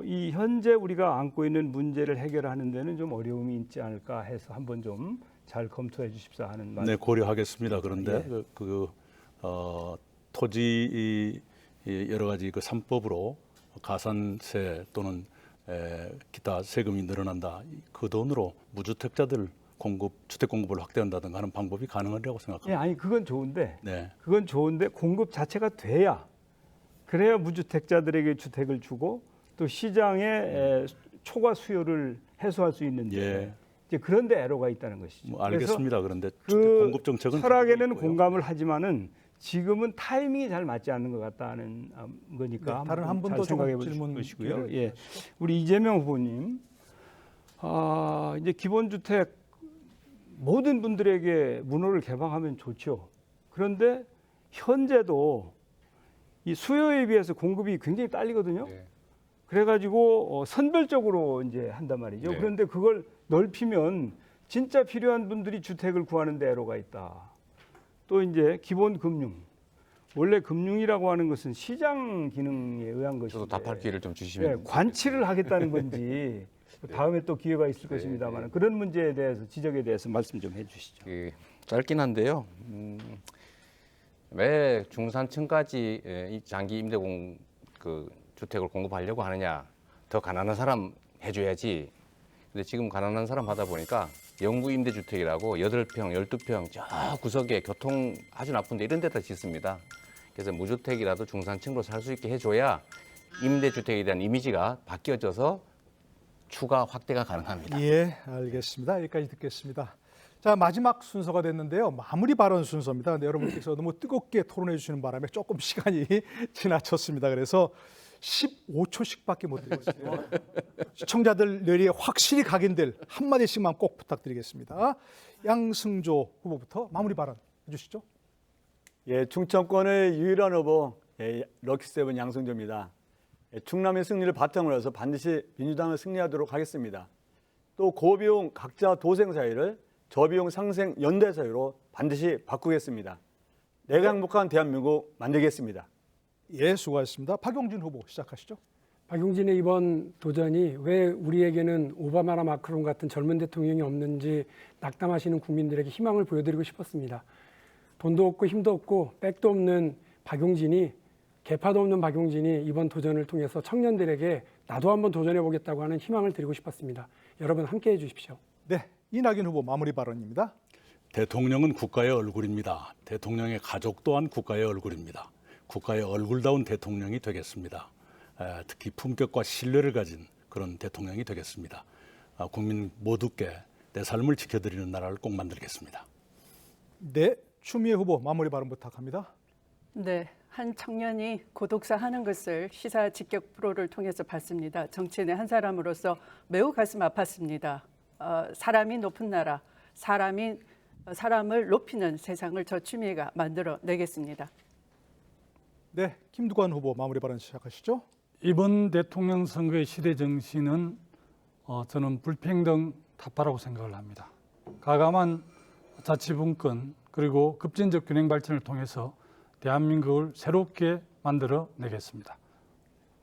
이 현재 우리가 안고 있는 문제를 해결하는 데는 좀 어려움이 있지 않을까 해서 한번 좀 잘 검토해 주십사 하는 말씀.
네, 고려하겠습니다. 그런데 토지 여러 가지 그 3법으로 가산세 또는 기타 세금이 늘어난다. 그 돈으로 무주택자들 주택 공급을 확대한다든가 하는 방법이 가능하다고 생각합니다.
예, 아니 그건 좋은데 그건 좋은데 공급 자체가 그래야 무주택자들에게 주택을 주고 또 시장의 초과 수요를 해소할 수 있는데 이제 그런데 애로가 있다는 것이죠.
알겠습니다. 그런데
그
공급 정책은
철학에는 공감을 하지만은 지금은 타이밍이 잘 맞지 않는 것 같다는 거니까
다른 한 분 더
생각해
질문
보시고요. 우리 이재명 후보님, 이제 기본주택 모든 분들에게 문호를 개방하면 좋죠. 그런데 현재도 이 수요에 비해서 공급이 굉장히 딸리거든요. 그래가지고 선별적으로 이제 한단 말이죠. 그런데 그걸 넓히면 진짜 필요한 분들이 주택을 구하는 데 애로가 있다. 또 이제 기본 금융. 원래 금융이라고 하는 것은 시장 기능에 의한 것인데.
저도 답할 기회를 좀 주시면.
관치를 하겠다는 건지 다음에 또 기회가 있을 것입니다만 그런 문제에 대해서 지적에 대해서 말씀 좀 해주시죠.
짧긴 한데요. 왜 중산층까지 이 장기 임대공 주택을 공급하려고 하느냐? 더 가난한 사람 해줘야지. 근데 지금 가난한 사람 하다 보니까 영구 임대주택이라고 8평, 12평 저 구석에 교통 아주 나쁜데 이런 데다 짓습니다. 그래서 무주택이라도 중산층으로 살 수 있게 해줘야 임대주택에 대한 이미지가 바뀌어져서 추가 확대가 가능합니다.
예, 알겠습니다. 여기까지 듣겠습니다. 자, 마지막 순서가 됐는데요. 마무리 발언 순서입니다. 근데 여러분께서 너무 뜨겁게 토론해 주시는 바람에 조금 시간이 지나쳤습니다. 그래서 15초씩밖에 못 드리고 있어요. 시청자들 뇌리에 확실히 각인될 한마디씩만 꼭 부탁드리겠습니다. 양승조 후보부터 마무리 발언 해주시죠.
충청권의 유일한 후보 럭키세븐 양승조입니다. 충남의 승리를 바탕으로 해서 반드시 민주당을 승리하도록 하겠습니다. 또 고비용 각자 도생 사회를 저비용 상생 연대사유로 반드시 바꾸겠습니다. 내가 행복한 대한민국 만들겠습니다.
예, 수고하셨습니다. 박용진 후보 시작하시죠.
박용진의 이번 도전이 왜 우리에게는 오바마나 마크롱 같은 젊은 대통령이 없는지 낙담하시는 국민들에게 희망을 보여드리고 싶었습니다. 돈도 없고 힘도 없고 백도 없는 박용진이, 개파도 없는 박용진이 이번 도전을 통해서 청년들에게 나도 한번 도전해보겠다고 하는 희망을 드리고 싶었습니다. 여러분 함께해 주십시오.
네, 이낙연 후보 마무리 발언입니다.
대통령은 국가의 얼굴입니다. 대통령의 가족 또한 국가의 얼굴입니다. 국가의 얼굴다운 대통령이 되겠습니다. 특히 품격과 신뢰를 가진 그런 대통령이 되겠습니다. 국민 모두께 내 삶을 지켜드리는 나라를 꼭 만들겠습니다.
네, 추미애 후보 마무리 발언 부탁합니다.
네, 한 청년이 고독사 하는 것을 시사 직격 프로를 통해서 봤습니다. 정치인의 한 사람으로서 매우 가슴 아팠습니다. 사람이 높은 나라, 사람을 높이는 세상을 저 추미애가 만들어 내겠습니다.
네, 김두관 후보 마무리 발언 시작하시죠.
이번 대통령 선거의 시대 정신은 저는 불평등 타파라고 생각을 합니다. 가감한 자치분권 그리고 급진적 균형 발전을 통해서 대한민국을 새롭게 만들어 내겠습니다.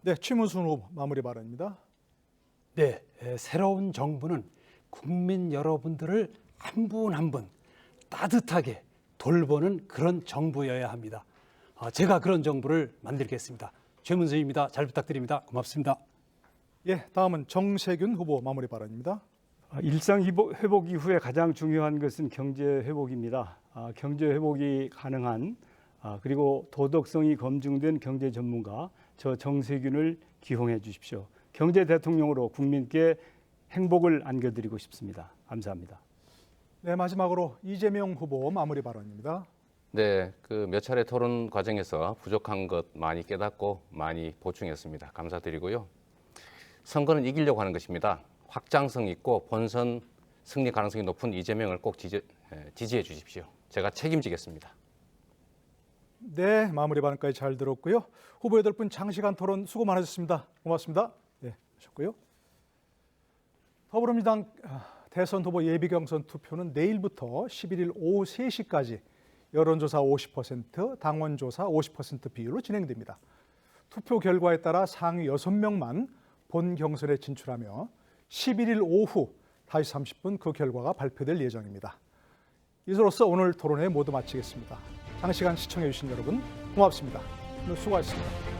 네, 최문순 후보 마무리 발언입니다.
네, 새로운 정부는 국민 여러분들을 한 분 한 분 따뜻하게 돌보는 그런 정부여야 합니다. 제가 그런 정부를 만들겠습니다. 최문순입니다. 잘 부탁드립니다. 고맙습니다.
예, 다음은 정세균 후보 마무리 발언입니다.
일상 회복 이후에 가장 중요한 것은 경제 회복입니다. 경제 회복이 가능한 그리고 도덕성이 검증된 경제 전문가 저 정세균을 기용해 주십시오. 경제 대통령으로 국민께 행복을 안겨드리고 싶습니다. 감사합니다.
네, 마지막으로 이재명 후보 마무리 발언입니다.
네, 그 몇 차례 토론 과정에서 부족한 것 많이 깨닫고 많이 보충했습니다. 감사드리고요. 선거는 이기려고 하는 것입니다. 확장성 있고 본선 승리 가능성이 높은 이재명을 꼭 지지해 주십시오. 제가 책임지겠습니다.
네, 마무리 발언까지 잘 들었고요. 후보 8분 장시간 토론 수고 많으셨습니다. 고맙습니다. 네, 하셨고요. 더불어민주당 대선 후보 예비 경선 투표는 내일부터 11일 오후 3시까지 여론조사 50%, 당원조사 50% 비율로 진행됩니다. 투표 결과에 따라 상위 6명만 본 경선에 진출하며 11일 오후 5시 30분 그 결과가 발표될 예정입니다. 이로써 오늘 토론회 모두 마치겠습니다. 장시간 시청해 주신 여러분 고맙습니다. 오늘 수고하셨습니다.